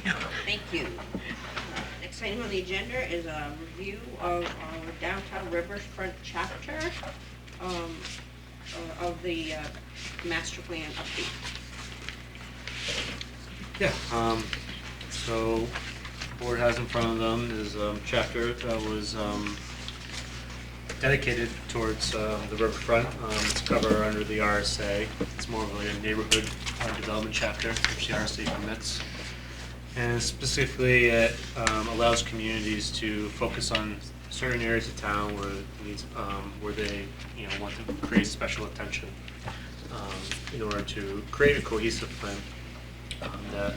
Thank you. Next item on the agenda is a review of our downtown riverfront chapter of the master plan update. Yeah, so the board has in front of them is a chapter that was dedicated towards the riverfront. It's covered under the RSA. It's more of like a neighborhood development chapter, which the RSA permits. And specifically, it allows communities to focus on certain areas of town where they want to create special attention in order to create a cohesive plan that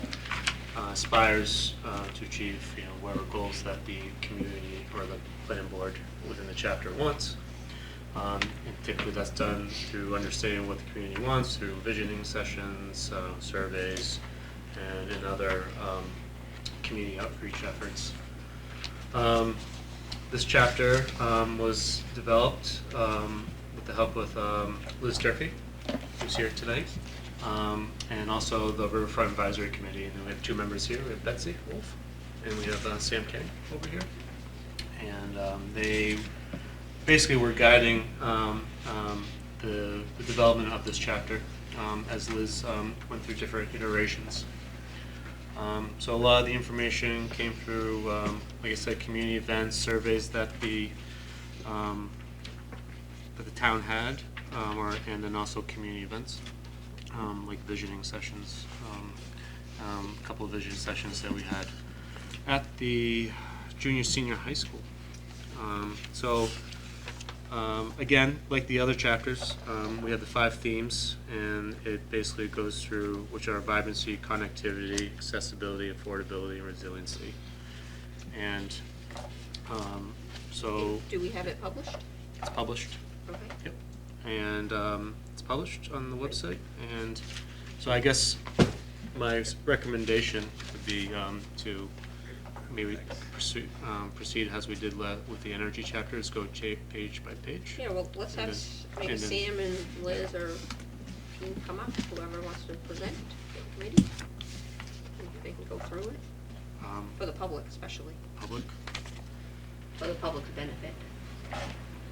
aspires to achieve whatever goals that the community or the planning board within the chapter wants. And typically that's done through understanding what the community wants through visioning sessions, surveys, and in other community outreach efforts. This chapter was developed with the help with Liz Durfee, who's here tonight, and also the Riverfront Advisory Committee. And then we have two members here. We have Betsy Wolf, and we have Sam Kenny over here. And they basically were guiding the development of this chapter as Liz went through different iterations. So a lot of the information came through, like I said, community events, surveys that the town had, and then also community events, like visioning sessions, a couple of visioning sessions that we had at the senior high school. Again, like the other chapters, we have the 5 themes, and it basically goes through, which are vibrancy, connectivity, accessibility, affordability, and resiliency. And so Do we have it published? it's published. Okay. Yep. And it's published on the website. And so I guess my recommendation would be to maybe proceed as we did with the energy chapter. Let's go page by page. Yeah, well, let's have maybe Sam and Liz or Jean come up, whoever wants to present to the committee. They can go through it, for the public especially, Public? for the public's benefit.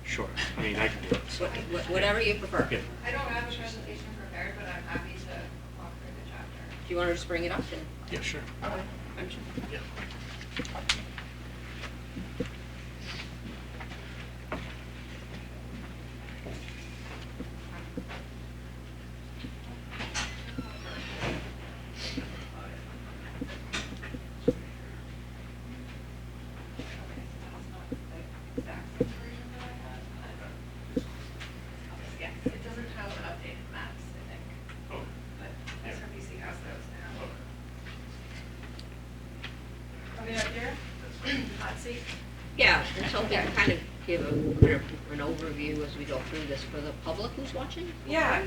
Sure. I mean, I can do it. Whatever you prefer. Yeah. I don't have a presentation prepared, but I'm happy to walk through the chapter. Do you want to just bring it up and? Yeah, sure. Yeah. Yes, it doesn't have updated maps, I think, Oh, but yeah. SRPC has those now. Are we up here? Hot seat? Yeah, and so we can kind of give an overview as we go through this for the public who's watching. Yeah.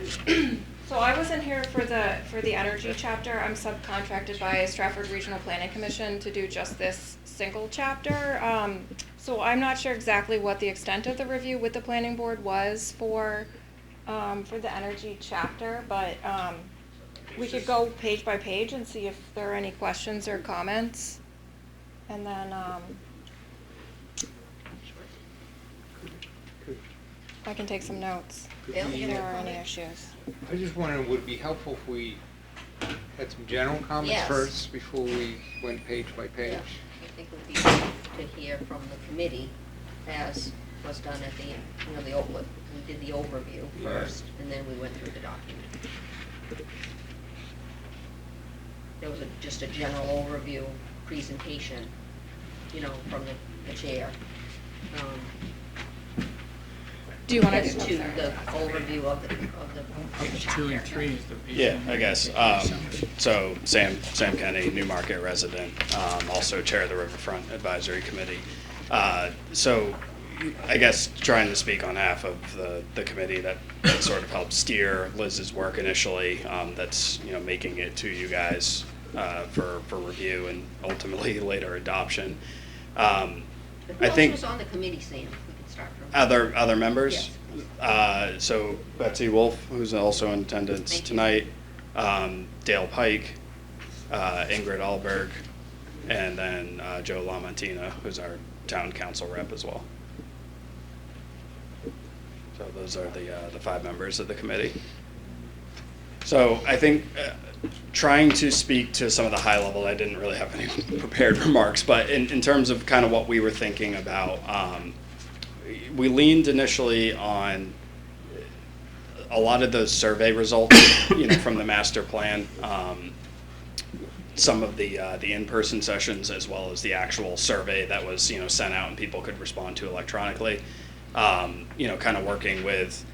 So I wasn't here for the energy chapter. I'm subcontracted by Stratford Regional Planning Commission to do just this single chapter. So I'm not sure exactly what the extent of the review with the planning board was for the energy chapter, but we could go page by page and see if there are any questions or comments, and then I can take some notes Bill, you if there have are a any comment? issues. I just wondered, would it be helpful if we had some general comments Yes. first before we went page by page? Yeah, I think it would be good to hear from the committee, as was done at the, we did the overview Yeah. first, and then we went through the document. There was just a general overview presentation, from the chair. Do you want As to to the overview of the chapter. Yeah, I guess. So Sam Kenny, Newmarket resident, also chair of the Riverfront Advisory Committee. So I guess trying to speak on behalf of the committee that sort of helped steer Liz's work initially, that's making it to you guys for review and ultimately later adoption. But who else was on the committee, Sam? We can start from. Other members? Yes. So Betsy Wolf, who's also in attendance Thank you. tonight, Dale Pike, Ingrid Alberg, and then Joe Lamontina, who's our town council rep as well. So those are the 5 members of the committee. So I think trying to speak to some of the high level, I didn't really have any prepared remarks, but in terms of kind of what we were thinking about, we leaned initially on a lot of those survey results, from the master plan, some of the in-person sessions, as well as the actual survey that was, sent out and people could respond to electronically. Kind of working with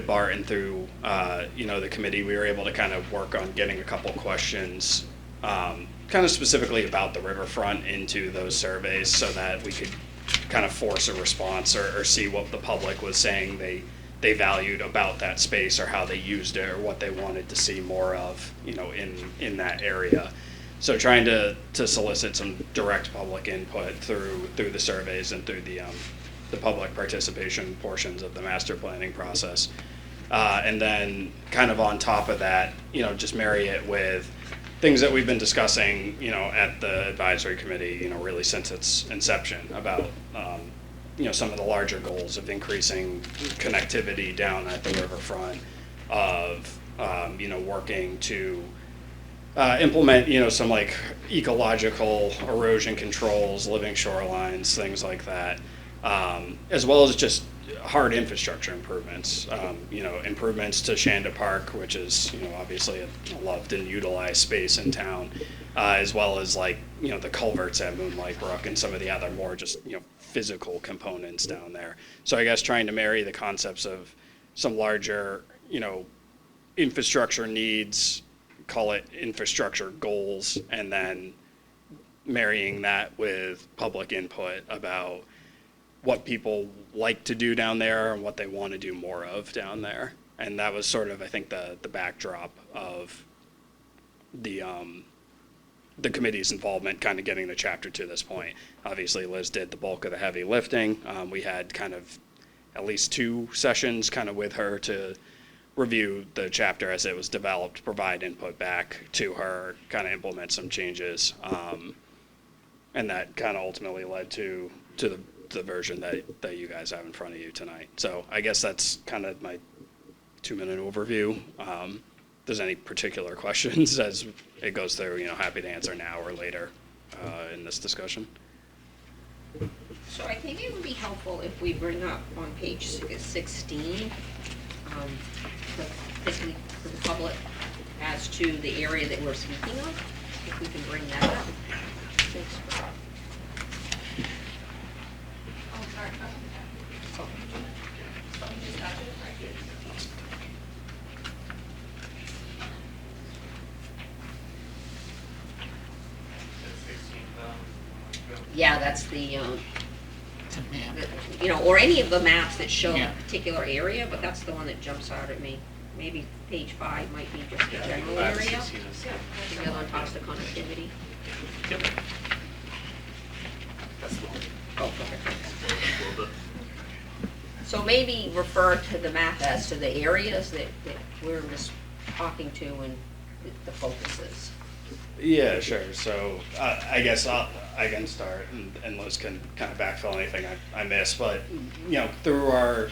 Bart and through, the committee, we were able to kind of work on getting a couple questions, kind of specifically about the riverfront into those surveys so that we could kind of force a response or see what the public was saying they valued about that space, or how they used it, or what they wanted to see more of, in that area. So trying to solicit some direct public input through the surveys and through the public participation portions of the master planning process. And then kind of on top of that, just marry it with things that we've been discussing, at the advisory committee, really since its inception about, some of the larger goals of increasing connectivity down at the riverfront, of, working to implement, some like ecological erosion controls, living shorelines, things like that, as well as just hard infrastructure improvements, improvements to Shanda Park, which is, obviously a loved and utilized space in town, as well as the culverts at Moonlight Brook and some of the other more just, physical components down there. So I guess trying to marry the concepts of some larger, infrastructure needs, call it infrastructure goals, and then marrying that with public input about what people like to do down there and what they want to do more of down there. And that was sort of, I think, the backdrop of the committee's involvement, kind of getting the chapter to this point. Obviously, Liz did the bulk of the heavy lifting. We had kind of at least 2 sessions kind of with her to review the chapter as it was developed, provide input back to her, kind of implement some changes. And that kind of ultimately led to the version that you guys have in front of you tonight. So I guess that's kind of my 2-minute overview. If there's any particular questions as it goes through, happy to answer now or later in this discussion. So I think it would be helpful if we bring up on page 16, basically for the public as to the area that we're speaking of, if we can bring that up. Thanks. Oh, sorry. Oh. You just got it, right? Yeah, that's the, or any of the maps that show a particular area, but that's the one that jumps out at me. Maybe page 5 might be just the general area. The other one talks to connectivity. Yep. That's the one. Oh, perfect. So maybe refer to the map as to the areas that we're just talking to and the focuses. Yeah, sure. So I guess I can start, and Liz can kind of backfill anything I miss. But through our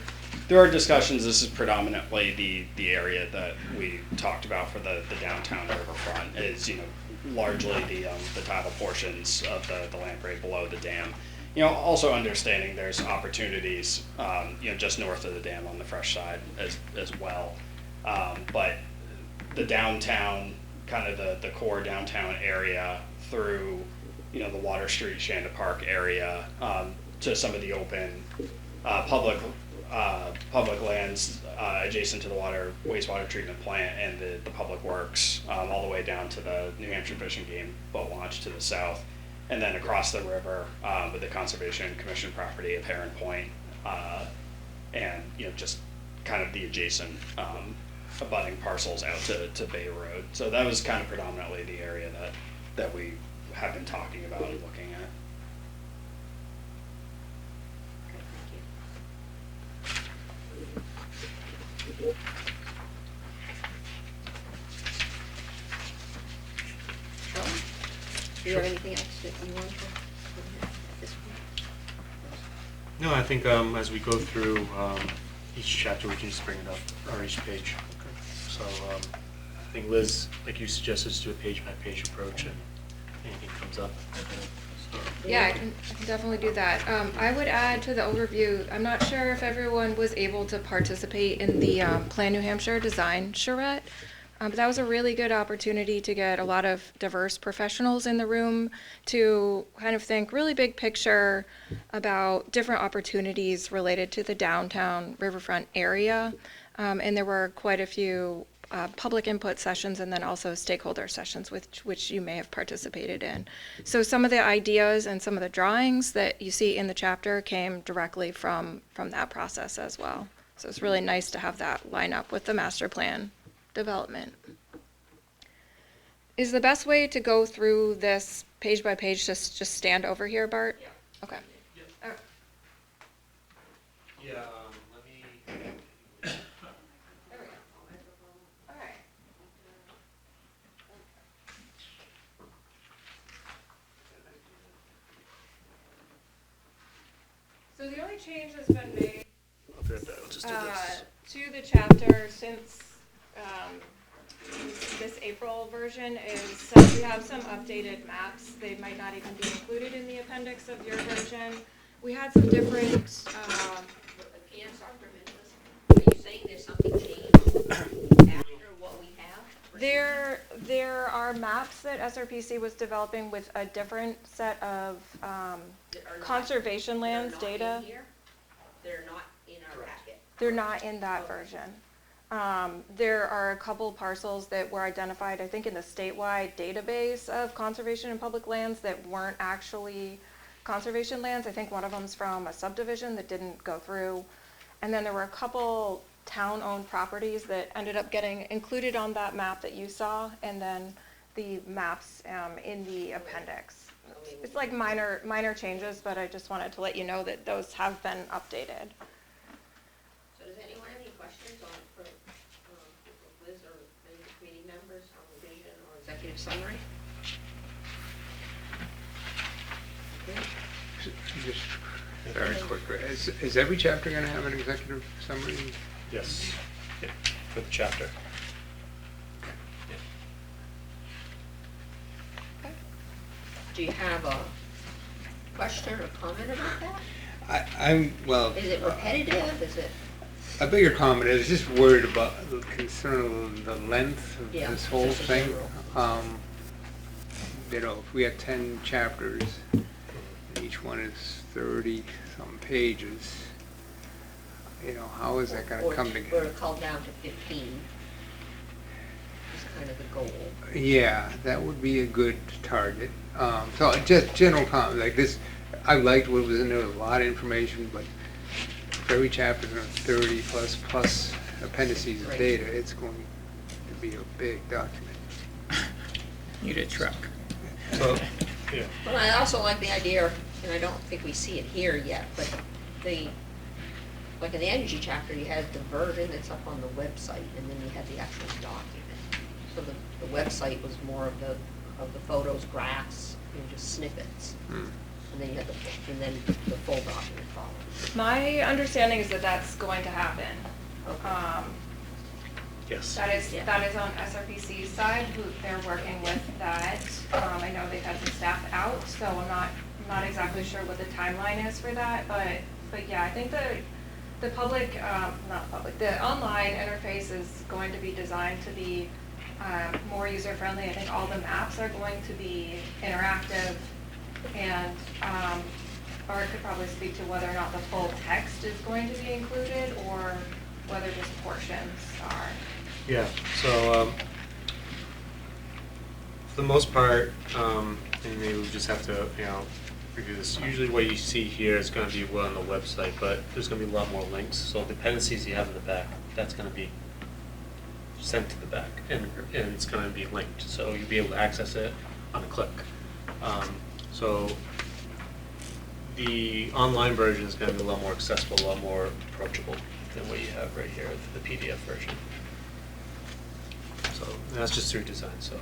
discussions, this is predominantly the area that we talked about for the downtown riverfront is largely the tidal portions of the land grade below the dam. Also understanding there's opportunities just north of the dam on the fresh side as well, but the downtown, kind of the core downtown area through the Water Street, Shanda Park area, to some of the open public lands adjacent to the wastewater treatment plant and the public works, all the way down to the New Hampshire Fish and Game boat launch to the south, and then across the river with the Conservation Commission property of Heron Point, and just kind of the adjacent abutting parcels out to Bay Road. So that was kind of predominantly the area that we have been talking about and looking at. you have anything else that you want to at this point? No, I think as we go through each chapter, we can just bring it up, or each page. So I think Liz, like you suggested, just do a page-by-page approach, and anything comes up. Yeah, I can definitely do that. I would add to the overview, I'm not sure if everyone was able to participate in the Plan New Hampshire design charrette. But that was a really good opportunity to get a lot of diverse professionals in the room to kind of think really big picture about different opportunities related to the downtown riverfront area. And there were quite a few public input sessions and then also stakeholder sessions which you may have participated in. So some of the ideas and some of the drawings that you see in the chapter came directly from that process as well. So it's really nice to have that line up with the master plan development. Is the best way to go through this page by page just stand over here, Bart? Yeah. Okay. Yep. All right. Yeah, let me... There we go. All right. So the only change that's been made I'll do that. I'll just do this. to the chapter since this April version is we have some updated maps. They might not even be included in the appendix of your version. We had some different. Can't start for a minute. Are you saying there's something changed after what we have? There are maps that SRPC was developing with a different set of conservation lands data. They're not in our packet. They're not in that version. There are a couple parcels that were identified, I think, in the statewide database of conservation and public lands that weren't actually conservation lands. I think one of them's from a subdivision that didn't go through. And then there were a couple town-owned properties that ended up getting included on that map that you saw, and then the maps in the appendix. It's like minor changes, but I just wanted to let you know that those have been updated. So does anyone have any questions for Liz or any committee members on the vision or executive summary? Just very quick, is every chapter going to have an executive summary? Yes. Yeah. For the chapter. Yeah. Do you have a question or comment about that? I'm well. Is it repetitive? Is it? A bigger comment is just worried about the concern of the length of Yeah, this whole just in thing. general. You know, if we have 10 chapters, and each one is 30-some pages, you know, how is that going to come together? Or cull down to 15 is kind of the goal. Yeah, that would be a good target. So just general comment like this. I liked what was in there. A lot of information, but if every chapter is 30 plus appendices of Right. data, it's going to be a big document. Need a truck. So, yeah. Well, I also like the idea, and I don't think we see it here yet, but like in the energy chapter, you had the version that's up on the website, and then you had the actual document. So the website was more of the photos, graphs, just snippets. And then you had the full document following. My understanding is that that's going to happen. Okay. Yes. That is Yeah. on SRPC's side, who they're working with that. I know they've had some staff out, so I'm not exactly sure what the timeline is for that, but yeah, I think the online interface is going to be designed to be more user-friendly. I think all the maps are going to be interactive, and Bart could probably speak to whether or not the full text is going to be included, or whether just portions are. Yeah, so for the most part, and maybe we just have to, review this. Usually what you see here is going to be on the website, but there's going to be a lot more links. So the dependencies you have in the back, that's going to be sent to the back, and it's going to be linked. So you'll be able to access it on a click. So the online version is going to be a lot more accessible, a lot more approachable than what you have right here, the PDF version. So that's just through design. So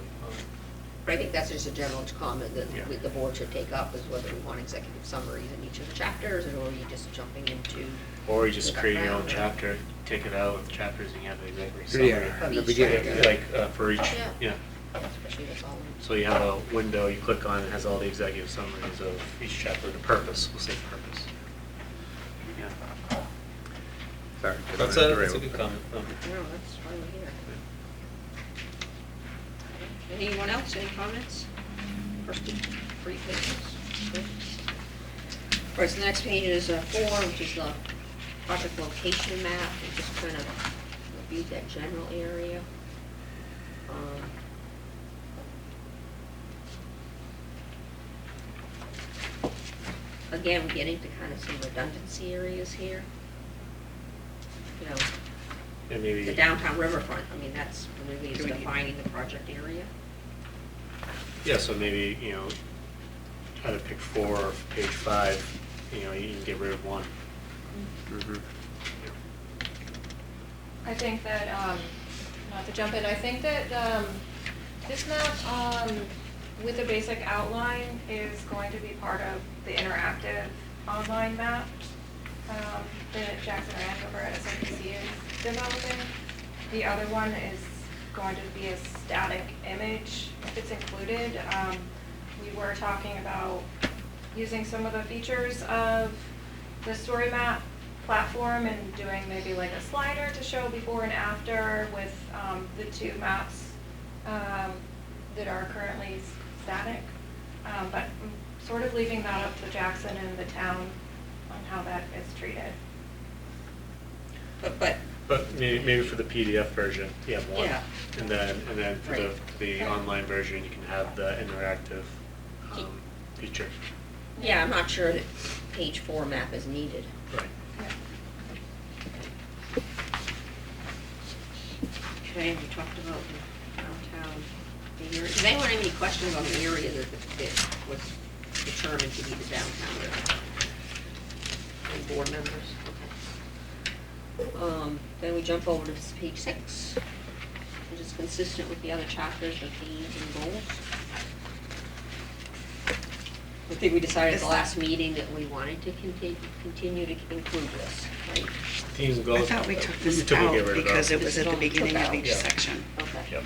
But I think that's just a general comment that Yeah. the board should take up, is whether we want executive summaries in each of the chapters, or are you just jumping into. Or you just the create your own background, chapter, take it out with the chapters, and you have the executive Yeah, summary. in the each beginning. chapter. Like, for each, Yeah. yeah. Especially with all of them. So you have a window you click on, it has all the executive summaries of each chapter, the purpose, we'll say purpose. Yeah. Sorry. That's a good comment. No, that's why we're here. Anyone else, any comments? First three pages. Good. All right, so the next page is 4, which is the project location map, and just kind of review that general area. Again, we get into kind of some redundancy areas here. You know, And maybe. the downtown riverfront, I mean, that's really is defining the project area. Yeah, so maybe, either pick 4 or page 5, you can get rid of 1. Mhm. I think that, not to jump in, I think that this map, with a basic outline, is going to be part of the interactive online map that Jackson Ranch over at SRPC is developing. The other one is going to be a static image if it's included. We were talking about using some of the features of the story map platform and doing maybe like a slider to show before and after with the 2 maps that are currently static. But sort of leaving that up to Jackson and the town on how that is treated. But But maybe for the PDF version, you have 1. Yeah. And then for Right. the online version, you can have the interactive feature. yeah, I'm not sure that page 4 map is needed. Right. Okay, we talked about the downtown area. Does anyone have any questions on the area that was determined to be the downtown area? Any board members? Okay. Then we jump over to page 6, which is consistent with the other chapters, the themes and goals. I think we decided at the last meeting that we wanted to continue to include this, right? Themes and I goals. thought we took we this typically out get rid of because those. it was at the beginning of each Yeah. section. Okay. Yep.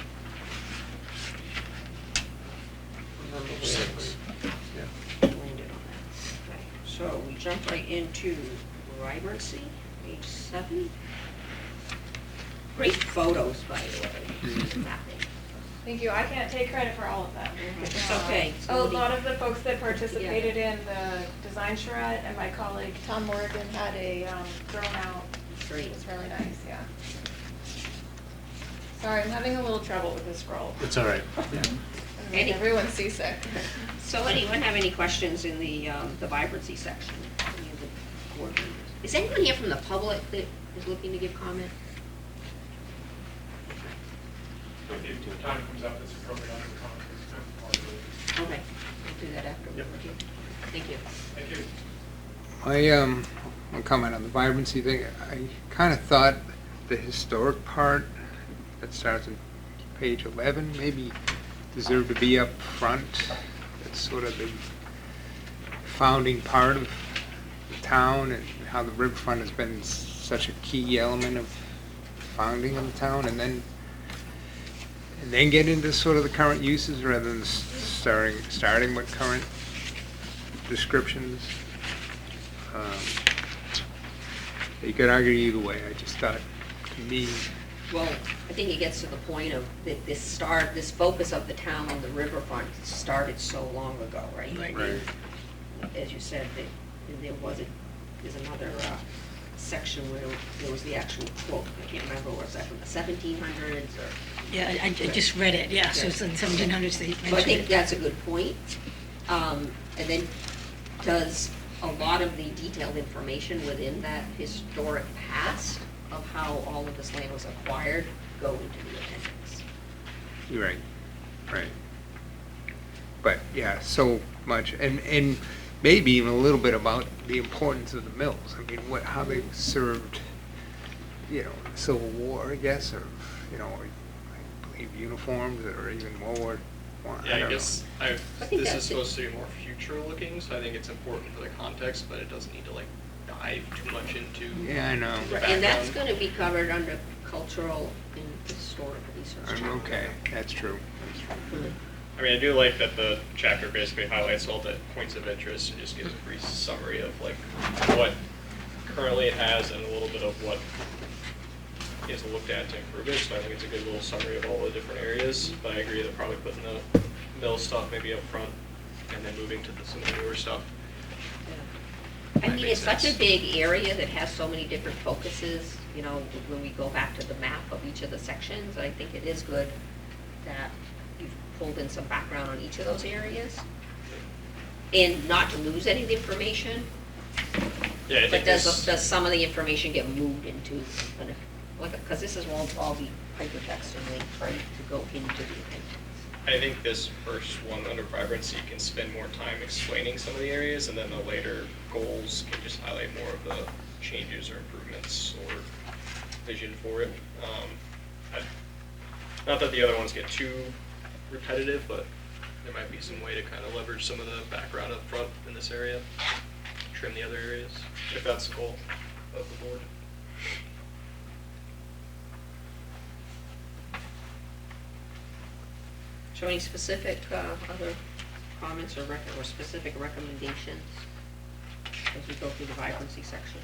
Remember where it 6. was. Yeah. Landed on that. Okay, so we jump right into vibrancy, page 7. Great photos, by the way, mapping. Thank you. I can't take credit for all of them. It's okay. A lot of the folks that participated in the design charrette and my colleague Tom Morgan had a drone out. Great. It was really nice, yeah. Sorry, I'm having a little trouble with this scroll. It's all right. Yeah. I made everyone seasick. So anyone have any questions in the vibrancy section? Any of the board members? Is anyone here from the public that is looking to give comment? If the time comes up, it's appropriate under the conference. Okay, we'll do that after. Yep. Thank you. Thank you. One comment on the vibrancy thing. I kind of thought the historic part that starts on page 11 maybe deserved to be up front. That's sort of the founding part of the town and how the riverfront has been such a key element of founding of the town, and then get into sort of the current uses rather than starting with current descriptions. You could argue either way. I just thought, to me, Well, I think it gets to the point of that this focus of the town on the riverfront started so long ago, right? Right. As you said, there's another section where there was the actual quote. I can't remember, was that from the 1700s or? Yeah, I just read it, yeah, so it's in the 1700s that you So I mentioned think it. that's a good point. And then does a lot of the detailed information within that historic past of how all of this land was acquired go into the appendix? you're right, right. But, yeah, so much, and maybe even a little bit about the importance of the mills. I mean, how they served, the Civil War, I guess, or, I believe uniforms, or even World War one. Yeah, I don't guess think this that's is it. supposed to be more future looking, so I think it's important for the context, but it doesn't need to like dive too much into. know. Yeah, I know. the And that's background. gonna be covered under cultural and historic research. I'm okay, that's true. Mhm. I mean, I do like that the chapter basically highlights all the points of interest and just gives a brief summary of like what currently it has and a little bit of what is looked at to improve it. So I think it's a good little summary of all the different areas. But I agree that probably putting the mill stuff maybe up front and then moving to some of the newer stuff. I That mean, makes it's such a sense. big area that has so many different focuses, you know, when we go back to the map of each of the sections, I think it is good that you've pulled in some background on each of those areas. And not to lose any of the information, Yeah, I but think does this, some of the information get moved into, because this is won't all be hypertext and links, right, to go into the appendix. I think this first one under vibrancy can spend more time explaining some of the areas, and then the later goals can just highlight more of the changes or improvements or vision for it. Not that the other ones get too repetitive, but there might be some way to kind of leverage some of the background up front in this area, trim the other areas, if that's the goal of the board. So any specific other comments or specific recommendations as we go through the vibrancy section?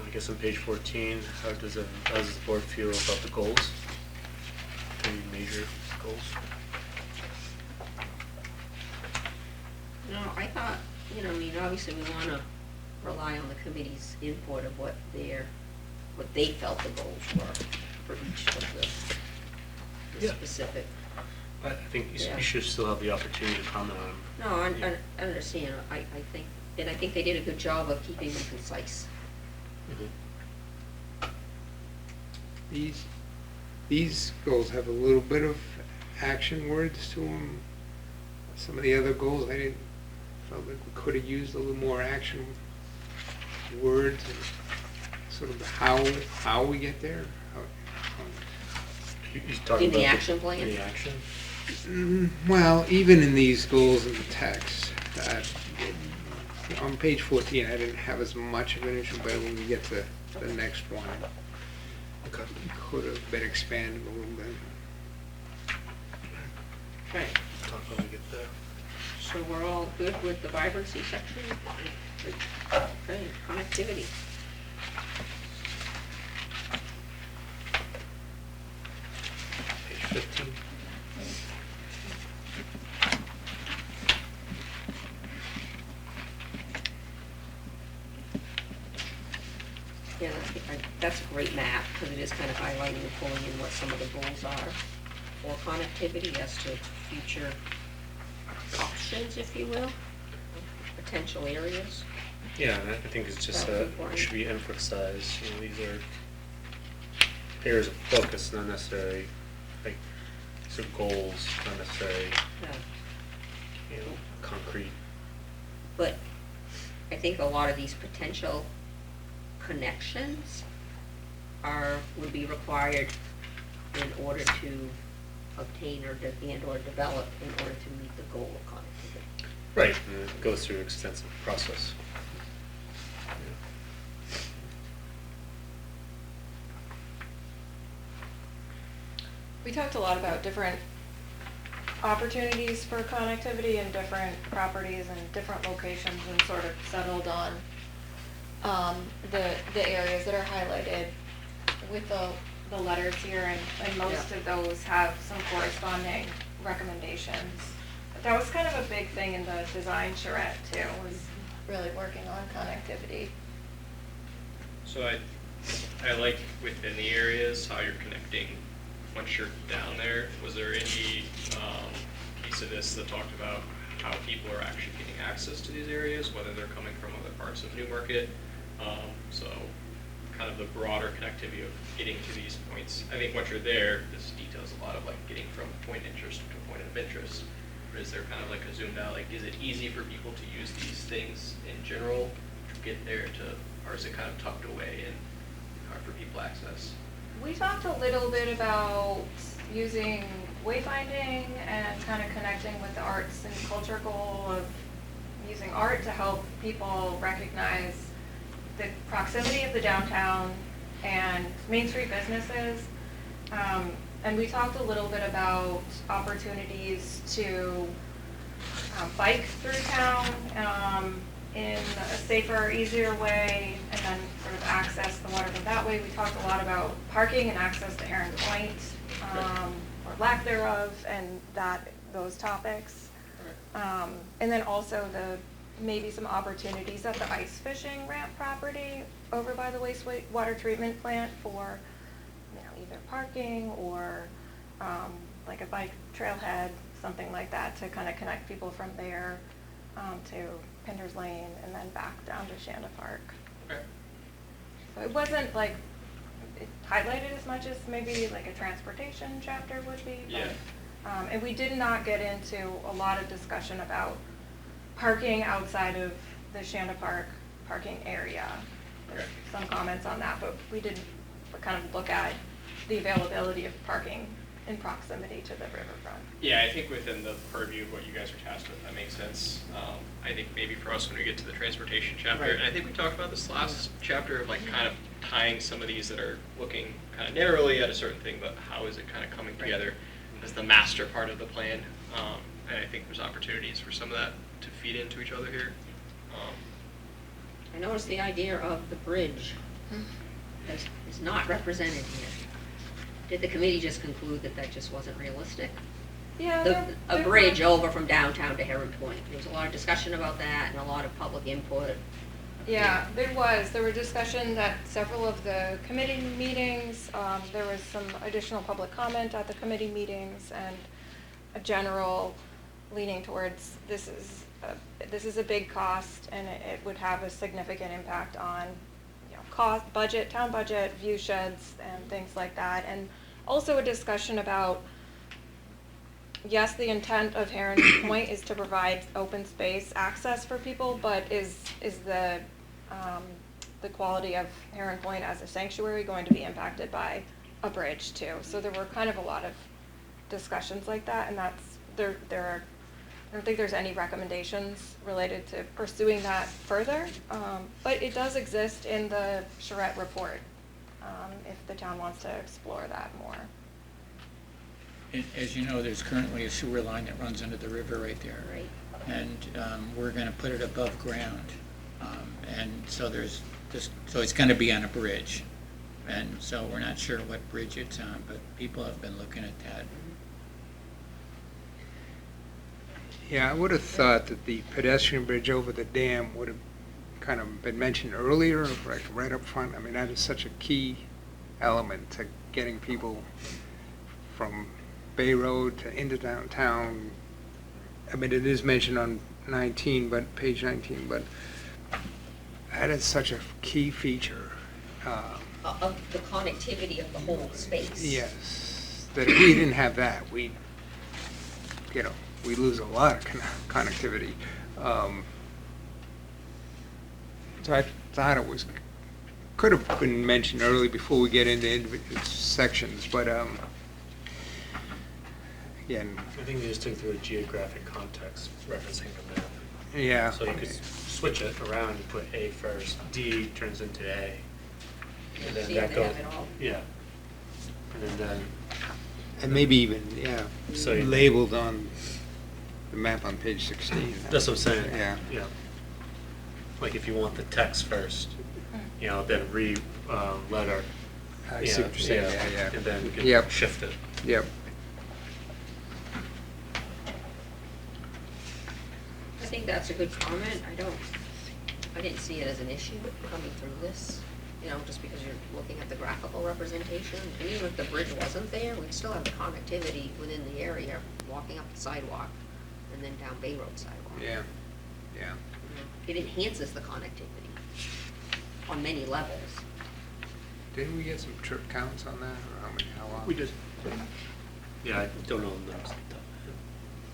I guess on page 14, how does the board feel about the goals? Any major goals? No, I thought, you know, I mean, obviously we want to rely on the committee's input of what they felt the goals were for each of the Yeah. specific. I think Yeah. you should still have the opportunity to comment on them. No, I understand. I think, and I think they did a good job of keeping them concise. These goals have a little bit of action words to them. Some of the other goals, felt like we could have used a little more action words, and sort of how we get there. You're talking In the about action plan? In the action? Well, even in these goals in the text, on page 14, I didn't have as much of an issue, but when we get to the next one, Okay. it could have been expanded a little bit. Right. Talk when we get there. So we're all good with the vibrancy section? Okay, connectivity. Page 15. Yeah, that's a great map, because it is kind of highlighting and pulling in what some of the goals are for connectivity as to future options, if you will, potential areas. Yeah, and I think it's just, That's it important. should be emphasized, you know, these are areas of focus, not necessarily, like, sort of goals, not necessarily, Yeah. you know, concrete. But I think a lot of these potential connections would be required in order to obtain or develop in order to meet the goal of connectivity. Right, and it goes through an extensive process. We talked a lot about different opportunities for connectivity in different properties and different locations, and sort of settled on the areas that are highlighted with the letters here, and most Yeah. of those have some corresponding recommendations. That was kind of a big thing in the design charrette too, was really working on connectivity. So I like within the areas how you're connecting once you're down there. Was there any piece of this that talked about how people are actually getting access to these areas, whether they're coming from other parts of Newmarket? So kind of the broader connectivity of getting to these points. I think once you're there, this details a lot of like getting from point interest to point of interest. Or is there kind of like a zoomed out, like, is it easy for people to use these things in general to get there to, or is it kind of tucked away and hard for people to access? We talked a little bit about using wayfinding and kind of connecting with the arts and culture goal of using art to help people recognize the proximity of the downtown and Main Street businesses. And we talked a little bit about opportunities to bike through town in a safer, easier way, and then sort of access the waterfront that way. We talked a lot about parking and access to Heron Point, or lack thereof, and those topics. And then also maybe some opportunities at the ice fishing ramp property over by the wastewater treatment plant for, either parking or like a bike trailhead, something like that, to kind of connect people from there to Pinder's Lane and then back down to Shanda Park. Okay. So it wasn't like highlighted as much as maybe like a transportation chapter would be. But, Yeah. And we did not get into a lot of discussion about parking outside of the Shanda Park parking area. There's some comments on that, but we didn't kind of look at the availability of parking in proximity to the riverfront. Yeah, I think within the purview of what you guys are tasked with, that makes sense. I think maybe for us when we get to the transportation chapter, Right. and I think we talked about this last chapter of like kind of tying some of these that are looking kind of narrowly at a certain thing, but how is it kind of coming together as the master part of the plan? And I think there's opportunities for some of that to feed into each other here. I noticed the idea of the bridge is not represented here. Did the committee just conclude that that just wasn't realistic? Yeah, A bridge over from downtown to Heron Point. There was a lot of discussion about that and a lot of public input. Yeah, there were discussion at several of the committee meetings. There was some additional public comment at the committee meetings, and a general leaning towards this is a big cost, and it would have a significant impact on cost, budget, town budget, view sheds, and things like that. And also a discussion about, yes, the intent of Heron Point is to provide open space access for people, but is the quality of Heron Point as a sanctuary going to be impacted by a bridge too? So there were kind of a lot of discussions like that, and I don't think there's any recommendations related to pursuing that further, but it does exist in the Charette report, if the town wants to explore that more. And as you know, there's currently a sewer line that runs under the river right there. Right. And we're gonna put it above ground. And so so it's gonna be on a bridge. And so we're not sure what bridge it's on, but people have been looking at that. Yeah, I would have thought that the pedestrian bridge over the dam would have kind of been mentioned earlier, like right up front. I mean, that is such a key element to getting people from Bay Road to into downtown. I mean, it is mentioned on page 19, but that is such a key feature. Of the connectivity of the whole space. Yes, that if we didn't have that, we lose a lot of connectivity. So I thought could have been mentioned early before we get into individual sections, but again. I think you just think through a geographic context, referencing the map. Yeah. So you could switch it around and put A first, D turns into A. And then See how that they goes, have it all. yeah. And then And maybe even, So you- labeled on the map on page 16. that's what I'm saying. Yeah. Yeah. Like if you want the text first, then letter. I see what you're saying, yeah. And then we can Yep. shift it. Yep. I think that's a good comment. I didn't see it as an issue coming through this, just because you're looking at the graphical representation. And even if the bridge wasn't there, we'd still have the connectivity within the area, walking up the sidewalk and then down Bay Road sidewalk. Yeah. It enhances the connectivity on many levels. Didn't we get some trip counts on that, or how long? We did. Yeah, I don't know the numbers.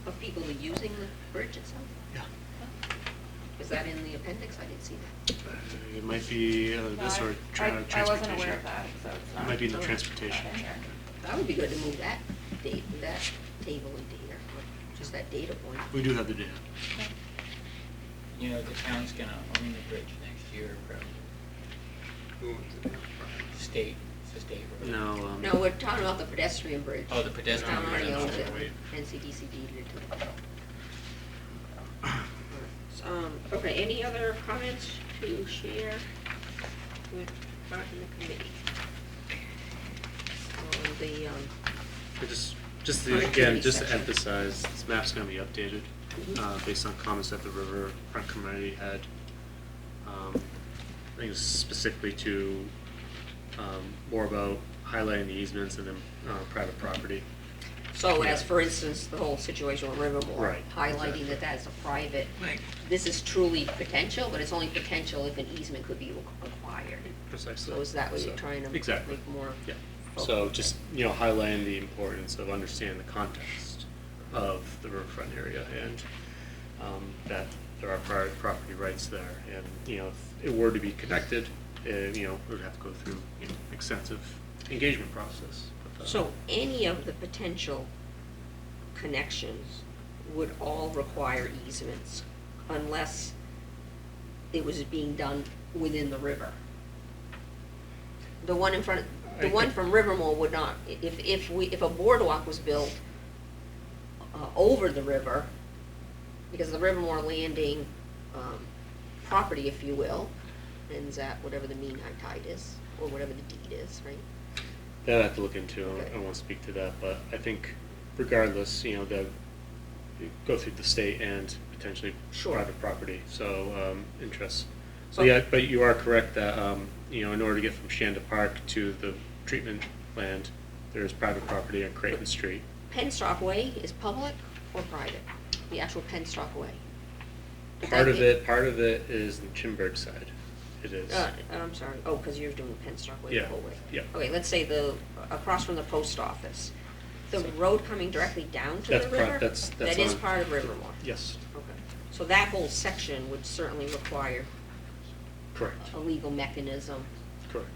of people using the bridge itself? Yeah. Is that in the appendix? I didn't see that. It might be this or transportation. I wasn't aware of that, so it's not. It might be in the Oh. transportation. not in here. That would be good to move that that table in data, or just that data point. We do have the data. You know, the town's gonna own the bridge next year, probably. Who owns it now? State, it's a state road. No. No, we're talking about the pedestrian bridge. Oh, the pedestrian The town already bridge. owns it. Wait. NCDC deeded it to them. Okay, any other comments to share with Mark and the committee? On the, Again, just to section. emphasize, this map's gonna be updated, based on comments that the riverfront committee had. I think it's specifically to, more about highlighting the easements and then, private property. so as for instance, the whole situation with Rivermore. Right, Highlighting exactly. that that's a private, Right. this is truly potential, but it's only potential if an easement could be acquired. Precisely. So is that what you're So, trying to exactly. make more? Yeah, so just, highlighting the importance of understanding the context of the riverfront area and that there are private property rights there. And, if it were to be connected, we would have to go through extensive engagement process. with, So any of the potential connections would all require easements unless it was being done within the river. The one in front, the I one think- from Rivermore would not, if a boardwalk was built over the river, because the Rivermore Landing property, if you will, ends at whatever the mean high tide is, or whatever the deed is, right? That I have to look into, Okay. I won't speak to that, but I think regardless, they'll go through the state and potentially Sure. private property, so, interests. So But- yeah, but you are correct that, in order to get from Shanda Park to the treatment land, there is private property on Creighton Street. Penstock Way is public or private? The actual Penstock Way? But Part that- of it is the Chimberg side, it is. I'm sorry, oh, because you're doing Penstock Way the Yeah, whole way. yeah. Okay, let's say across from the post office, the So- road coming directly down to That's the part- river? that's That is on- part of Rivermore? Yes, Okay, so that whole section would certainly require correct, a legal mechanism. correct.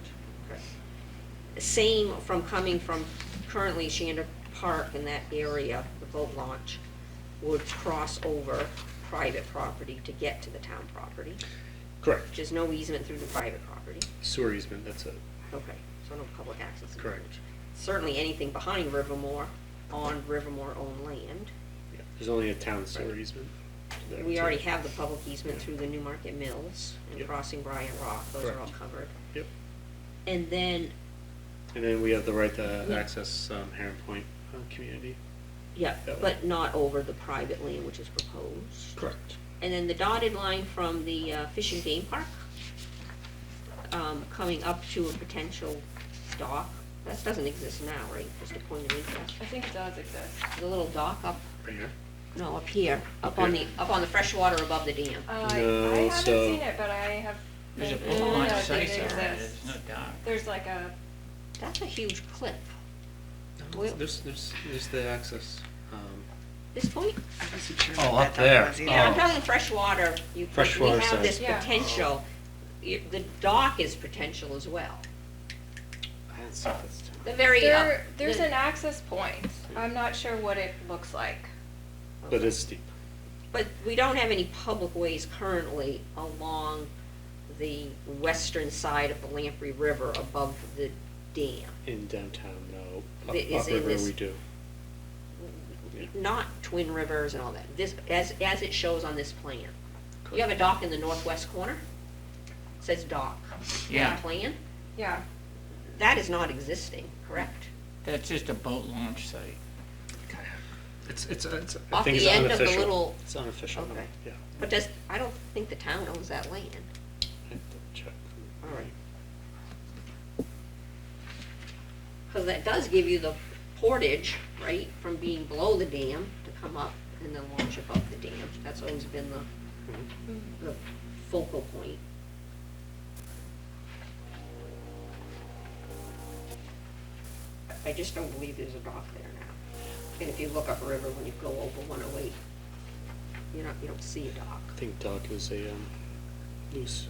Same coming from currently Shanda Park in that area, the boat launch, would cross over private property to get to the town property. Correct. There's no easement through the private property. Sewer easement, that's it, Okay, so no public access. correct. Certainly anything behind Rivermore, on Rivermore-owned land. Yeah, there's only a town sewer easement. there, We too. already have the public easement through the Newmarket Mills and Yep. crossing Bryant Rock, those are all Correct. covered. Yep. And then, And then we have the right to Yeah. access Heron Point community. yeah, That but not over the private land which is proposed. Correct. And then the dotted line from the Fish and Game Park, coming up to a potential dock, that doesn't exist now, right? Just a point of interest. I think it does exist. The little dock up, Right here? no, up here, Up up on here? the fresh water above the dam. I No, haven't so- seen it, but I have. There's a been boat told launch that site it there, exists. there's no dock. There's like a, That's a huge cliff. No, Well- there's the access. This point? I wasn't sure Oh, what up that there. was either. Yeah, I'm Oh. talking freshwater. We Freshwater have this side. Yeah. potential, the dock is potential as well. I didn't see this. The very, there's an access point. I'm not sure what it looks like. But it's steep. But we don't have any public ways currently along the western side of the Lamprey River above the dam. In downtown, no. Is in Upriver, this- we do. Yeah. Not Twin Rivers and all that. This, as it shows on this plan. You have a dock in the northwest corner? It says dock. Yeah. On the plan? Yeah. That is not existing, correct? That's just a boat launch site. It's I Off think the it's end of the unofficial. little- It's unofficial, Okay. yeah. But I don't think the town owns that land. I have to check. All right. Because that does give you the portage, right, from being below the dam to come up and then launch above the dam. That's always been the focal point. I just don't believe there's a dock there now. And if you look up a river when you go over 108, you don't see a dock. I think dock is a loose,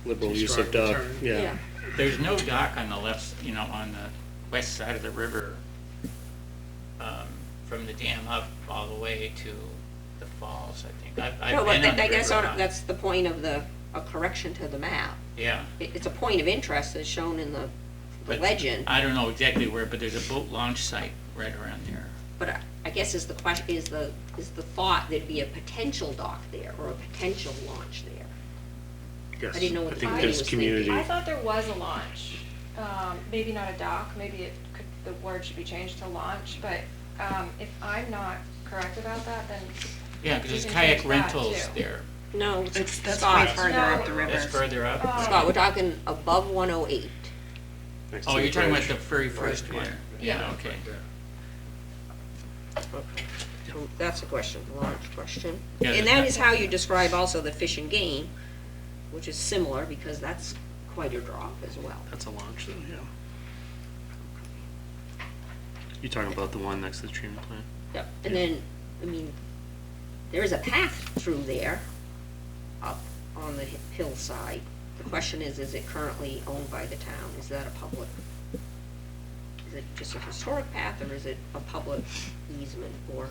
liberal Too use strong of a dock. term. Yeah. There's no dock on the left, on the west side of the river, from the dam up all the way to the falls, I think. I've No, but been on the I guess river. that's the point of a correction to the map. Yeah. It's a point of interest as shown in the But legend, I don't know exactly where, but there's a boat launch site right around there. but I guess is the question, is the thought there'd be a potential dock there or a potential launch there? Yes. I didn't know what the think committee there's was community. thinking. I thought there was a launch, maybe not a dock, maybe the word should be changed to launch, but, if I'm not correct about that, then. Yeah, because you there's can kayak change that, rentals too. there. No, That's way Scott, further No. up the river. That's further up. Oh. Scott, we're talking above 108. Next Oh, to the you're talking about bridge. the very first one? Yeah. Okay. Okay. So that's a question, the launch question. Yeah, And there's that is how you describe also the Fish and Game, which is similar because that's quite a drop as well. That's a launch, though. Yeah. You're talking about the one next to the treatment plant. Yep. And then, I mean, there is a path through there, up on the hillside. The question is it currently owned by the town? Is that a public, is it just a historic path or is it a public easement or?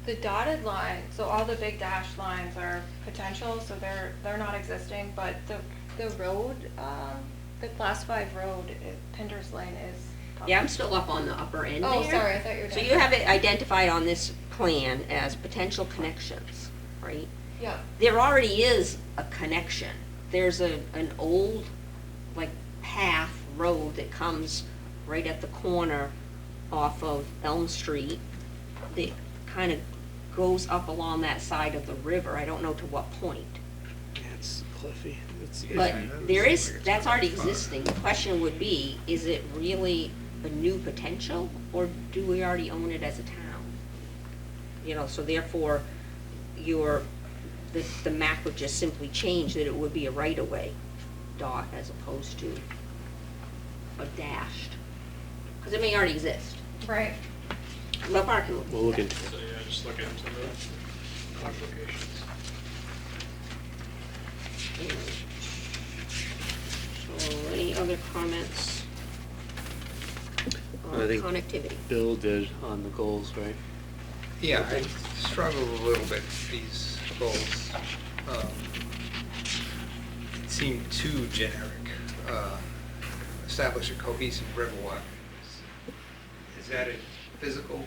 The dotted line, so all the big dashed lines are potential, so they're not existing, but the road, the class 5 road, Pinder's Lane is. public. Yeah, I'm still up on the upper end there. Oh, sorry, I thought you were So down you there. have it identified on this plan as potential connections, right? Yeah, There already is a connection. There's an old, like, path, road that comes right at the corner off of Elm Street that kind of goes up along that side of the river. I don't know to what point. Yeah, it's cliffy. But there is, that's already existing. The question would be, is it really a new potential, or do we already own it as a town? So therefore, the map would just simply change that it would be a right-of-way dot as opposed to a dashed. Because it may already exist. right. The parking lot. We'll look into So it. yeah, just look into the applications. So any other comments on I think connectivity? Bill did on the goals, right? Yeah, I struggle a little bit with these goals. It seemed too generic. Establish a cohesive riverwalk. Is that a physical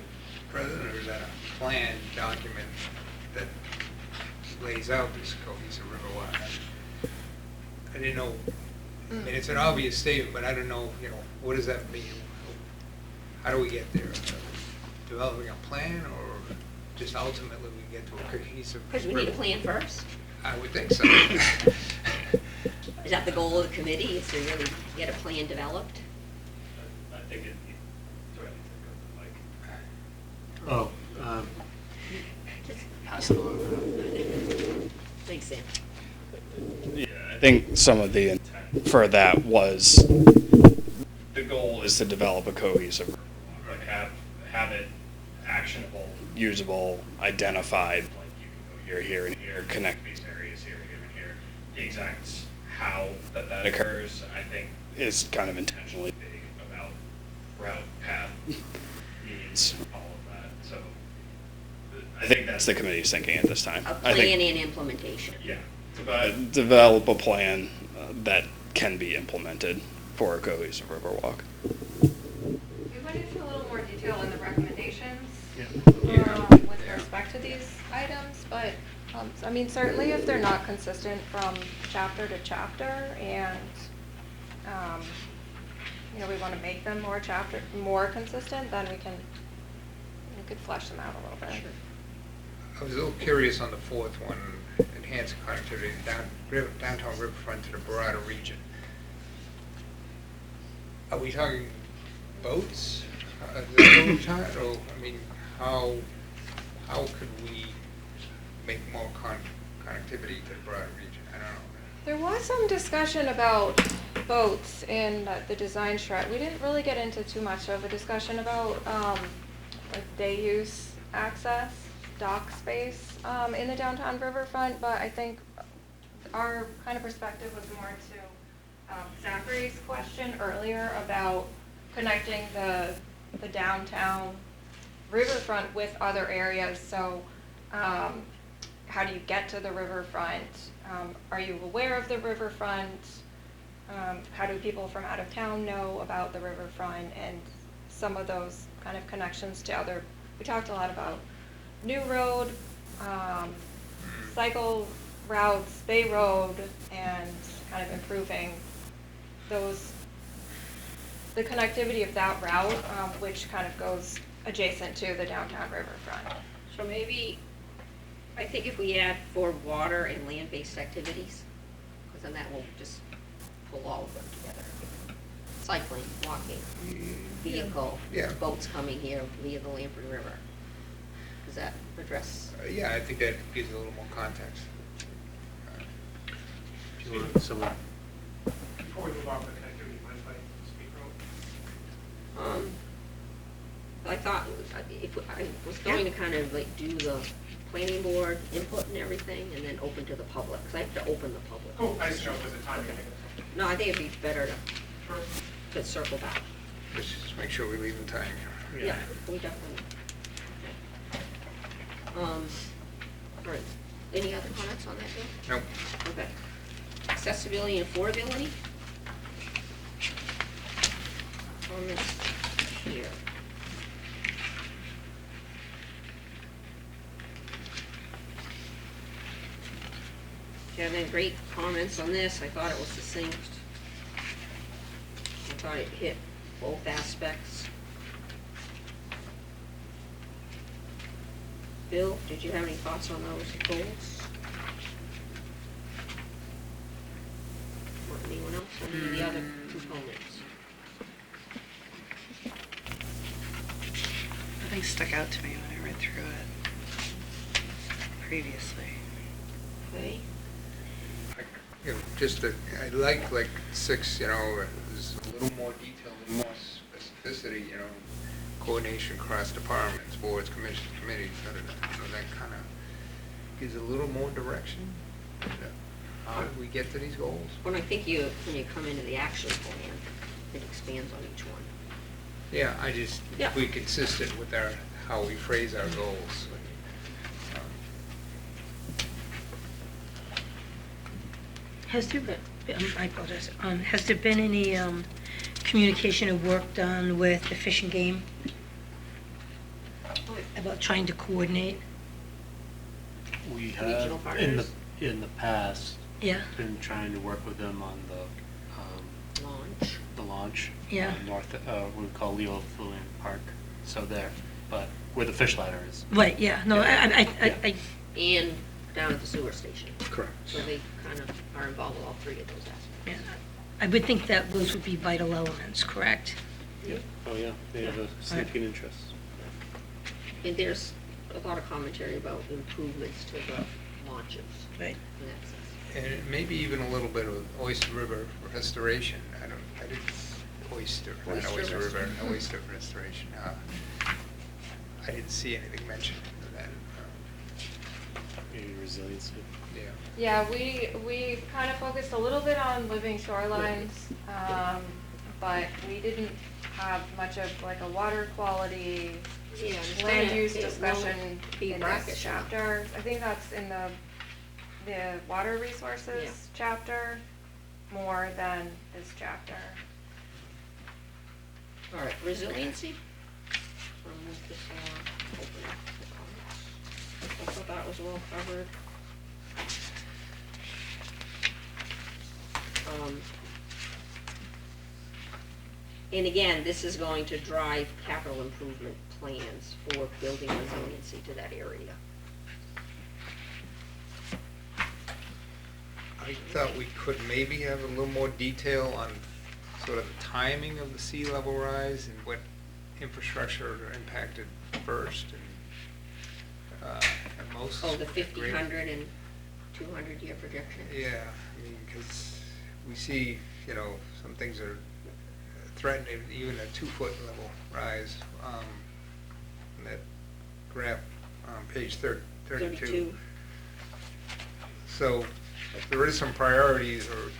present, or is that a plan document that lays out this cohesive riverwalk? I didn't know, I mean, it's an obvious statement, but I don't know, what does that mean? How do we get there? Developing a plan, or just ultimately we get to a cohesive? Because we need a plan first. I would think so. Is that the goal of the committee, is to really get a plan developed? I think it, do I need to go to Oh, Just pass it on. Thanks, Sam. Yeah, I think some of the intent for that was, the goal is to develop a cohesive, like have it actionable, usable, identified, like you can go here, here, and here, connect these areas here, here, and here. The exact how that occurs, I think, is kind of intentionally vague about route, path, needs, all of that. So I think that's the committee's thinking at this time. A I think- plan and implementation. Yeah, develop a plan that can be implemented for a cohesive Riverwalk. We went into a little more detail in the recommendations Yeah. with respect to these items, but, I mean, certainly if they're not consistent from chapter to chapter and, we want to make them more consistent, then we could flesh them out a little bit. I was a little curious on the fourth one, enhance connectivity downtown riverfront to the broader region. Are we talking boats? Is that what we're talking, or, I mean, how could we make more connectivity to the broader region? I don't know. There was some discussion about boats in the design chart. We didn't really get into too much of a discussion about like day use access, dock space, in the downtown riverfront, but I think our kind of perspective was more to Zachary's question earlier about connecting the downtown riverfront with other areas. So how do you get to the riverfront? Are you aware of the riverfront? How do people from out of town know about the riverfront and some of those kind of connections to other, we talked a lot about New Road, cycle routes, Bay Road, and kind of improving those, the connectivity of that route, which kind of goes adjacent to the downtown riverfront. So maybe, I think if we add for water and land-based activities, because then that will just pull all of them together. Cycling, walking, vehicle, Yeah. boats coming here via the Lamprey River. Does that address? Yeah, I think that gives a little more context. If you want someone, Before we move on to the connectivity, mind if I speak real? I thought, if I was going to kind of like do the planning board input and everything, and then open to the public, because I have to open the public. Oh, I just know if there's a timing thing. No, I think it'd be better Sure. to circle back. Let's just make sure we leave in time. Yeah, we definitely. All right, any other comments on that, Bill? Nope. Okay. Accessibility and affordability? Comments here. Kevin, great comments on this. I thought it was succinct. I thought it hit both aspects. Bill, did you have any thoughts on those goals? Or anyone else on any of the other components? Nothing stuck out to me when I read through it previously. Okay, You know, just I like 6, there's a little more detail and more specificity, coordination across departments, boards, commissions, committees, that kind of gives a little more direction. How do we get to these goals? when I think when you come into the action plan, it expands on each one. Yeah, I just, Yeah. be consistent with how we phrase our goals. Has there been, I apologize, has there been any communication or work done with the Fish and Game about trying to coordinate? we Regional have in partners? the past Yeah, been trying to work with them on Launch. the launch. Yeah. North, what we call Leo Fluvian Park, so there, but where the fish ladder is. right, yeah, no, I, And down at the sewer station. Correct. So they kind of are involved with all three of those aspects. yeah, I would think that those would be vital elements, correct? Yeah, oh yeah, they have a significant interest. And there's a lot of commentary about improvements to the launches Right. in that sense. And maybe even a little bit of Oyster River restoration. I didn't, oyster, not Oyster Oyster River, restoration. oyster restoration. I didn't see anything mentioned of that. Maybe resiliency. Yeah. Yeah, we kind of focused a little bit on living shorelines, but we didn't have much of like a water quality, Yeah, and land it use won't discussion be in bracket this shop. chapter. I think that's in the water resources Yeah. chapter more than this chapter. All right, resiliency. So I'll move this, open up the comments. I thought that was well covered. And again, this is going to drive capital improvement plans for building resiliency to that area. I thought we could maybe have a little more detail on sort of the timing of the sea level rise and what infrastructure are impacted first and most. Oh, the 50, great- 100, and 200-year projection? Yeah, I mean, because we see, some things are threatening, even a 2-foot level rise. in that graph on page 32. 32. So if there is some priorities or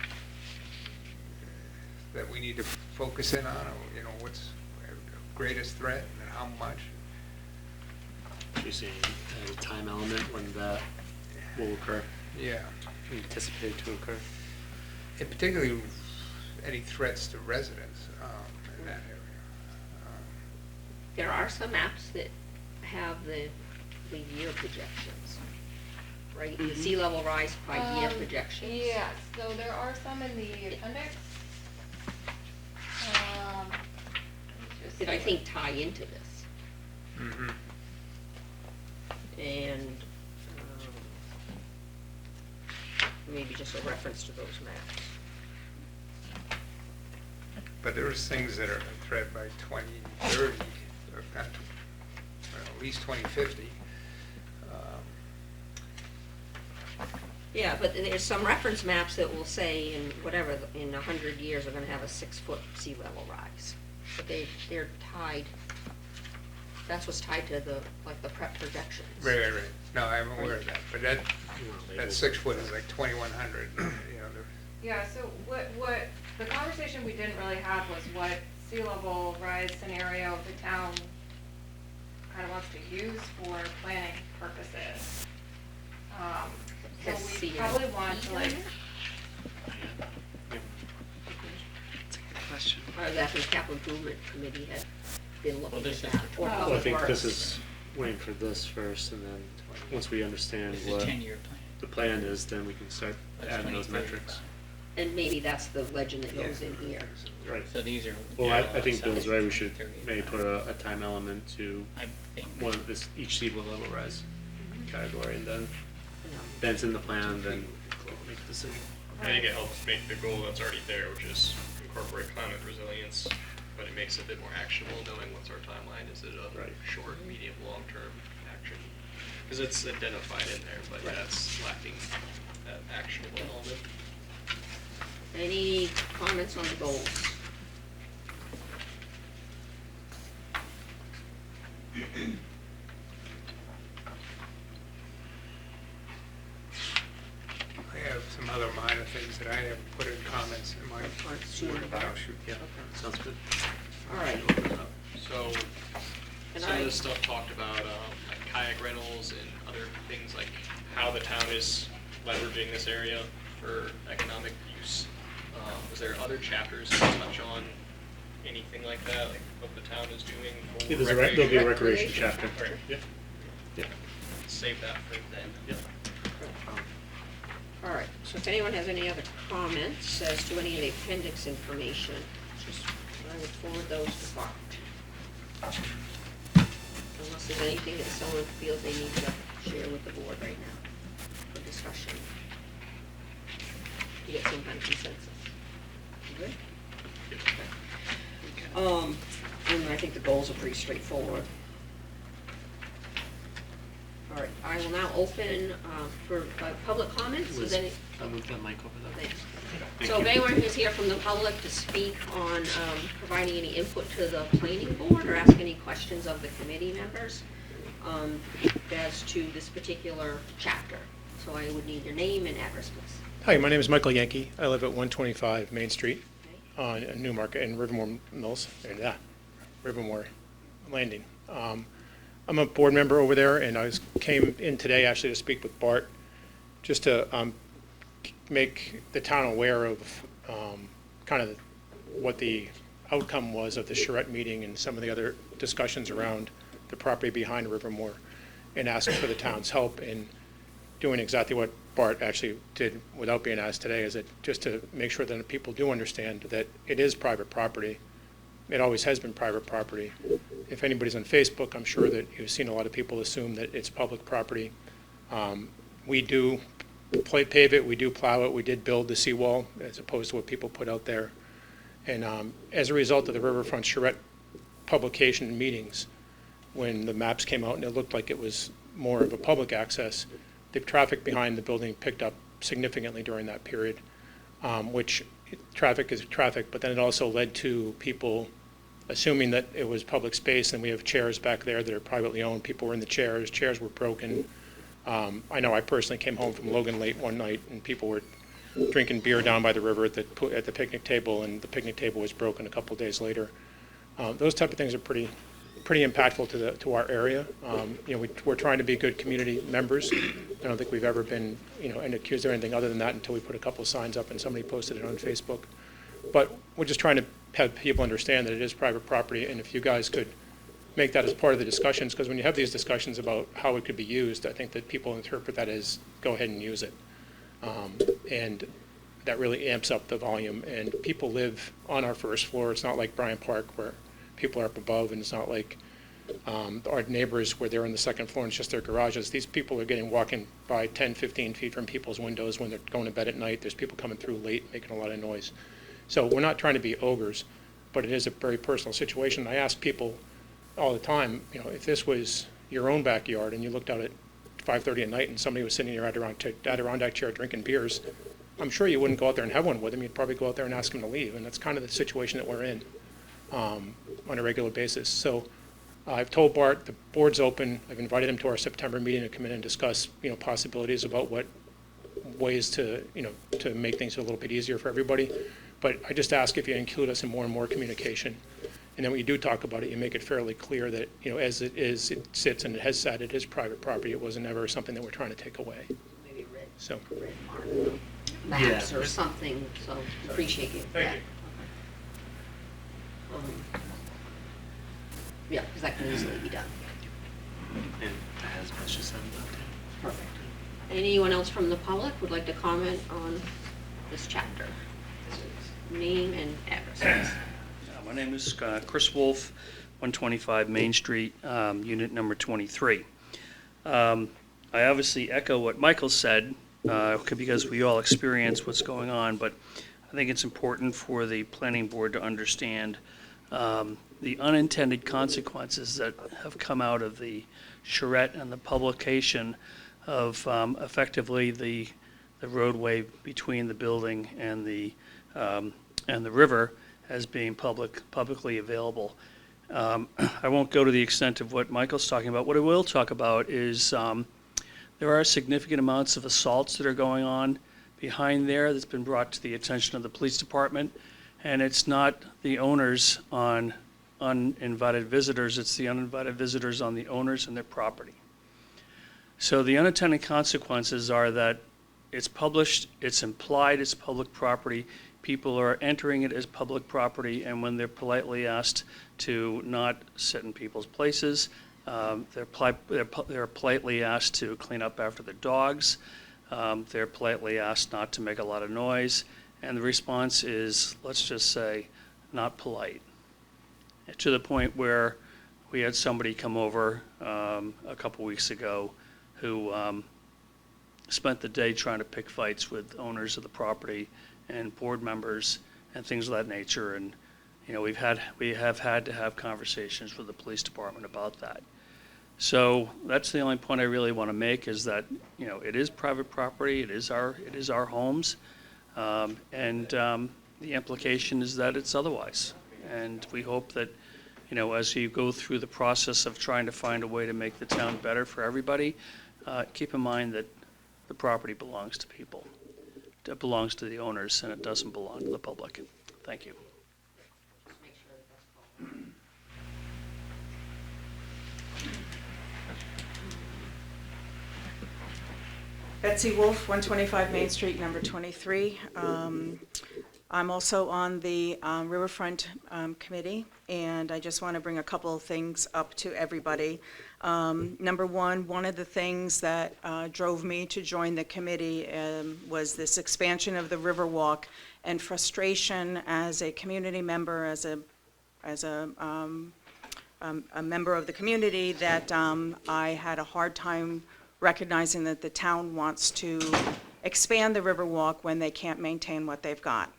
that we need to focus in on, or, you know, what's the greatest threat and how much? You're seeing a time element when that will occur, Yeah. anticipated to occur. And particularly any threats to residents in that area. There are some maps that have the year projections, right? The sea level rise by year projections. Yeah, so there are some in the appendix. Just That I think tie into this. Mhm. And maybe just a reference to those maps. But there's things that are a threat by 2030, or not, well, at least 2050. Yeah, but there's some reference maps that will say in whatever, in 100 years, we're gonna have a 6-foot sea level rise. But they're tied, that's what's tied to the, like, the prep projections. Right. No, I'm aware of that, but that Labels. 6 foot is like 2,100, you know, Yeah, so what, the conversation we didn't really have was what sea level rise scenario the town kind of wants to use for planning purposes. So Has we CIP probably want to like, Question. I was asking, the capital improvement committee had been looking this at is that. for Or 12. Well, I public think this works. is waiting for this first, and then once we understand This is what 10-year plan. the plan is, then we can start That's adding those 2035. metrics. And maybe that's the legend that goes in here. Right. So these are. Well, I think Bill's right, we should 35. maybe put a time element to I think. one of this, each sea level rise category, and then You know. then it's in the plan, then make a decision. I think it helps make the goal that's already there, which is incorporate climate resilience, but it makes it a bit more actionable, knowing what's our timeline. Is it a Right. short, medium, long-term action? Because it's identified in there, but Right. that's lacking that actionable element. Any comments on the goals? I have some other minor things that I have put in comments in my report, but I'll shoot. Yeah, sounds good. All right. So, And some of I- this stuff talked about like kayak rentals and other things, like how the town is leveraging this area for economic use. Was there other chapters that touch on anything like that, like what the town is doing for Yeah, there'll be a recreation chapter. Right. Yeah. Yeah. Save that for then. Yeah. All right, so if anyone has any other comments as to any of the appendix information, just, I would forward those to Bart. Unless there's anything that someone feels they need to share with the board right now for discussion. To get some kind of consensus. You good? And I think the goals are pretty straightforward. All right, I will now open for public comments. Is Liz, any? can I move that mic over there? Thanks. Thank So if you. anyone who's here from the public to speak on providing any input to the planning board or ask any questions of the committee members as to this particular chapter. So I would need your name and address, please. Hi, my name is Michael Yankee. I live at 125 Main Street Okay. on Newmarket and Rivermore Mills, Rivermore Landing. I'm a board member over there, and came in today actually to speak with Bart, just to make the town aware of kind of what the outcome was of the charrette meeting and some of the other discussions around the property behind Rivermore, and ask for the town's help in doing exactly what Bart actually did without being asked today, is that just to make sure that people do understand that it is private property. It always has been private property. If anybody's on Facebook, I'm sure that you've seen a lot of people assume that it's public property. We do pave it, we do plow it, we did build the seawall as opposed to what people put out there. And as a result of the riverfront charrette publication and meetings, when the maps came out and it looked like it was more of a public access, the traffic behind the building picked up significantly during that period, which traffic is traffic, but then it also led to people assuming that it was public space, and we have chairs back there that are privately owned. People were in the chairs were broken. I know I personally came home from Logan late one night, and people were drinking beer down by the river at the picnic table, and the picnic table was broken a couple of days later. Those type of things are pretty impactful to our area. We're trying to be good community members. I don't think we've ever been, and accused of anything other than that until we put a couple of signs up and somebody posted it on Facebook. But we're just trying to have people understand that it is private property, and if you guys could make that as part of the discussions, because when you have these discussions about how it could be used, I think that people interpret that as go ahead and use it. And that really amps up the volume, and people live on our first floor. It's not like Bryant Park where people are up above, and it's not like our neighbors where they're on the second floor and it's just their garages. These people are walking by 10, 15 feet from people's windows when they're going to bed at night. There's people coming through late making a lot of noise. So we're not trying to be ogres, but it is a very personal situation. I ask people all the time, if this was your own backyard and you looked out at 5:30 at night and somebody was sitting in your Adirondack chair drinking beers, I'm sure you wouldn't go out there and have one with them. You'd probably go out there and ask them to leave, and that's kind of the situation that we're in on a regular basis. So I've told Bart the board's open. I've invited him to our September meeting to come in and discuss, possibilities about what ways to make things a little bit easier for everybody. But I just ask if you include us in more and more communication. And then when you do talk about it, you make it fairly clear that, as it is, it sits and it has sat, it is private property. It wasn't ever something that we're trying to take away. Maybe So. red mark maps or something, so appreciate you. Thank you. Yeah, because that can easily be done. And that has much to say about that. Perfect. Anyone else from the public would like to comment on this chapter? Name and address, please. My name is Chris Wolf, 125 Main Street, unit number 23. I obviously echo what Michael said, because we all experience what's going on, but I think it's important for the planning board to understand the unintended consequences that have come out of the charrette and the publication of effectively the roadway between the building and the river as being publicly available. I won't go to the extent of what Michael's talking about. What I will talk about is there are significant amounts of assaults that are going on behind there that's been brought to the attention of the police department, and it's not the owners on uninvited visitors, it's the uninvited visitors on the owners and their property. So the unintended consequences are that it's published, it's implied it's public property, people are entering it as public property, and when they're politely asked to not sit in people's places, they're politely asked to clean up after their dogs, they're politely asked not to make a lot of noise, and the response is, let's just say, not polite. To the point where we had somebody come over a couple weeks ago who spent the day trying to pick fights with owners of the property and board members and things of that nature. And we have had to have conversations with the police department about that. So that's the only point I really want to make, is that it is private property. It is our homes, and the implication is that it's otherwise. And we hope that as you go through the process of trying to find a way to make the town better for everybody, keep in mind that the property belongs to people. It belongs to the owners, and it doesn't belong to the public. Thank you. Make sure that that's called. Betsy Wolf, 125 Main Street, number 23. I'm also on the Riverfront Committee, and I just want to bring a couple of things up to everybody. Number one of the things that drove me to join the committee was this expansion of the Riverwalk, and frustration as a community member, as a member of the community, that I had a hard time recognizing that the town wants to expand the Riverwalk when they can't maintain what they've got.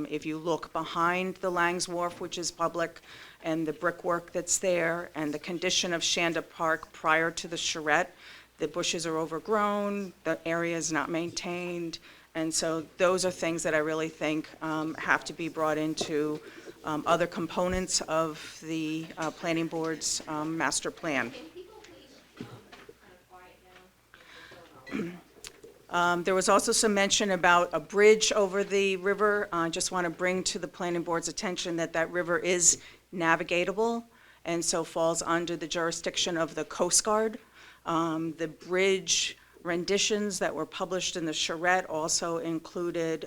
If you look behind the Langs Wharf, which is public, and the brickwork that's there, and the condition of Shanda Park prior to the charrette, the bushes are overgrown, the area is not maintained, and so those are things that I really think have to be brought into other components of the planning board's master plan. There was also some mention about a bridge over the river. I just want to bring to the planning board's attention that that river is navigatable and so falls under the jurisdiction of the Coast Guard. The bridge renditions that were published in the charrette also included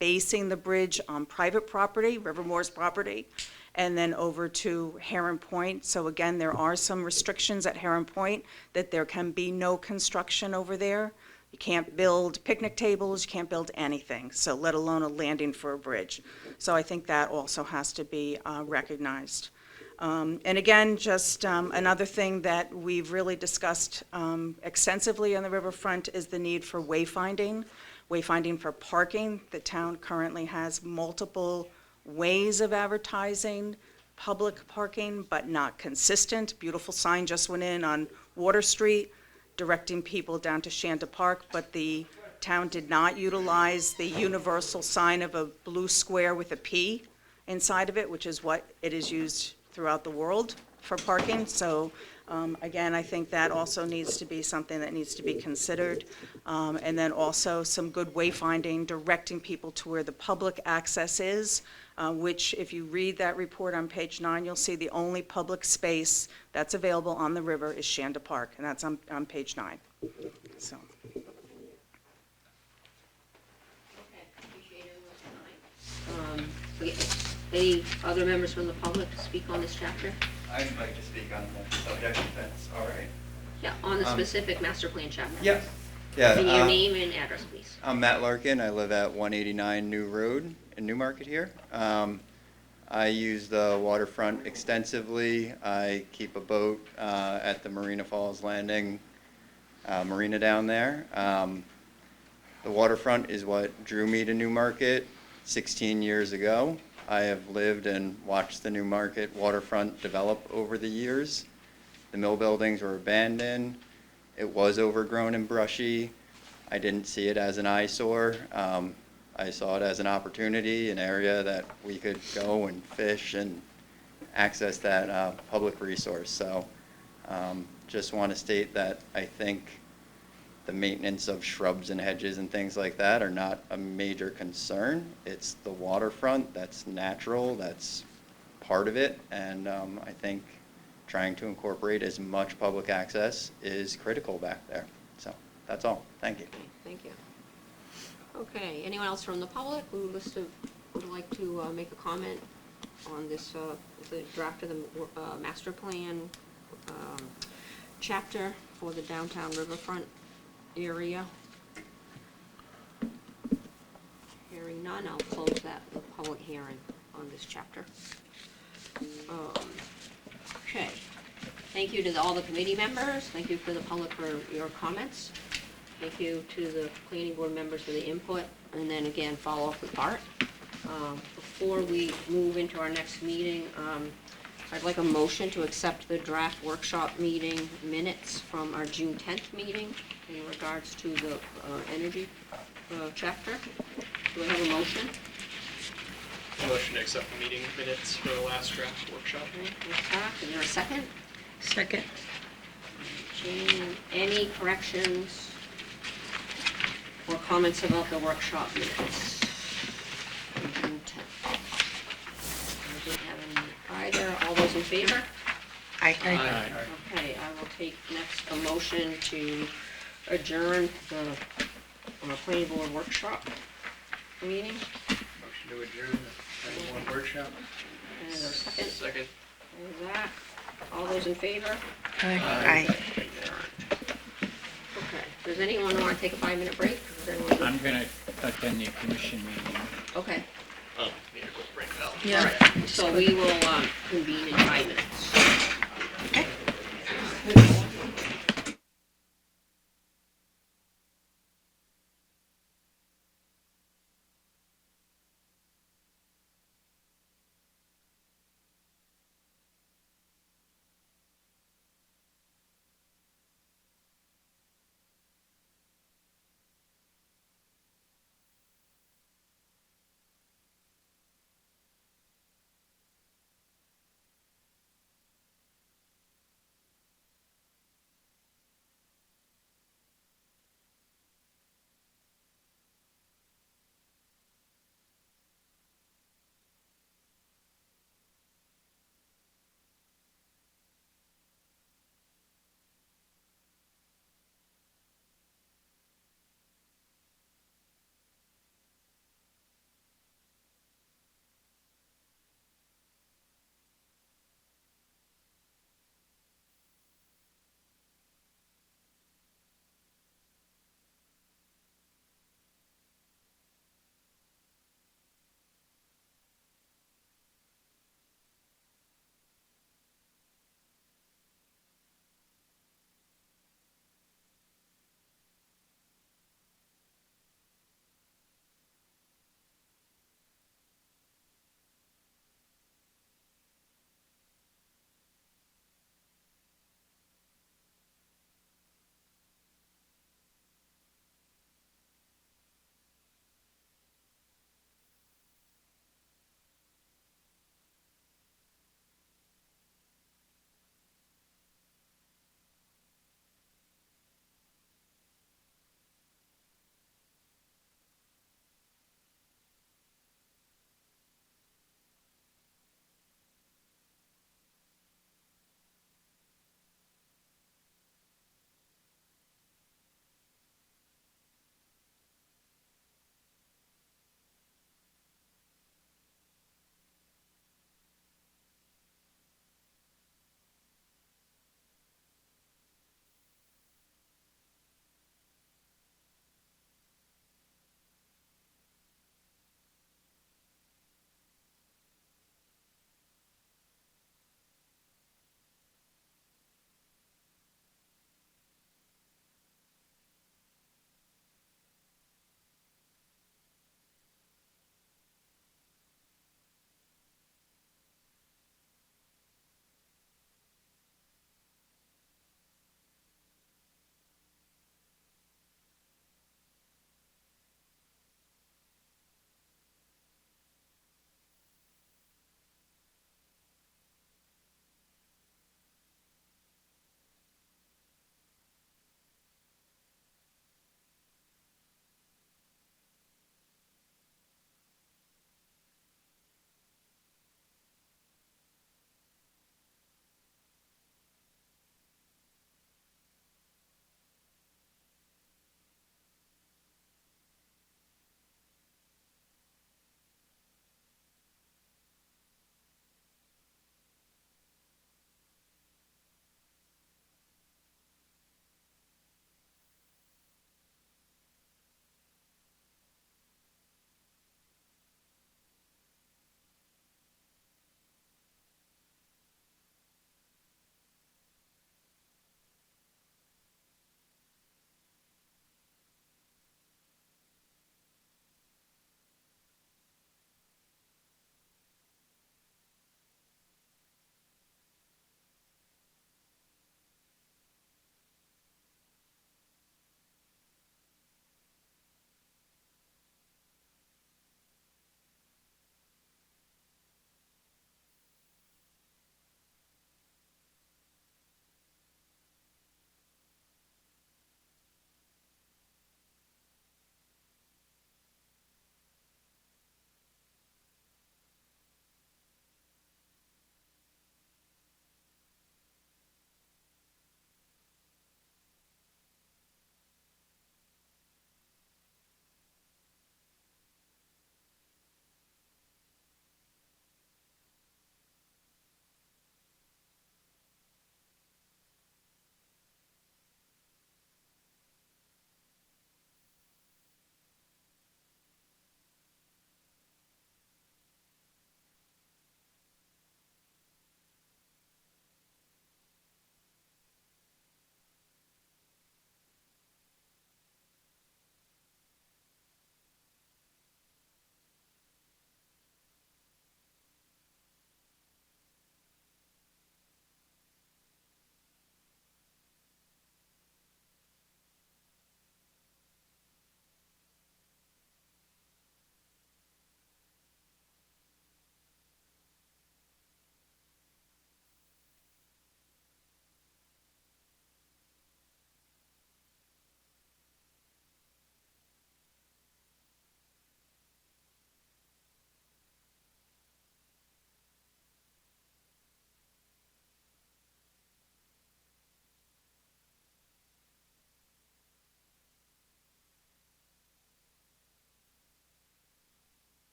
basing the bridge on private property, Rivermore's property, and then over to Heron Point. So again, there are some restrictions at Heron Point that there can be no construction over there. You can't build picnic tables, you can't build anything, so let alone a landing for a bridge. So I think that also has to be recognized. And again, just another thing that we've really discussed extensively on the riverfront is the need for wayfinding for parking. The town currently has multiple ways of advertising public parking, but not consistent. Beautiful sign just went in on Water Street, directing people down to Shanta Park, but the town did not utilize the universal sign of a blue square with a P inside of it, which is what it is used throughout the world for parking. So again, I think that also needs to be something that needs to be considered. And then also some good wayfinding, directing people to where the public access is, which if you read that report on page 9, you'll see the only public space that's available on the river is Shanda Park, and that's on page 9. So. Okay, appreciate everyone's time. Any other members from the public to speak on this chapter? I'd like to speak on the subject, if that's all right. Yeah, on the specific master plan chapter. Yeah. Yeah. Give me your name and address, please. I'm Matt Larkin. I live at 189 New Road in Newmarket here. I use the waterfront extensively. I keep a boat at the Marina Falls Landing marina down there. The waterfront is what drew me to Newmarket 16 years ago. I have lived and watched the Newmarket waterfront develop over the years. The mill buildings were abandoned. It was overgrown and brushy. I didn't see it as an eyesore. I saw it as an opportunity, an area that we could go and fish and access that public resource. So just want to state that I think the maintenance of shrubs and hedges and things like that are not a major concern. It's the waterfront that's natural, that's part of it, and I think trying to incorporate as much public access is critical back there. So that's all. Thank you. Thank you. Okay, anyone else from the public who would like to make a comment on this, the draft of the master plan chapter for the downtown riverfront area? Hearing none, I'll close the public hearing on this chapter. Okay. Thank you to all the committee members. Thank you for the public for your comments. Thank you to the planning board members for the input, and then again, follow up with Bart. Before we move into our next meeting, I'd like a motion to accept the draft workshop meeting minutes from our June 10th meeting in regards to the energy chapter. Do I have a motion? Motion to accept the meeting minutes for the last draft workshop. Is there a second? Second. Jane, any corrections or comments about the workshop minutes? June 10th. I didn't have any either. All those in favor? Aye. Okay, I will take next a motion to adjourn the planning board workshop meeting. Motion to adjourn the planning board workshop. And a second. Second. There's that. All those in favor? Aye. Okay. Does anyone want to take a 5-minute break? Does anyone do- I'm going to attend the commission meeting. Okay. Oh, need a quick break now. Yeah. All right. So we will convene in 5 minutes.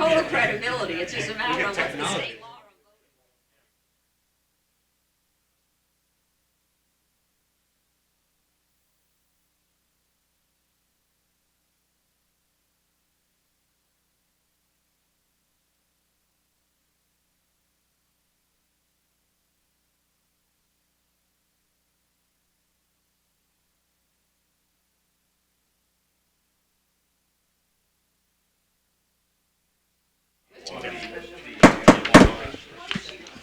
total credibility, it's just a matter of what the state law.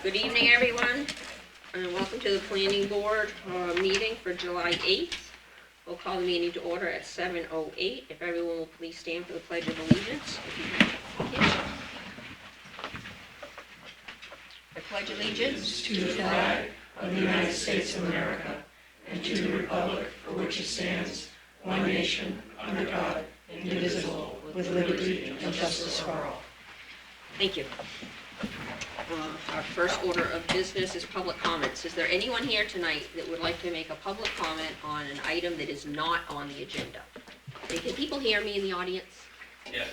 Good evening, everyone, and welcome to the Planning Board meeting for July 8th. We'll call the meeting to order at 7:08. If everyone will please stand for the Pledge of Allegiance. I pledge allegiance To the flag of the United States of America and to the republic for which it stands, one nation, under God, indivisible, with liberty and justice for all. Thank you. Our first order of business is public comments. Is there anyone here tonight that would like to make a public comment on an item that is not on the agenda? Hey, can people hear me in the audience? Yeah.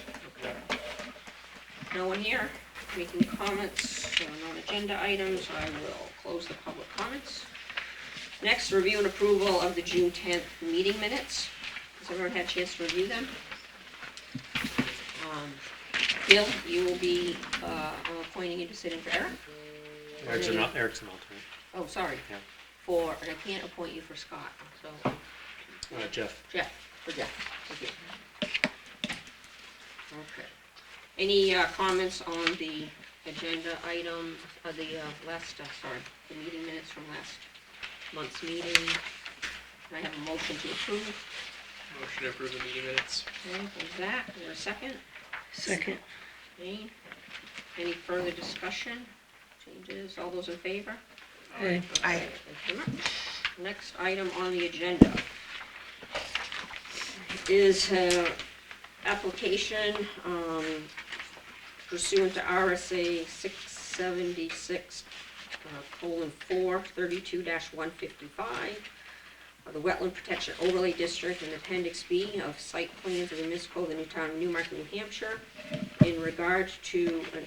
No one here making comments on non-agenda items. I will close the public comments. Next, review and approval of the June 10th meeting minutes. Has everyone had a chance to review them? Bill, you will be appointing you to sit in for Eric? Eric's an alternate. Oh, sorry. Yeah. And I can't appoint you for Scott, so. Jeff. For Jeff, thank you. Okay. Any comments on the agenda item, the meeting minutes from last month's meeting? Can I have a motion to approve? Motion to approve the meeting minutes. Okay, there's that. Is there a second? Second. Okay. Any further discussion? Changes? All those in favor? Aye. Aye. Thank you very much. Next item on the agenda is application pursuant to RSA 676 :4, 32-155. The Wetland Protection Overlay District in Appendix B of Site Plans of the Municipal of the New Town of Newmarket, New Hampshire, in regard to an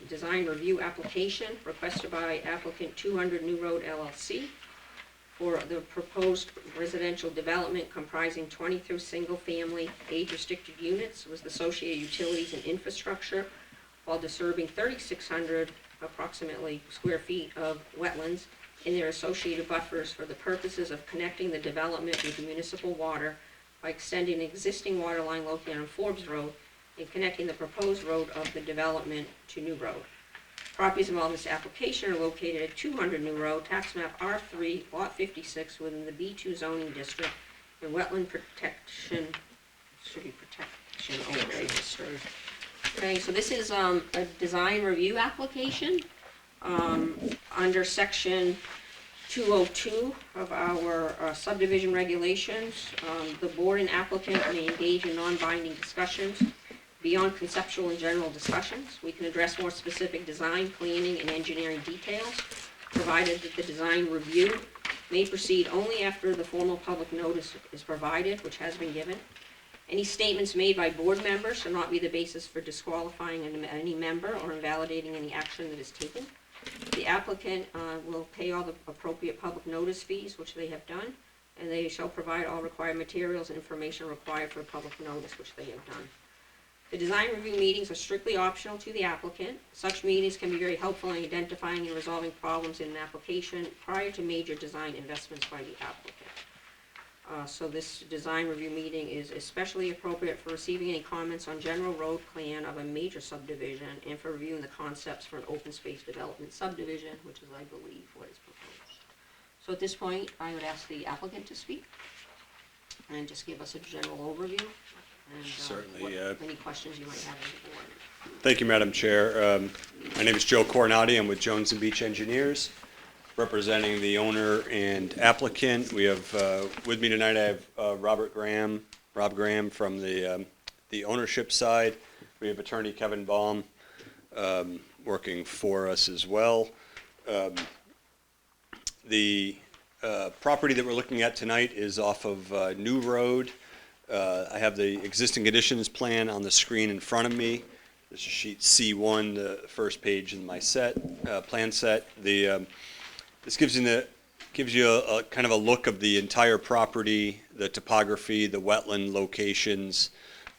design review application requested by applicant 200 New Road LLC for the proposed residential development comprising 23 single-family age-restricted units with associated utilities and infrastructure, while disturbing 3,600 approximately square feet of wetlands and their associated buffers for the purposes of connecting the development with municipal water by extending an existing water line located on Forbes Road and connecting the proposed road of the development to New Road. Properties involved in this application are located at 200 New Road, tax map R3, lot 56, within the B2 zoning district, and wetland protection, overlay district. Okay, so this is a design review application. Under section 202 of our subdivision regulations, the board and applicant may engage in non-binding discussions beyond conceptual and general discussions. We can address more specific design, planning, and engineering details, provided that the design review may proceed only after the formal public notice is provided, which has been given. Any statements made by board members shall not be the basis for disqualifying any member or invalidating any action that is taken. The applicant will pay all the appropriate public notice fees, which they have done, and they shall provide all required materials and information required for public notice, which they have done. The design review meetings are strictly optional to the applicant. Such meetings can be very helpful in identifying and resolving problems in an application prior to major design investments by the applicant. So this design review meeting is especially appropriate for receiving any comments on general road plan of a major subdivision and for reviewing the concepts for an open space development subdivision, which is, I believe, what is proposed. So at this point, I would ask the applicant to speak and just give us a general overview. And, Certainly. Any questions you might have of the board. Thank you, Madam Chair. My name is Joe Coronati. I'm with Jones & Beach Engineers, representing the owner and applicant. We have with me tonight, I have Rob Graham from the ownership side. We have attorney Kevin Baum working for us as well. The property that we're looking at tonight is off of New Road. I have the existing conditions plan on the screen in front of me. this is sheet C1, the first page in my plan set. This gives you a kind of a look of the entire property, the topography, the wetland locations.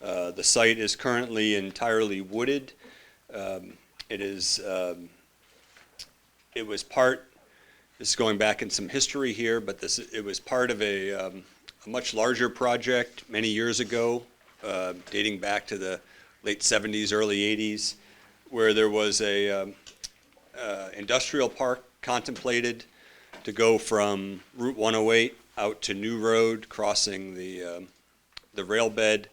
The site is currently entirely wooded. It was part, this is going back in some history here, but it was part of a much larger project many years ago, dating back to the late 70s, early 80s, where there was a industrial park contemplated to go from Route 108 out to New Road, crossing the rail bed.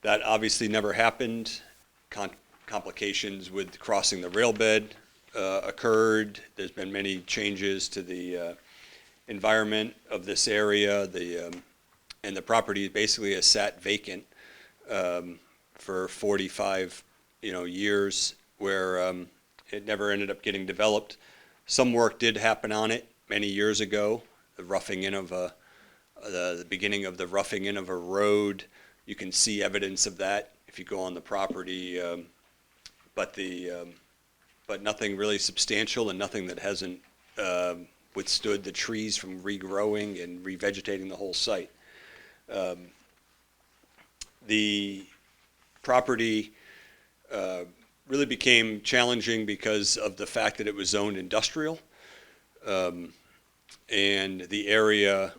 That obviously never happened. Complications with crossing the rail bed occurred. There's been many changes to the environment of this area. And the property basically has sat vacant for 45 years, where it never ended up getting developed. Some work did happen on it many years ago. The roughing in of the beginning of the roughing in of a road. You can see evidence of that if you go on the property, but nothing really substantial, and nothing that hasn't withstood the trees from regrowing and revegetating the whole site. The property really became challenging because of the fact that it was zoned industrial, and the area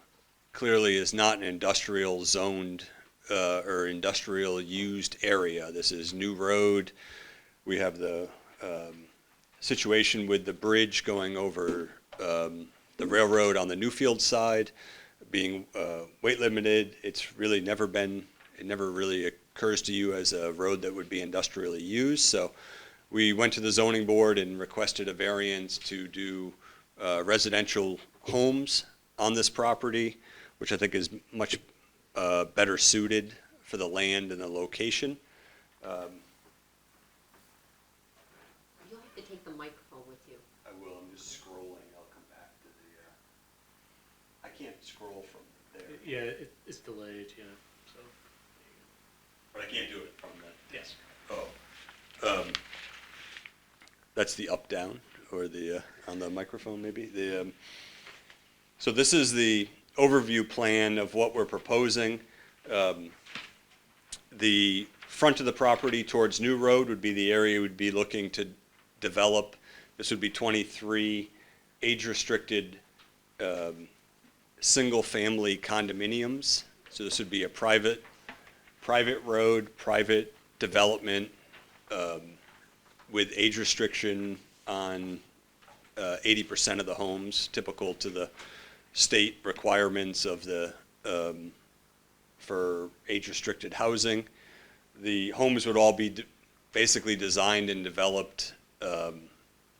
clearly is not an industrial zoned or industrial used area. This is New Road. We have the situation with the bridge going over the railroad on the Newfield side being weight limited. It's really never been, it never really occurs to you as a road that would be industrially used. So we went to the zoning board and requested a variance to do residential homes on this property, which I think is much better suited for the land and the location. You'll have to take the microphone with you. I will. I'm just scrolling. I'll come back to the. I can't scroll from there. Yeah, it's delayed, yeah. So. But I can't do it from the. Yes. Oh. That's the up down, or the on the microphone maybe. So this is the overview plan of what we're proposing. The front of the property towards New Road would be the area we'd be looking to develop. This would be 23 age-restricted single-family condominiums. So this would be a private road, private development with age restriction on 80% of the homes, typical to the state requirements of the for age-restricted housing. The homes would all be basically designed and developed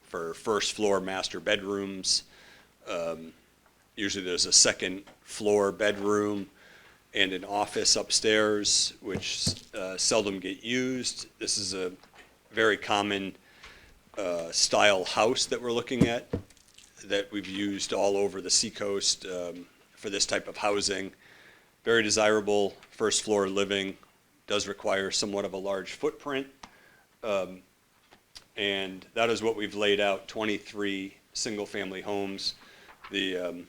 for first-floor master bedrooms. Usually there's a second-floor bedroom and an office upstairs, which seldom get used. This is a very common style house that we're looking at, that we've used all over the seacoast for this type of housing. Very desirable first floor living, does require somewhat of a large footprint. And that is what we've laid out, 23 single family homes. These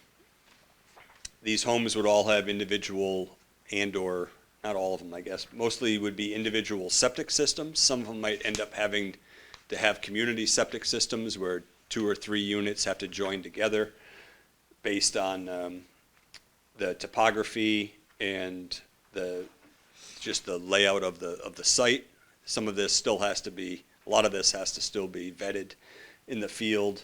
homes would all have individual and/or, not all of them I guess, mostly would be individual septic systems. Some of them might end up having to have community septic systems where 2 or 3 units have to join together based on the topography and just the layout of the site. Some of this still has to be, a lot of this has to still be vetted in the field.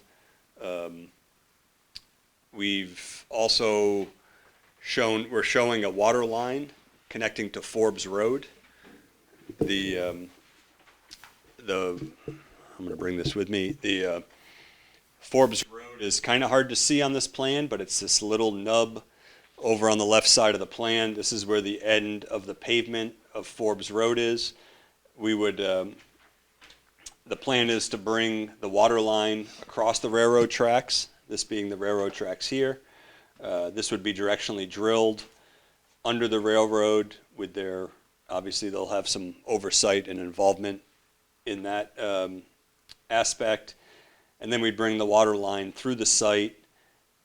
We've also we're showing a water line connecting to Forbes Road. I'm going to bring this with me. The Forbes Road is kind of hard to see on this plan, but it's this little nub over on the left side of the plan. This is where the end of the pavement of Forbes Road is. We would, the plan is to bring the water line across the railroad tracks, this being the railroad tracks here. This would be directionally drilled under the railroad with obviously they'll have some oversight and involvement in that aspect. And then we'd bring the water line through the site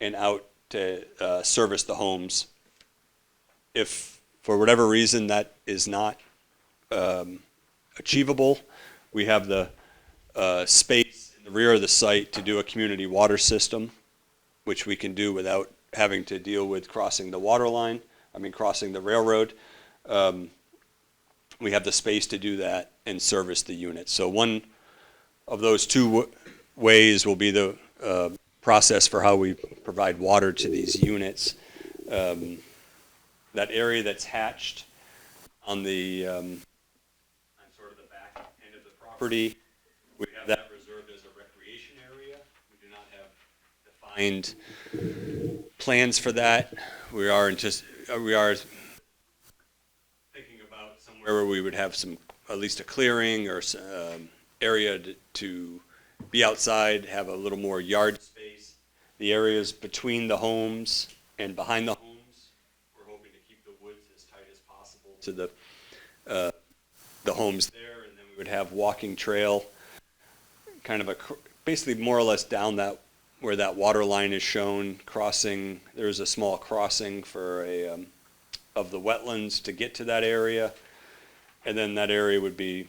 and out to service the homes. If for whatever reason that is not achievable, we have the space in the rear of the site to do a community water system, which we can do without having to deal with crossing the water line, crossing the railroad. We have the space to do that and service the units. So one of those two ways will be the process for how we provide water to these units. That area that's hatched on the on sort of the back end of the property, we have that reserved as a recreation area. We do not have defined plans for that. We are thinking about somewhere where we would have at least a clearing or area to be outside, have a little more yard space. The areas between the homes and behind the homes, we're hoping to keep the woods as tight as possible to the homes there, and then we would have walking trail, kind of basically more or less down that where that water line is shown, crossing. There's a small crossing for of the wetlands to get to that area, and then that area would be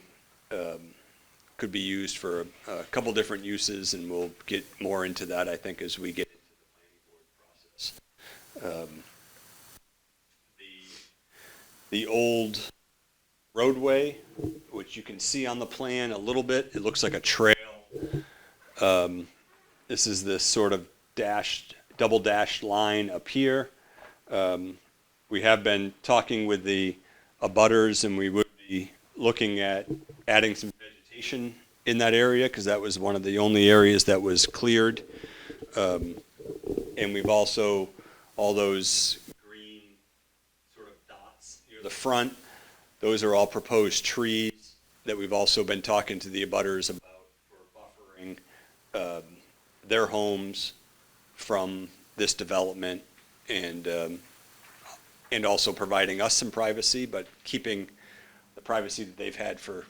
could be used for a couple different uses, and we'll get more into that, I think, as we get into the planning board process. The old roadway, which you can see on the plan a little bit, it looks like a trail. This is this sort of double dashed line up here. We have been talking with the abutters, and we would be looking at adding some vegetation in that area, because that was one of the only areas that was cleared. And we've also, all those green sort of dots near the front, those are all proposed trees that we've also been talking to the abutters about for buffering their homes from this development, and also providing us some privacy, but keeping the privacy that they've had for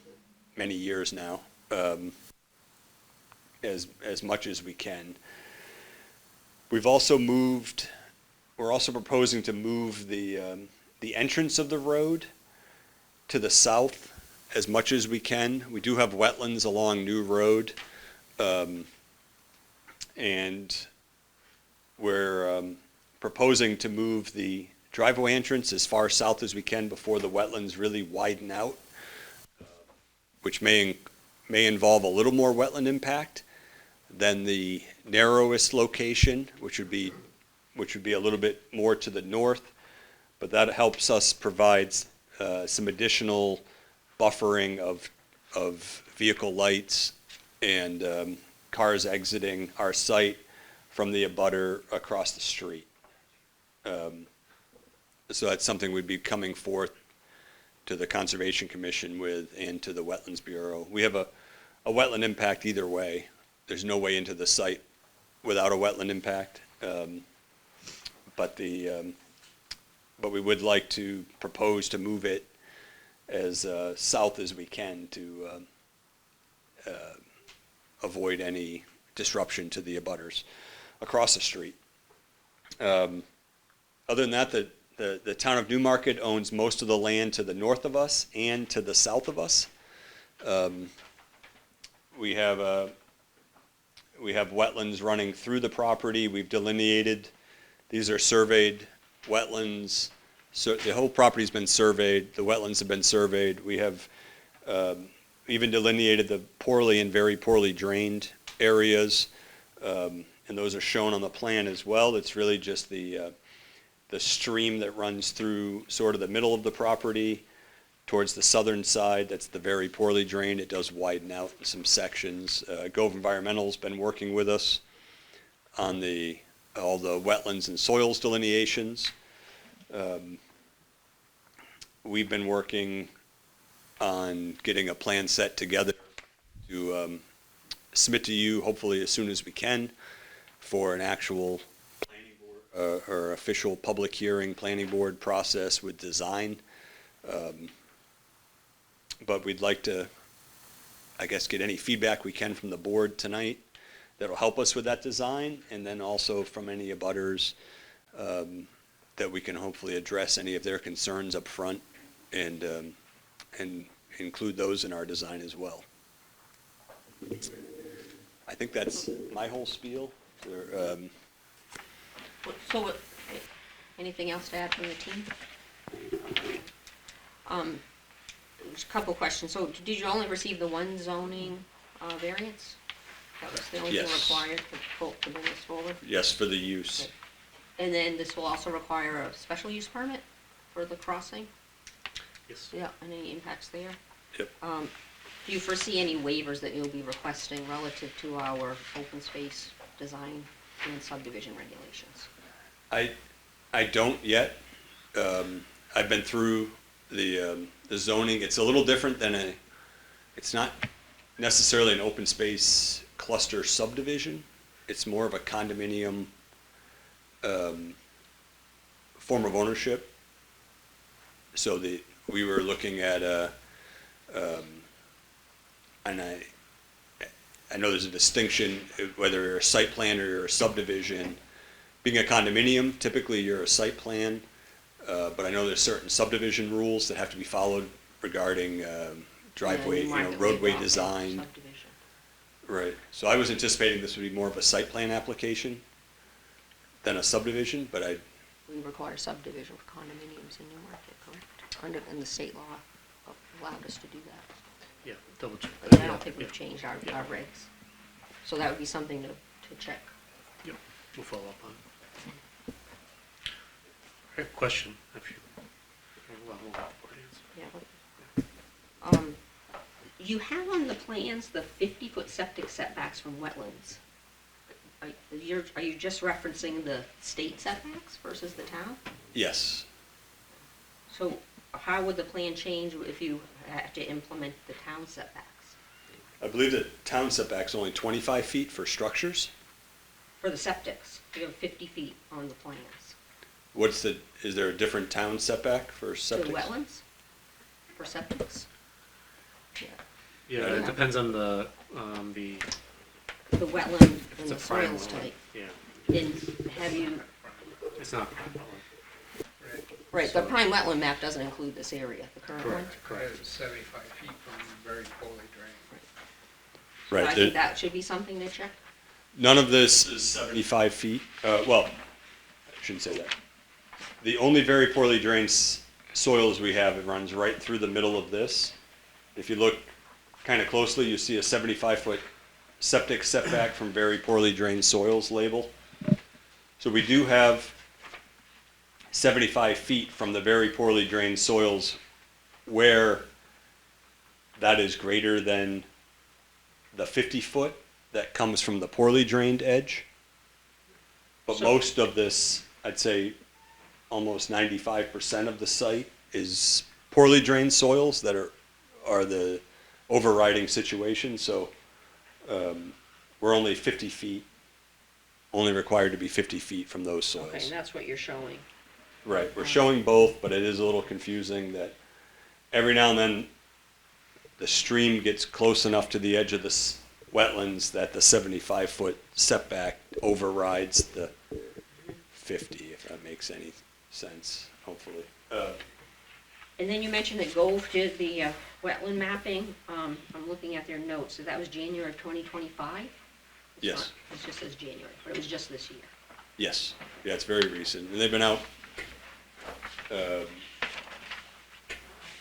many years now, as much as we can. We're also proposing to move the entrance of the road to the south as much as we can. We do have wetlands along New Road, and we're proposing to move the driveway entrance as far south as we can before the wetlands really widen out, which may involve a little more wetland impact than the narrowest location, which would be a little bit more to the north, but that helps us provide some additional buffering of vehicle lights and cars exiting our site from the abutter across the street. So that's something we'd be coming forth to the Conservation Commission with, and to the Wetlands Bureau. We have a wetland impact either way. There's no way into the site without a wetland impact. But we would like to propose to move it as south as we can to avoid any disruption to the abutters across the street. Other than that, the town of Newmarket owns most of the land to the north of us and to the south of us. We have wetlands running through the property. We've delineated. These are surveyed wetlands. So the whole property's been surveyed. The wetlands have been surveyed. We have even delineated the poorly and very poorly drained areas, and those are shown on the plan as well. It's really just the stream that runs through sort of the middle of the property towards the southern side. That's the very poorly drained. It does widen out in some sections. Gove Environmental's been working with us on all the wetlands and soils delineations. We've been working on getting a plan set together to submit to you, hopefully as soon as we can, for an actual planning board or official public hearing planning board process with design. But we'd like to I guess, get any feedback we can from the board tonight that'll help us with that design, and then also from any abutters, that we can hopefully address any of their concerns up front and include those in our design as well. I think that's my whole spiel. So, anything else to add from the team? There's a couple questions. So, did you only receive the one zoning variance? That was the only thing Yes. required to bring this forward? Yes, for the use. And then this will also require a special use permit for the crossing? Yes. Yeah, and any impacts there? Yep. Do you foresee any waivers that you'll be requesting relative to our open space design and subdivision regulations? I don't yet. I've been through the zoning. It's a little different than it's not necessarily an open space cluster subdivision. It's more of a condominium form of ownership. So we were looking at and I know there's a distinction whether you're a site plan or you're a subdivision. Being a condominium, typically you're a site plan, but I know there's certain subdivision rules that have to be followed regarding driveway, roadway design. Subdivision. Right. So I was anticipating this would be more of a site plan application than a subdivision, but We require subdivision for condominiums in Newmarket, correct? And the state law allowed us to do that. Yeah, double check. But I don't think we've changed our regs. So that would be something to check. Yep, we'll follow up on it. All right, question. Yeah. You have on the plans the 50-foot septic setbacks from wetlands. Are you just referencing the state setbacks versus the town? yes. So how would the plan change if you had to implement the town setbacks? I believe that town setback's only 25 feet for structures. For the septics, you have 50 feet on the plans. Is there a different town setback for To septic? the wetlands? For septics? Yeah. Yeah, it depends on the The wetland and it's the a prime soils one. type. Yeah, And have you, it's not prime one. right, the prime wetland map doesn't include this area, the current one? Correct. It's 75 feet from very poorly drained. But I Right. think that should be something to check. None of this is 75 feet. Well, I shouldn't say that. The only very poorly drained soils we have, it runs right through the middle of this. If you look kind of closely, you see a 75-foot septic setback from very poorly drained soils label. So we do have 75 feet from the very poorly drained soils where that is greater than the 50-foot that comes from the poorly drained edge. But most of this, I'd say almost 95% of the site is poorly drained soils that are the overriding situation. So we're only 50 feet, only required to be 50 feet from those soils. Okay, and that's what you're showing. Right, we're showing both, but it is a little confusing that every now and then the stream gets close enough to the edge of the wetlands that the 75-foot setback overrides the 50, if that makes any sense, hopefully. And then you mentioned that Gove did the wetland mapping. I'm looking at their notes, so that was January of 2025? Yes. It just says January, but it was just this year. Yes, yeah, it's very recent, and they've been out,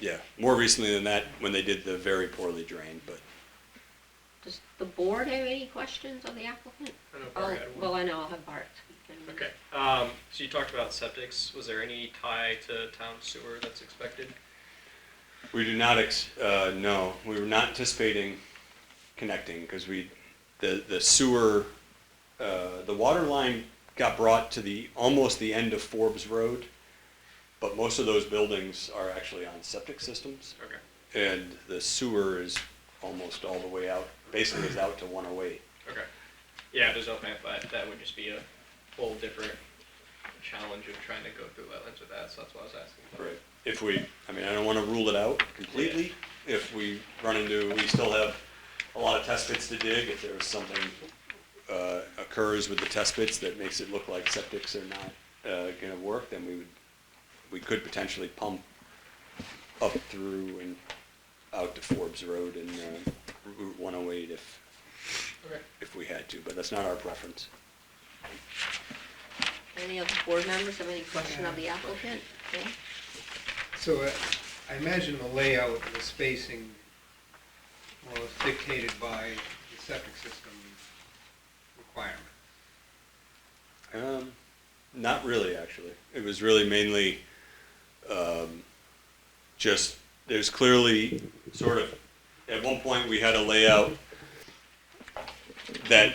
yeah, more recently than that when they did the very poorly drained, but Does the board have any questions of the applicant? I know Bart had one. Well, I know, I'll have Bart. Okay, so you talked about septics. Was there any tie to town sewer that's expected? we do not, no, we were not anticipating connecting, because the sewer, the water line got brought to almost the end of Forbes Road, but most of those buildings are actually on septic systems. Okay. And the sewer is almost all the way out, basically is out to 108. Okay. Yeah, there's no plan, but that would just be a whole different challenge of trying to go through wetlands with that, so that's what I was asking about. Right. I don't want to rule it out completely. If we run into, we still have a lot of test pits to dig. If there was something occurs with the test pits that makes it look like septics are not going to work, then we could potentially pump up through and out to Forbes Road and Route 108 if we had to, but that's not our preference. Any other board members have any question of the applicant? Okay. So I imagine the layout and the spacing was dictated by the septic system requirement. Not really, actually. It was really mainly just, there's clearly sort of, at one point we had a layout that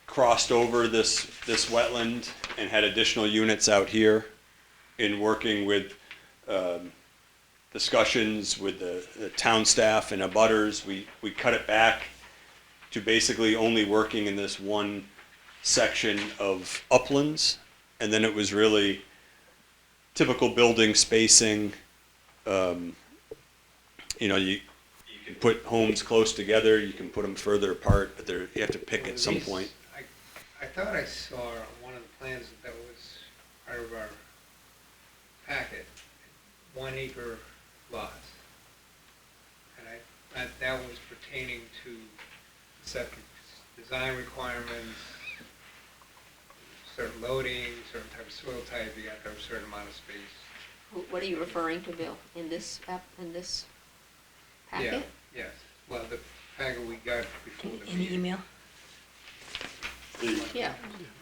crossed over this wetland and had additional units out here. In working with discussions with the town staff and abutters, we cut it back to basically only working in this one section of uplands, and then it was really typical building spacing. You know, you can put homes close together, you can put them further apart, but you have to pick at some point. I thought I saw on one of the plans that was part of our packet, 1 acre lots. And I thought that was pertaining to septic design requirements, certain loading, certain type of soil type, you got to have a certain amount of space. What are you referring to, Bill, in this packet? Yeah, yes. Well, the packet we got before the An meeting. email? Yeah.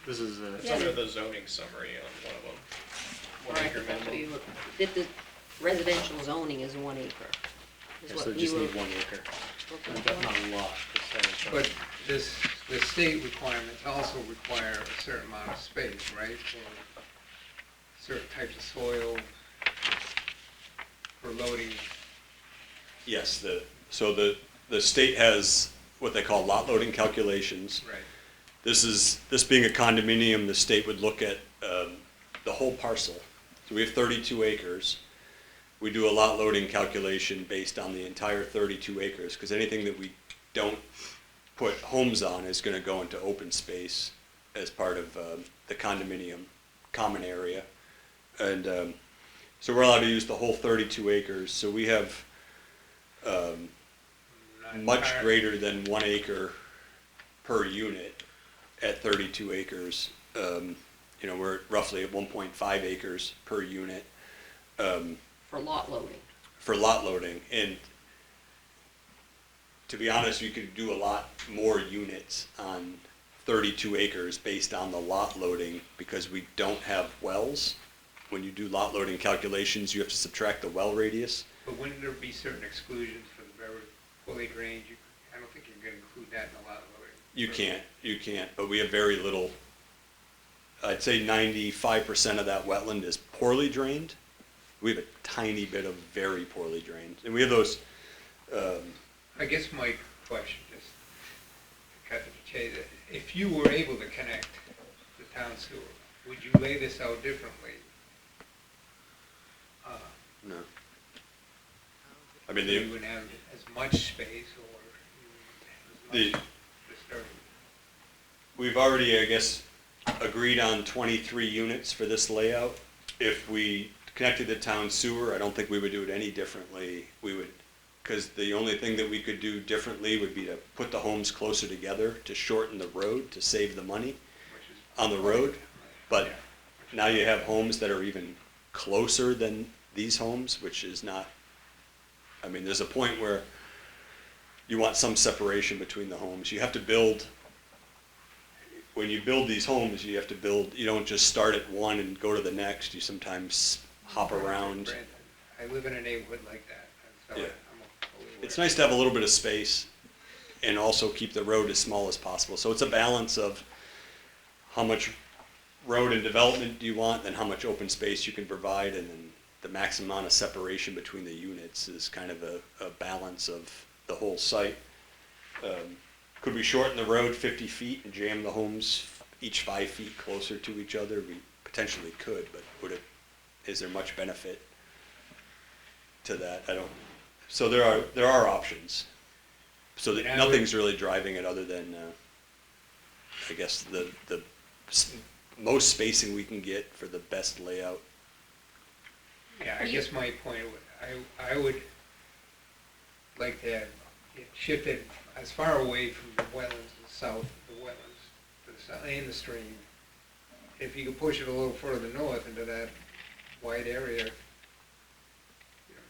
This is It's under the zoning summary on one of them. 1 Right, acre that's what minimum. you did the residential zoning is 1 acre. Is so what they you just were- need 1 acre. Okay. Not a lot. But the state requirements also require a certain amount of space, right? For certain types of soil, for loading. Yes, so the state has what they call lot loading calculations. Right. This being a condominium, the state would look at the whole parcel. So we have 32 acres. We do a lot loading calculation based on the entire 32 acres, because anything that we don't put homes on is going to go into open space as part of the condominium common area. And so we're allowed to use the whole 32 acres. So we have much greater than 1 acre per unit at 32 acres. You know, we're roughly at 1.5 acres per unit. For lot loading. For lot loading. And to be honest, you could do a lot more units on 32 acres based on the lot loading, because we don't have wells. When you do lot loading calculations, you have to subtract the well radius. But wouldn't there be certain exclusions for the very poorly drained? I don't think you're going to include that in the lot loading. You can't, but we have very little. I'd say 95% of that wetland is poorly drained. We have a tiny bit of very poorly drained. And we have those, I guess my question, just to cut to the chase, if you were able to connect the town sewer, would you lay this out differently? no. I mean, You wouldn't have as much space or as much disturbance? we've already, I guess, agreed on 23 units for this layout. If we connected the town sewer, I don't think we would do it any differently. We would, because the only thing that we could do differently would be to put the homes closer together to shorten the road, to save the money on the road. But now you have homes that are even closer than these homes, which is not, I mean, there's a point where you want some separation between the homes. You have to build, when you build these homes, you have to build, you don't just start at one and go to the next. You sometimes hop around. I live in a neighborhood like that, and so Yeah. I'm fully aware. It's nice to have a little bit of space and also keep the road as small as possible. So it's a balance of how much road and development do you want, and how much open space you can provide, and then the maximum amount of separation between the units is kind of a balance of the whole site. Could we shorten the road 50 feet and jam the homes each 5 feet closer to each other? We potentially could, but is there much benefit to that? I don't. So there are options. So that Yeah, nothing's really driving it other than, I guess, the most spacing we can get for the best layout. Yeah, I guess my point, I would like to have it shifted as far away from the wetlands to the south, the wetlands to the south, and the stream. If you could push it a little further north into that wide area,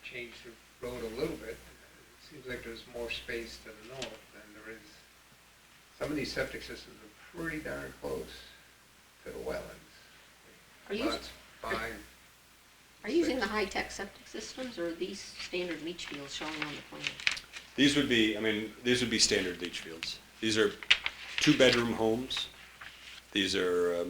change the road a little bit, it seems like there's more space to the north than there is. Some of these septic systems are pretty darn close to the wetlands. Are you, Lots 5. are you using the high-tech septic systems, or are these standard leach fields shown on the plan? These would be, these would be standard leach fields. These are 2-bedroom homes. These are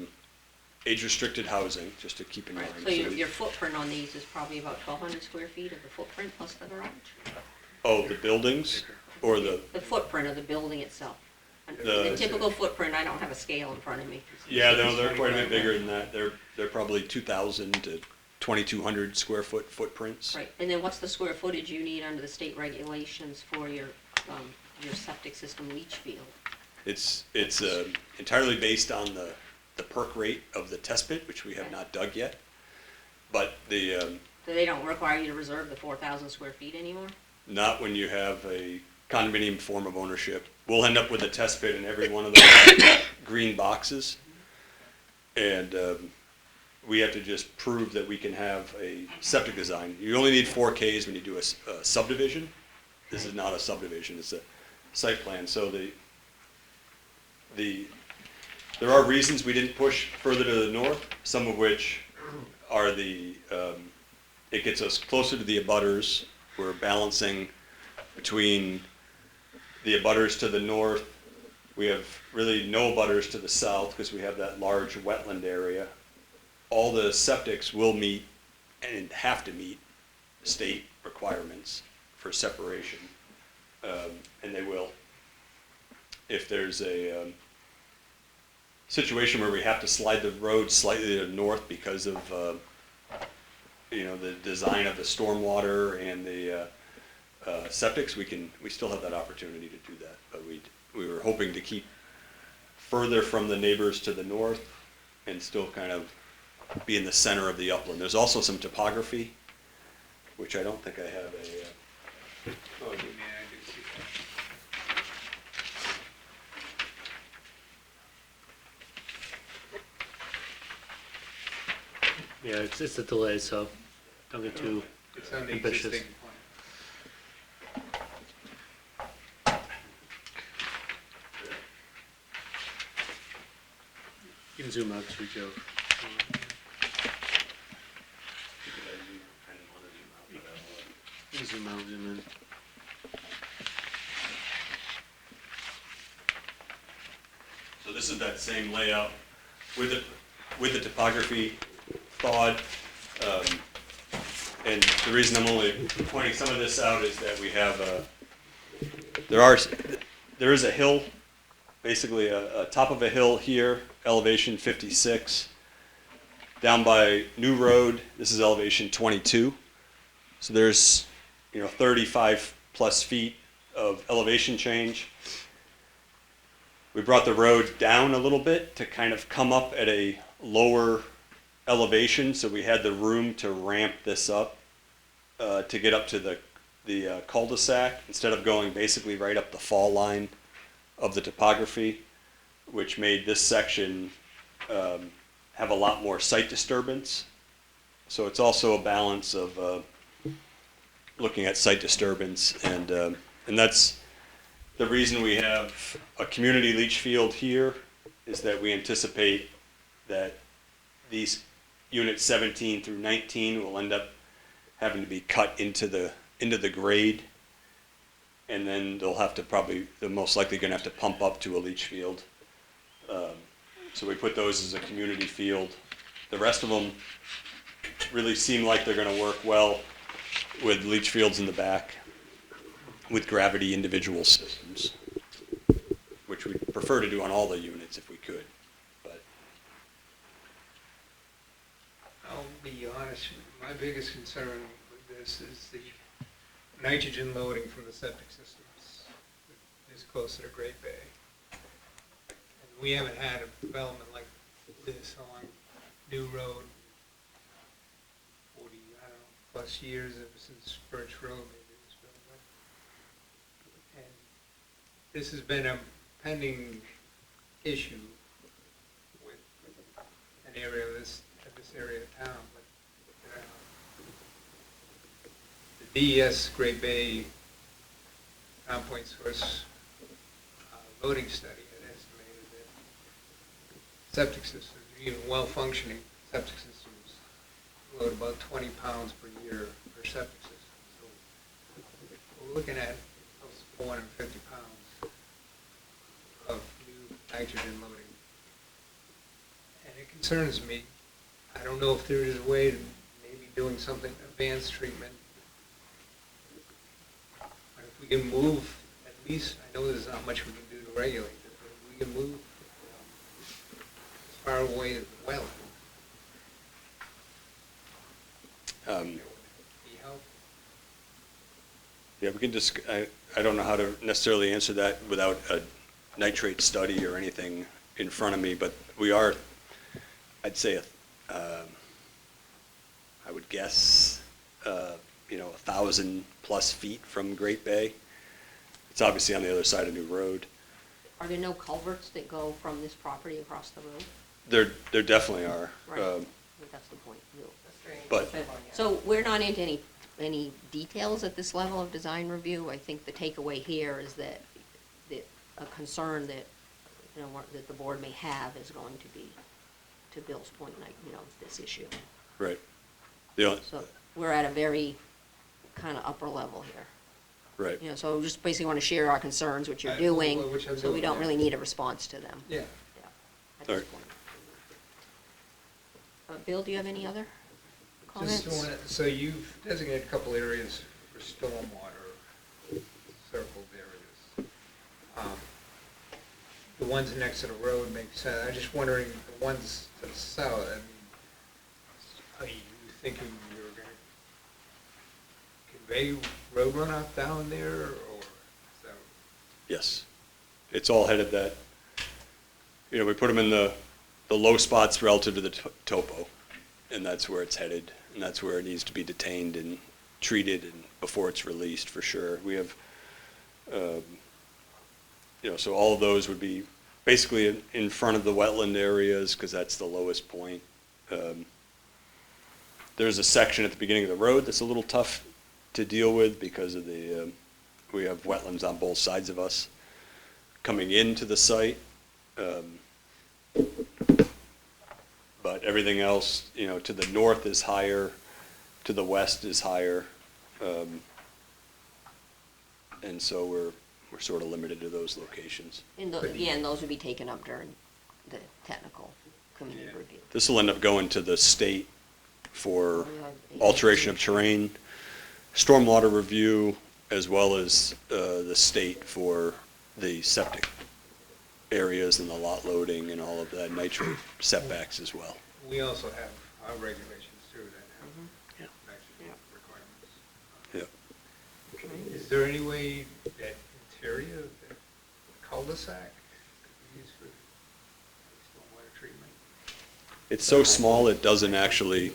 age-restricted housing, just to keep in mind. So your footprint on these is probably about 1,200 square feet of the footprint plus the garage? Oh, the buildings, or the, The footprint of the building itself. The- The typical footprint, I don't have a scale in front of me. yeah, no, they're quite a bit bigger than that. They're probably 2,000 to 2,200 square foot footprints. Right, and then what's the square footage you need under the state regulations for your septic system leach field? It's entirely based on the perk rate of the test pit, which we have not dug yet. But So they don't require you to reserve the 4,000 square feet anymore? not when you have a condominium form of ownership. We'll end up with a test pit in every one of those green boxes. And we have to just prove that we can have a septic design. You only need 4Ks when you do a subdivision. This is not a subdivision, it's a site plan. So there are reasons we didn't push further to the north, some of which are it gets us closer to the abutters. We're balancing between the abutters to the north. We have really no abutters to the south because we have that large wetland area. All the septics will meet and have to meet state requirements for separation, and they will. If there's a situation where we have to slide the road slightly to the north because of the design of the stormwater and the septics, we still have that opportunity to do that. But we were hoping to keep further from the neighbors to the north and still kind of be in the center of the upland. There's also some topography, which I don't think I have a. Oh, yeah, I do see that. Yeah, it's a delay, so don't get too It's on the ambitious. existing plan. You can zoom out too, Joe. You can zoom out, zoom in. So this is that same layout with the topography thawed. And the reason I'm only pointing some of this out is that we have there is a hill, basically a top of a hill here, elevation 56. Down by New Road, this is elevation 22. So there's 35 plus feet of elevation change. We brought the road down a little bit to kind of come up at a lower elevation, so we had the room to ramp this up to get up to the cul-de-sac instead of going basically right up the fall line of the topography, which made this section have a lot more site disturbance. So it's also a balance of looking at site disturbance, and that's the reason we have a community leach field here, is that we anticipate that these units 17 through 19 will end up having to be cut into the grade, and then they're most likely going to have to pump up to a leach field. So we put those as a community field. The rest of them really seem like they're going to work well with leach fields in the back with gravity individual systems, which we prefer to do on all the units if we could. But I'll be honest, my biggest concern with this is the nitrogen loading from the septic systems. close to the Great Bay. And we haven't had a development like this along New Road 40, I don't know, plus years, ever since Birch Road maybe was built. And this has been a pending issue with an area of this area of town, but the DES Great Bay non-point source loading study had estimated that septic systems, even well-functioning septic systems, load about 20 pounds per year per septic system. So we're looking at close to 450 pounds of new nitrogen loading. And it concerns me. I don't know if there is a way to maybe doing something, advanced treatment. But if we can move, at least, I know there's not much we can do to regulate this, but if we can move as far away as the well, be helpful. Yeah, we can just, I don't know how to necessarily answer that without a nitrate study or anything in front of me, but we are, I'd say, I would guess, 1,000 plus feet from Great Bay. It's obviously on the other side of New Road. Are there no culverts that go from this property across the road? There definitely are. Right. I think that's the point. But So we're not into any details at this level of design review. I think the takeaway here is that a concern that, that the board may have is going to be, to Bill's point, this issue. right. So we're at a very kind of upper level here. Right. So we just basically want to share our concerns, which you're doing, which I'm so we doing, don't yeah. really need a response to them. Yeah. At this Alright. point. Bill, do you have any other comments? So you've designated a couple areas for stormwater, circled areas. The ones next to the road make sense. I'm just wondering, the ones to the south, I mean, are you thinking you're gonna convey road runoff down there, or is that? Yes. It's all headed that, we put them in the low spots relative to the topo, and that's where it's headed, and that's where it needs to be detained and treated and before it's released, for sure. We have, so all of those would be basically in front of the wetland areas, because that's the lowest point. There's a section at the beginning of the road that's a little tough to deal with because of we have wetlands on both sides of us coming into the site. But everything else, to the north is higher, to the west is higher. And so we're sort of limited to those locations. And again, those would be taken up during the technical committee review. This will end up going to the state for alteration of terrain, stormwater review, as well as the state for the septic areas and the lot loading and all of that, nitrate setbacks as well. We also have our regulations too that have Yeah. nitrogen requirements. Yeah. Is there any way that interior, the cul-de-sac, could be used for stormwater treatment? It's so small, it doesn't actually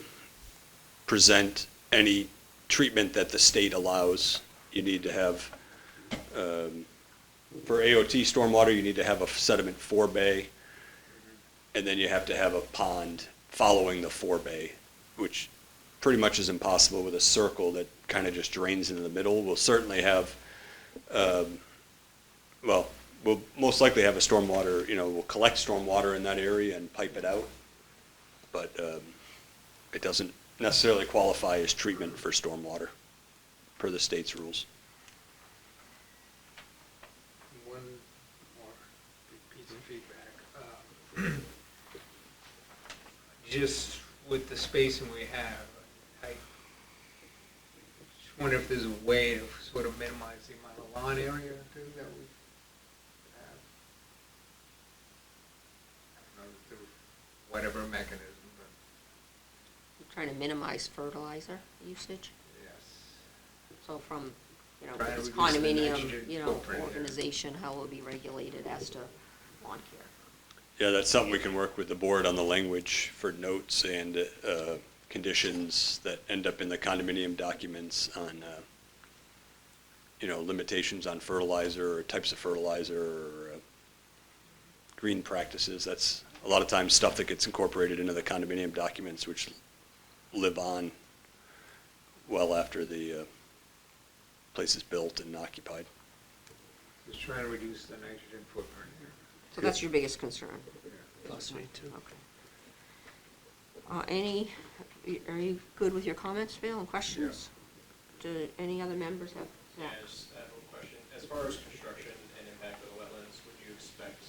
present any treatment that the state allows. You need to have, for AOT stormwater, you need to have a sediment forebay, and then you have to have a pond following the forebay, which pretty much is impossible with a circle that kind of just drains into the middle. We'll certainly have, we'll most likely have a stormwater, we'll collect stormwater in that area and pipe it out, but it doesn't necessarily qualify as treatment for stormwater per the state's rules. One more piece of feedback. Just with the spacing we have, I just wonder if there's a way to sort of minimize the amount of lawn area too that we have. I don't know, through whatever mechanism, but You're trying to minimize fertilizer usage, yes. so from Try to this reduce the condominium, nitrogen footprint, yeah. organization, how it will be regulated as to lawn care. Yeah, that's something we can work with the board on the language for notes and conditions that end up in the condominium documents on, limitations on fertilizer or types of fertilizer or green practices. That's a lot of times stuff that gets incorporated into the condominium documents, which live on well after the place is built and occupied. Just trying to reduce the nitrogen footprint here. So that's your biggest concern? Plus me too. Okay. Are you good with your comments, Bill, and questions? Do any other members have? Yeah, just I have a question. As far as construction and impact of the wetlands, would you expect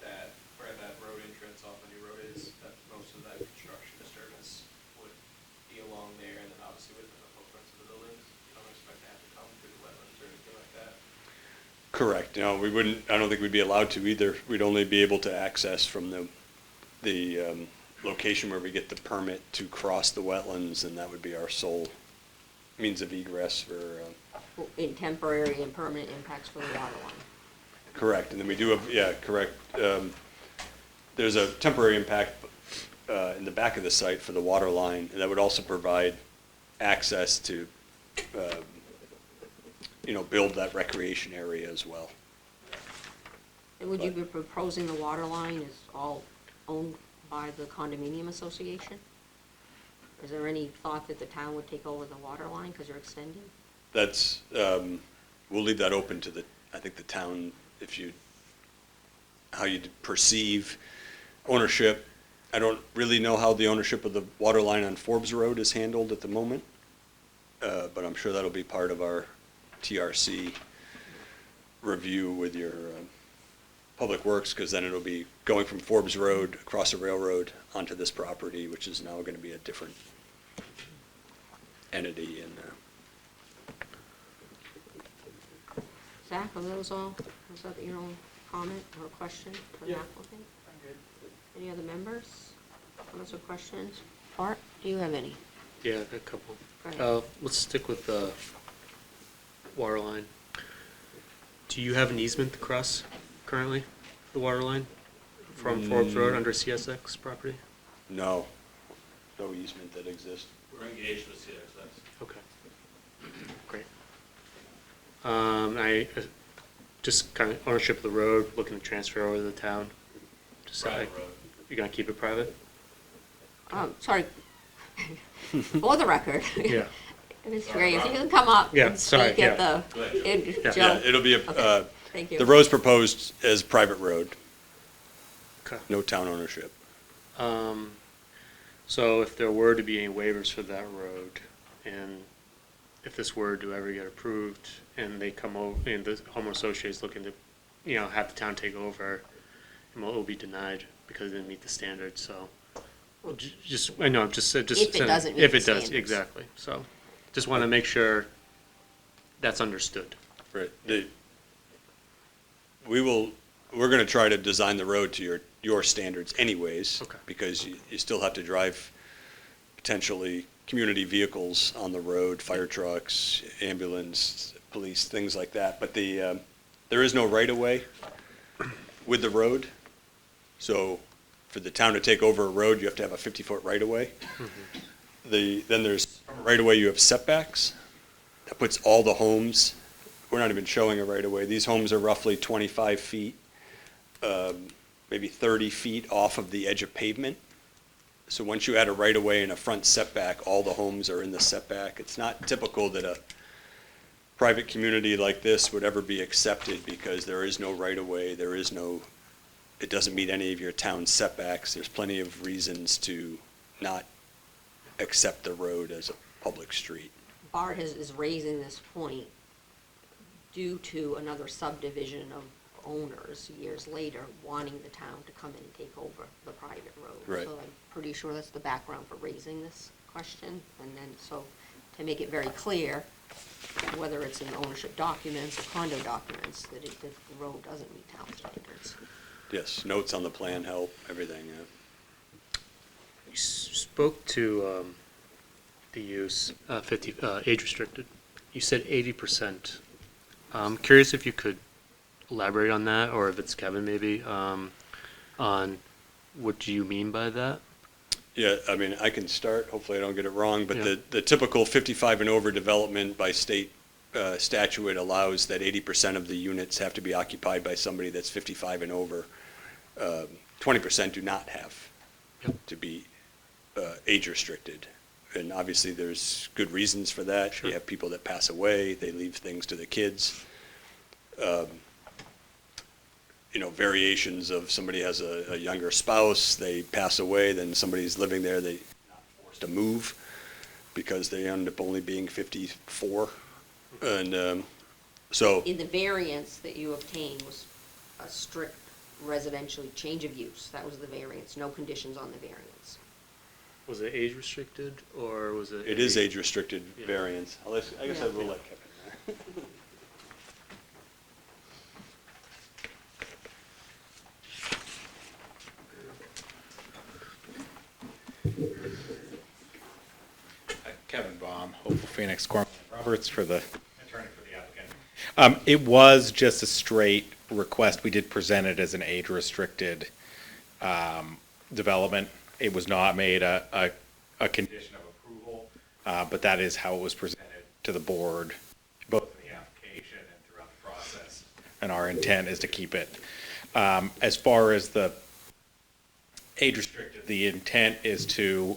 that where that road entrance off a new road is, that most of that construction disturbance would be along there and then obviously within the footprints of the buildings? You don't expect to have to come through the wetlands or anything like that? Correct. No, we wouldn't, I don't think we'd be allowed to either. We'd only be able to access from the location where we get the permit to cross the wetlands, and that would be our sole means of egress for, In temporary and permanent impacts for the water line? correct. And then we do have, yeah, correct. There's a temporary impact in the back of the site for the water line, and that would also provide access to, build that recreation area as well. And would you be proposing the water line is all owned by the condominium association? Is there any thought that the town would take over the water line because you're extending? That's, we'll leave that open to I think the town, how you perceive ownership. I don't really know how the ownership of the water line on Forbes Road is handled at the moment, but I'm sure that'll be part of our TRC review with your Public Works, because then it'll be going from Forbes Road across the railroad onto this property, which is now going to be a different entity. And Zach, are those all, was that your own comment or question for the applicant? I'm good. Any other members? Comments or questions? Art, do you have any? Yeah, a couple. Go ahead. Let's stick with the water line. Do you have an easement to cross currently, the water line from Forbes Road under CSX property? no easement that exists. We're engaged with CSX. Okay, great. I just kind of ownership of the road, looking to transfer over to the town. Private road. You're gonna keep it private? Sorry, for the record. Yeah. Mr. Gray, if you can come up Yeah, and sorry, speak at yeah. the, Joe. Yeah, it'll be Okay, thank you. the road's proposed as private road, Okay. no town ownership. So if there were to be any waivers for that road, and if this were to ever get approved, and they come over, and the homeowner association is looking to, have the town take over, and it will be denied because it didn't meet the standards, so. I know, just. If it doesn't meet If the it does, standards. exactly, so, just want to make sure that's understood. Right. We're gonna try to design the road to your standards anyways. Okay. Because you still have to drive potentially community vehicles on the road, fire trucks, ambulance, police, things like that. But there is no right-of-way with the road. So for the town to take over a road, you have to have a 50-foot right-of-way. Then there's right-of-way, you have setbacks. That puts all the homes, we're not even showing a right-of-way. These homes are roughly 25 feet, maybe 30 feet off of the edge of pavement. So once you add a right-of-way and a front setback, all the homes are in the setback. It's not typical that a private community like this would ever be accepted because there is no right-of-way, it doesn't meet any of your town setbacks. There's plenty of reasons to not accept the road as a public street. Bart is raising this point due to another subdivision of owners years later wanting the town to come in and take over the private road. Right. So I'm pretty sure that's the background for raising this question. And then, so to make it very clear, whether it's in ownership documents or condo documents, that the road doesn't meet town standards. Yes, notes on the plan help, everything, yeah. You spoke to the use, age restricted. You said 80% I'm curious if you could elaborate on that, or if it's Kevin maybe, on what do you mean by that? Yeah, I mean, I can start, hopefully I don't get it wrong, but Yeah. the typical 55 and over development by state statute allows that 80% of the units have to be occupied by somebody that's 55 and over. 20% do not have to be age restricted. And obviously, there's good reasons for that. Sure. You have people that pass away, they leave things to the kids. You know, variations of somebody has a younger spouse, they pass away, then somebody's living there, they're not forced to move because they end up only being 54. And so, In the variance that you obtained was a strict residential change of use. That was the variance, no conditions on the variance. Was it age restricted, or was it? it is age restricted Yeah. variance. I guess I will let Kevin. Kevin Baum, Hopeful Phoenix, Corman Roberts for the attorney for the applicant. It was just a straight request. We did present it as an age-restricted development. It was not made a condition of approval, but that is how it was presented to the board, both in the application and throughout the process. And our intent is to keep it. As far as the age-restricted, the intent is to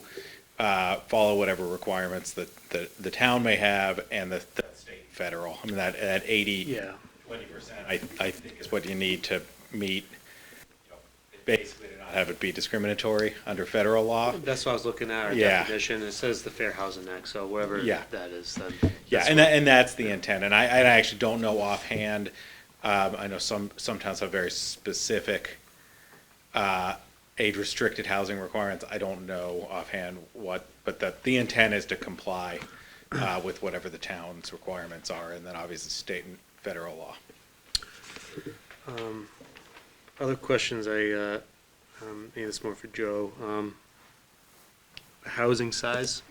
follow whatever requirements that the town may have and the state and federal. I mean, that 80, 20%, I think is what you need to meet, basically to not have it be discriminatory under federal law. That's what I was looking at, our Yeah. definition. It says the Fair Housing Act, so whatever Yeah. that is, then. Yeah, that's and what- that's the intent, and I actually don't know offhand. I know some towns have very specific age-restricted housing requirements. I don't know offhand what, but the intent is to comply with whatever the town's requirements are, and then obviously state and federal law. Other questions maybe this is more for Joe. Housing size,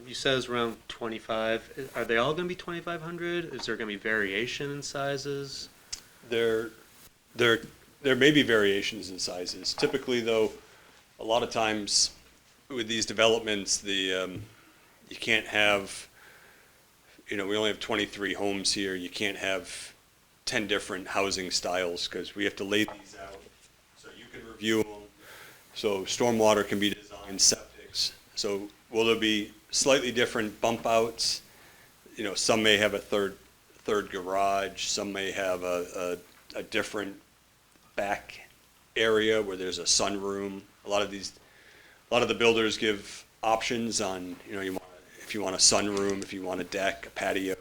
you said it's around 25. Are they all gonna be 2,500? Is there gonna be variation in sizes? There may be variations in sizes. Typically, though, a lot of times with these developments, you can't have, we only have 23 homes here. You can't have 10 different housing styles because we have to lay these out so you can review them. So stormwater can be designed, septics. So will there be slightly different bump outs? Some may have a third garage. Some may have a different back area where there's a sunroom. A lot of the builders give options on, if you want a sunroom, if you want a deck, a patio.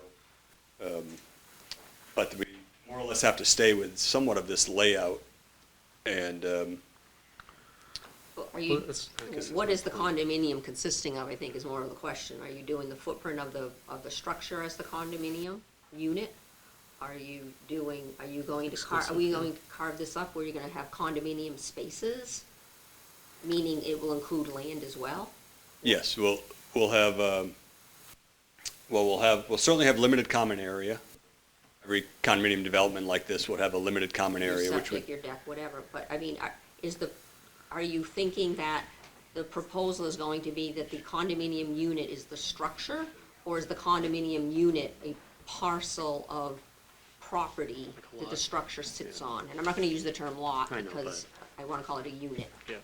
But we more or less have to stay with somewhat of this layout. And Are you, what is the condominium consisting of, I think is more of the question. Are you doing the footprint of the structure as the condominium unit? Are we going to carve this up where you're gonna have condominium spaces? Meaning it will include land as well? yes, we'll have, we'll certainly have limited common area. Every condominium development like this would have a limited common area, Your which would. septic, your deck, whatever, but I mean, are you thinking that the proposal is going to be that the condominium unit is the structure? Or is the condominium unit a parcel of property that the structure sits on? And I'm not gonna use the term lot I know, because I wanna call it a unit. Yeah.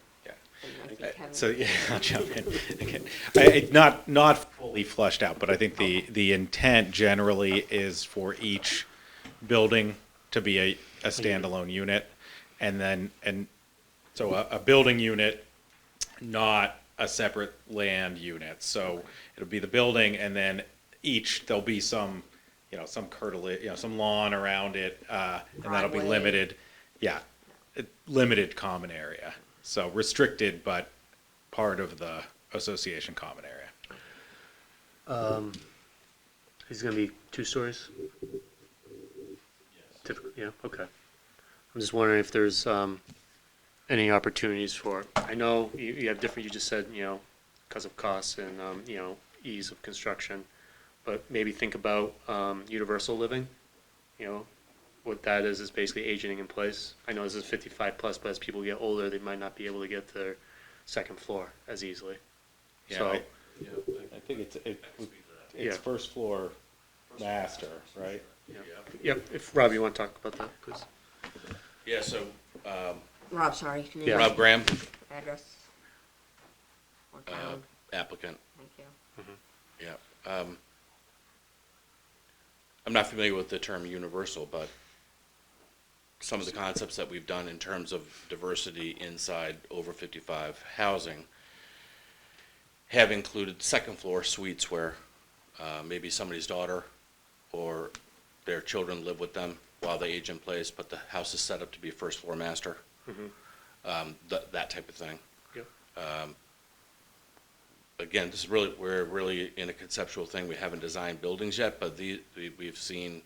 And I think Kevin- So, yeah, I'll jump in. Okay. It's not fully fleshed out, but I think the intent generally is for each building to be a standalone unit. So a building unit, not a separate land unit. So it'll be the building and then there'll be some curtilage, some lawn around it, and that'll be Driveway. limited. Yeah, limited common area. So restricted, but part of the association common area. He's gonna be 2 stories? Typically, yeah, okay. I'm just wondering if there's any opportunities for, I know you have different, you just said, because of costs and, ease of construction, but maybe think about universal living what that is basically aging in place. I know this is 55 plus, but as people get older, they might not be able to get to their second floor as easily. Yeah, So, I think it's Yeah. first floor master, right? Yep, if Rob, you want to talk about that, please. Yeah, so, Rob, sorry. Name, Yeah. Rob Graham, Address. Or town. applicant, Thank you. yeah. I'm not familiar with the term universal, but some of the concepts that we've done in terms of diversity inside over 55 housing have included second floor suites where maybe somebody's daughter or their children live with them while they age in place, but the house is set up to be first floor master. That type of thing. Yep. Again, we're really in a conceptual thing. We haven't designed buildings yet, but we've seen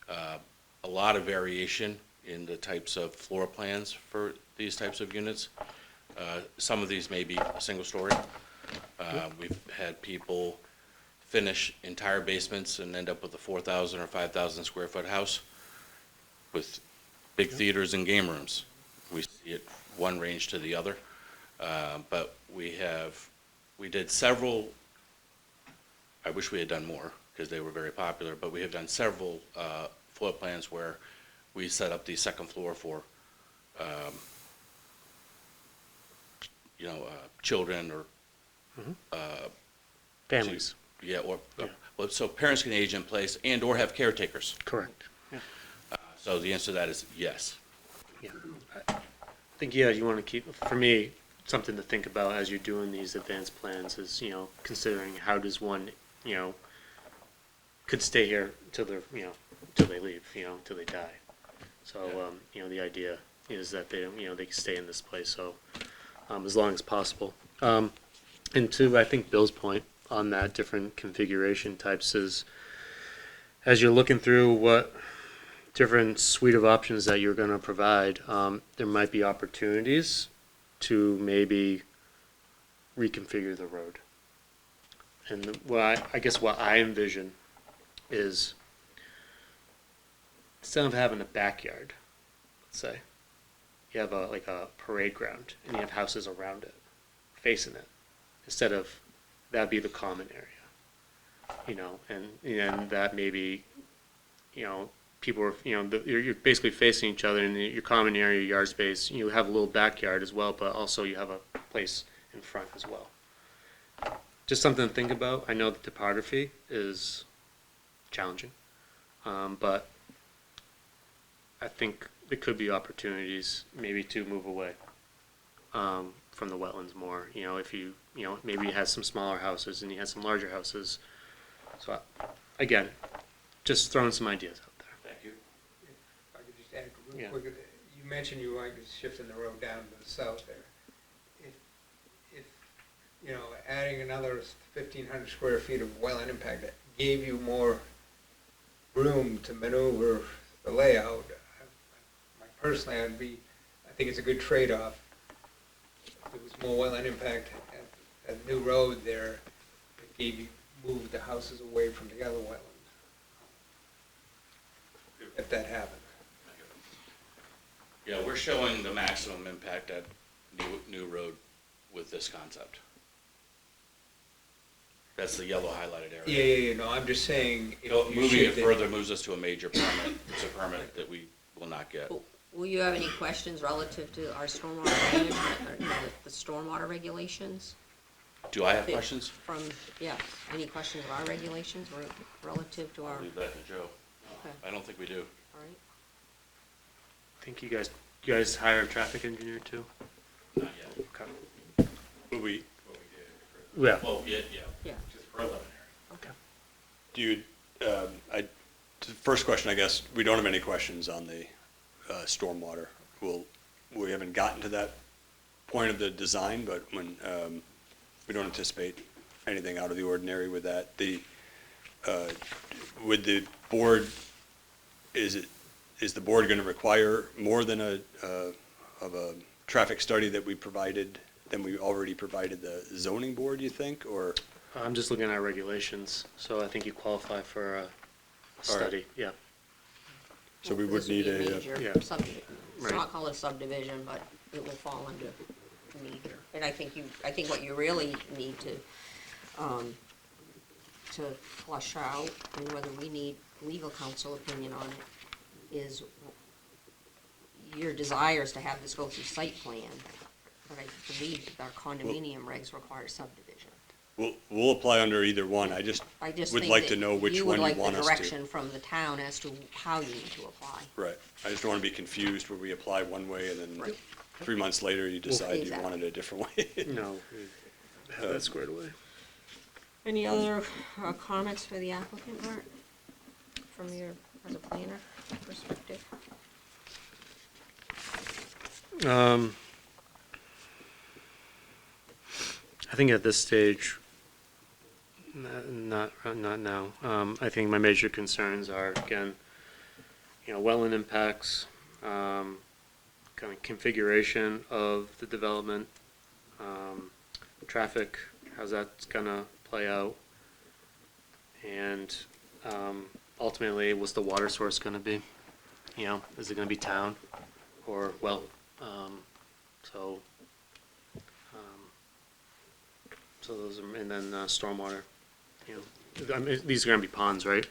a lot of variation in the types of floor plans for these types of units. Some of these may be a single story. We've had people finish entire basements and end up with a 4,000 or 5,000 square foot house with big theaters and game rooms. We see it one range to the other, but we did several, I wish we had done more because they were very popular, but we have done several floor plans where we set up the second floor for children or Families. Yeah, well, so parents can age in place and or have caretakers. Correct. Yeah. So the answer to that is yes. Yeah. I think, you want to keep, for me, something to think about as you're doing these advanced plans is, considering how does one, could stay here till they're, till they leave, till they die. So, the idea is that they, they can stay in this place, so, as long as possible. And to, I think, Bill's point on that different configuration types is, as you're looking through what different suite of options that you're going to provide, there might be opportunities to maybe reconfigure the road. And I guess what I envision is, instead of having a backyard, let's say, you have like a parade ground and you have houses around it, facing it, instead of that'd be the common area, and that maybe, people are, you're basically facing each other in your common area, yard space. You have a little backyard as well, but also you have a place in front as well. Just something to think about. I know the topography is challenging, but I think there could be opportunities maybe to move away from the wetlands more. If you, maybe you had some smaller houses and you had some larger houses. So again, just throwing some ideas out there. Thank you. If I could just add real Yeah. quick, you mentioned you wanted to shifting the road down to the south there. If adding another 1,500 square feet of wetland impact that gave you more room to maneuver the layout, personally, I think it's a good trade-off. If there was more wetland impact at the new road there, it moved the houses away from the other wetlands. If that happened. Yeah, we're showing the maximum impact at New Road with this concept. That's the yellow highlighted area. Yeah, no, I'm just saying. Moving it further moves us to a major permit. It's a permit that we will not get. Will you have any questions relative to our stormwater management, or, the stormwater regulations? Do I have questions? Any questions of our regulations relative to our? I'll leave that to Joe. Okay. I don't think we do. All right. I think you guys hire a traffic engineer too? Not yet. Okay. Will we, Yeah. Well, yeah. Yeah. Just preliminary. Okay. do you, first question, I guess, we don't have any questions on the stormwater. We haven't gotten to that point of the design, but when, we don't anticipate anything out of the ordinary with that. Would the board, is the board going to require more than of a traffic study that we provided, than we already provided the zoning board, you think, or? I'm just looking at regulations, so I think you qualify for a study, yeah. So we This would need be a, major yeah. subdivision. It's Right. not called a subdivision, but it will fall under major. And I think what you really need to flush out, and whether we need legal counsel opinion on it, is your desires to have this go through site plan. But I believe our condominium regs require subdivision. we'll apply under either one. I just would think like to that know which one you want You would like us the to. direction from the town as to how you need to apply. Right. I just don't want to be confused where we apply one way and then Right. 3 months later you decide you Exactly. want it a different way. No, we have that squared away. Any other comments for the applicant, Art, from your, as a planner perspective? I think at this stage, not now. I think my major concerns are, again, wetland impacts, kind of configuration of the development, traffic, how's that's gonna play out, and ultimately, what's the water source gonna be? Is it gonna be town or well? So. So those are, and then stormwater, I mean, these are gonna be ponds, right?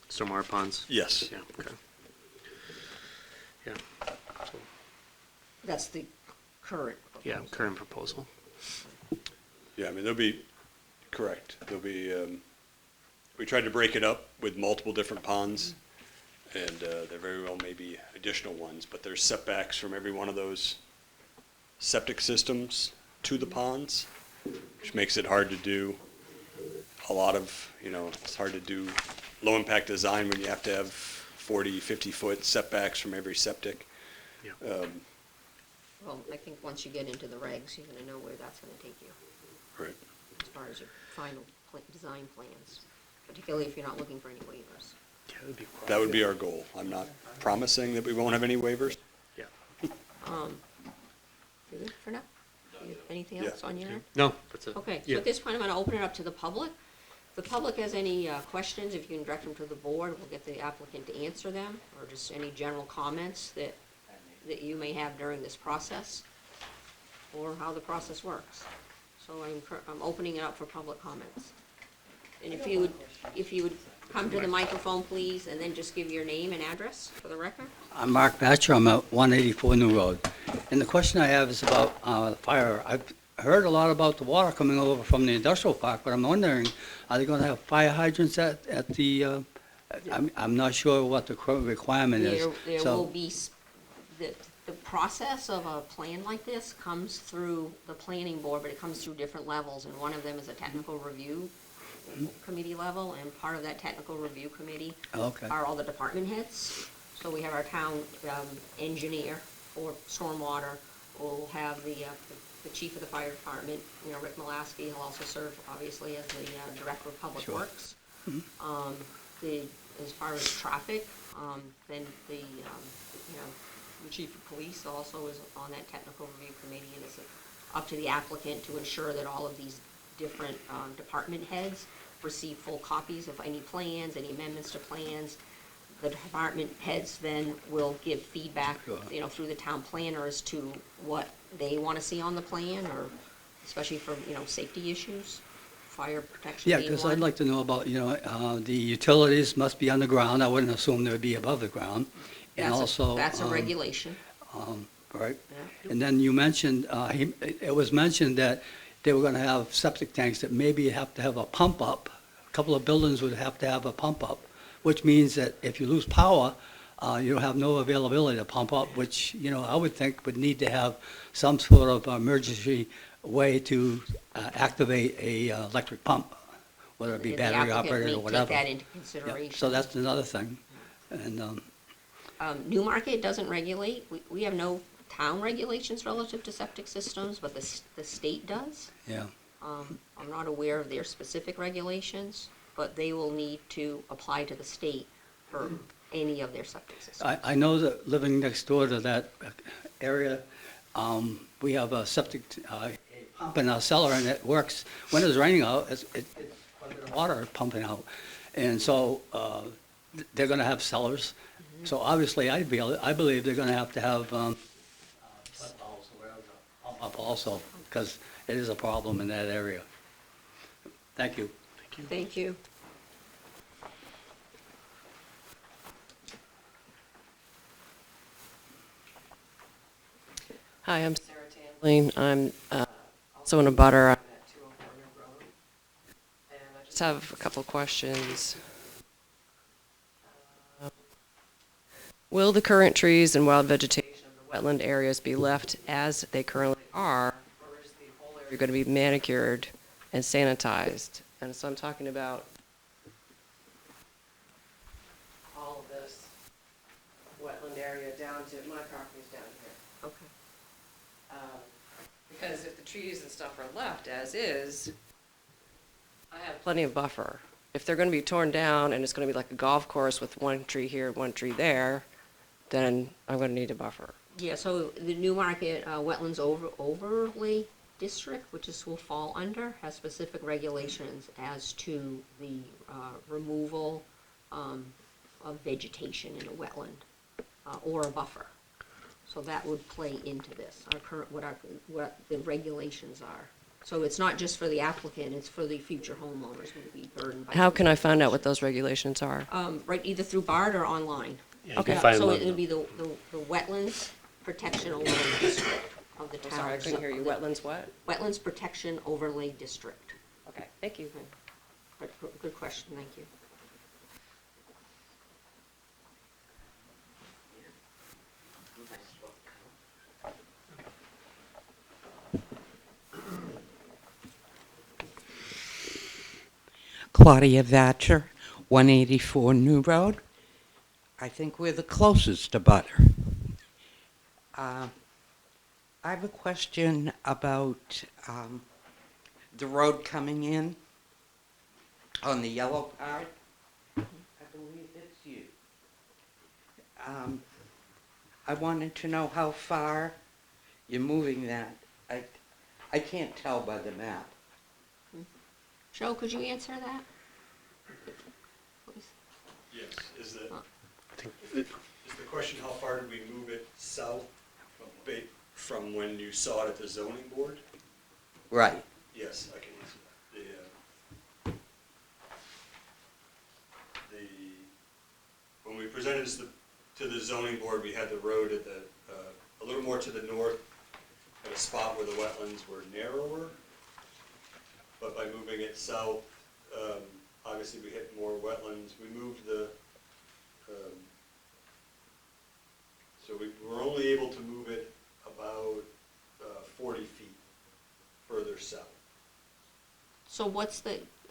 Stormwater ponds? Yes. Yeah, okay. Yeah, so, That's the current yeah, proposal. current proposal. Yeah, I mean, there'll be, correct, there'll be, we tried to break it up with multiple different ponds, and there very well may be additional ones, but there's setbacks from every one of those septic systems to the ponds, which makes it hard to do a lot of, it's hard to do low-impact design when you have to have 40, 50-foot setbacks from every septic. Yeah. Well, I think once you get into the regs, you're gonna know where that's gonna take you, Right. as far as your final design plans, particularly if you're not looking for any waivers. Yeah, it would be. That would be our goal. I'm not promising that we won't have any waivers. Yeah. You good for now? Anything Yeah. else on your end? No, that's it. Okay, so Yeah. at this point, I'm gonna open it up to the public. If the public has any questions, if you can direct them to the board, we'll get the applicant to answer them, or just any general comments that you may have during this process, or how the process works. So I'm opening it up for public comments. And if you would come to the microphone, please, and then just give your name and address for the record. I'm Mark Batcher, I'm at 184 New Road. And the question I have is about the fire. I've heard a lot about the water coming over from the industrial park, but I'm wondering, are they going to have fire hydrants at the, I'm not sure what the requirement is. There So- will be, the process of a plan like this comes through the planning board, but it comes through different levels, and one of them is a technical review committee level, and part of that technical review committee Okay. are all the department heads. So we have our town engineer for stormwater, we'll have the chief of the fire department, Rick Malasky, he'll also serve obviously as the director of public Sure. works. As far as traffic, then the chief of police also is on that technical review committee, and it's up to the applicant to ensure that all of these different department heads receive full copies of any plans, any amendments to plans. The department heads then will give feedback, Sure. through the town planner as to what they want to see on the plan, or especially for, safety issues, fire protection Yeah, being because one. I'd like to know about, the utilities must be underground. I wouldn't assume they would be above the ground. And also. That's a regulation. Right. Yeah. And then you mentioned, it was mentioned that they were going to have septic tanks that maybe have to have a pump up. A couple of buildings would have to have a pump up, which means that if you lose power, you have no availability to pump up, which, I would think would need to have some sort of emergency way to activate a electric pump, whether it be The battery applicant operated may or whatever. Take that into Yeah, consideration. so that's another thing. And, Newmarket doesn't regulate, we have no town regulations relative to septic systems, but the state does. yeah. I'm not aware of their specific regulations, but they will need to apply to the state for any of their septic systems. I know that living next door to that area, we have a septic pump in our cellar, and it works. When it's raining out, it's quite a bit of water pumping out. And so they're going to have cellars, So obviously, I believe they're gonna have to have, flood walls or whatever, pump up also, because it is a problem in that area. Thank you. Thank you. Hi, I'm Sarah Tambling. I'm also in a butter. I'm at 204 New Road. And I just have a couple questions. Will the current trees and wild vegetation of the wetland areas be left as they currently are, or is the whole area going to be manicured and sanitized? And so I'm talking about all of this wetland area down to, my property's down here. Okay. Because if the trees and stuff are left as is, I have plenty of buffer. If they're gonna be torn down and it's gonna be like a golf course with one tree here, one tree there, then I'm gonna need a buffer. Yeah, so the Newmarket Wetlands Overlay District, which this will fall under, has specific regulations as to the removal of vegetation in a wetland or a buffer. So that would play into this, what the regulations are. So it's not just for the applicant, it's for the future homeowners who would be burdened by. How can I find out what those regulations are? Right, either through BART or online. Yeah, you can find So them. it would be the Wetlands Protection Overlay District of the I'm town. sorry, I couldn't hear you. Wetlands what? Wetlands Protection Overlay District. Okay, thank you. Good question, thank you. Claudia Thatcher, 184 New Road. I think we're the closest to butter. I have a question about the road coming in on the yellow part. I believe it's you. I wanted to know how far you're moving that. I can't tell by the map. Joe, could you answer that? Yes, is the question how far did we move it south from when you saw it at the zoning board? Right. Yes, I can answer that. When we presented this to the zoning board, we had the road at a little more to the north at a spot where the wetlands were narrower. But by moving it south, obviously we hit more wetlands. We moved so we were only able to move it about 40 feet further south. So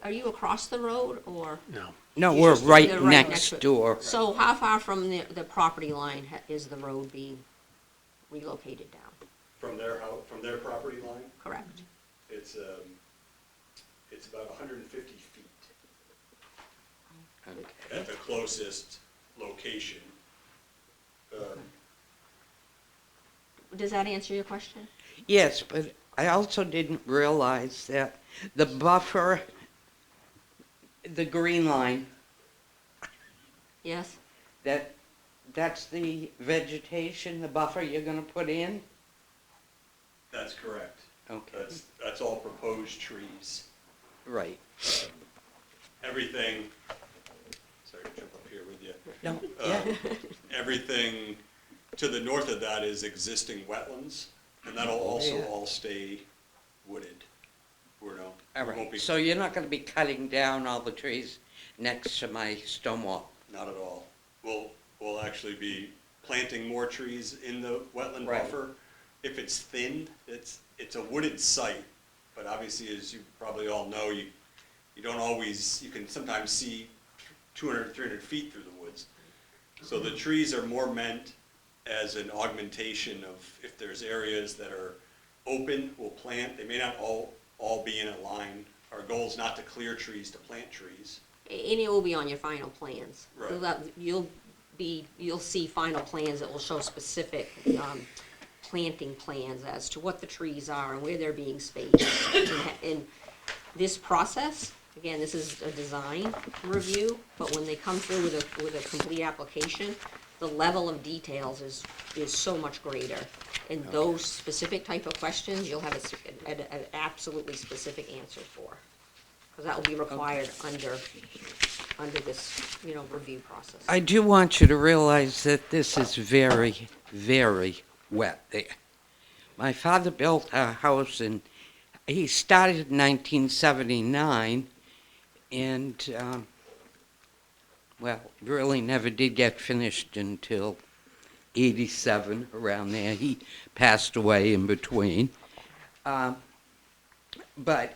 are you across the road or? No. No, we're right They're next to it. door. So how far from the property line is the road being relocated down? From their house, from their property line, Correct. it's about 150 feet at the closest location. Does that answer your question? Yes, but I also didn't realize that the buffer, the green line, Yes? that's the vegetation, the buffer you're gonna put in? That's correct. Okay. That's all proposed trees. Right. Everything, sorry to jump up here with you. No, yeah. Everything to the north of that is existing wetlands, and that'll also Yeah. all stay wooded. All All right, so you're not gonna be cutting down all the trees next to my stone wall? Not at all. We'll actually be planting more trees in the wetland Right. buffer. If it's thinned, it's a wooded site, but obviously, as you probably all know, you don't always, you can sometimes see 200, 300 feet through the woods. So the trees are more meant as an augmentation of, if there's areas that are open, we'll plant. They may not all be in a line. Our goal is not to clear trees, to plant trees. And it will be on your final plans. Right. So that you'll see final plans that will show specific planting plans as to what the trees are and where they're being spaced. And this process, again, this is a design review, but when they come through with a complete application, the level of details is so much greater. In those specific type of questions, you'll have an absolutely specific answer for. Because that will be required under this, review process. I do want you to realize that this is very, very wet there. My father built a house he started in 1979, and, really never did get finished until 87, around there. He passed away in between. But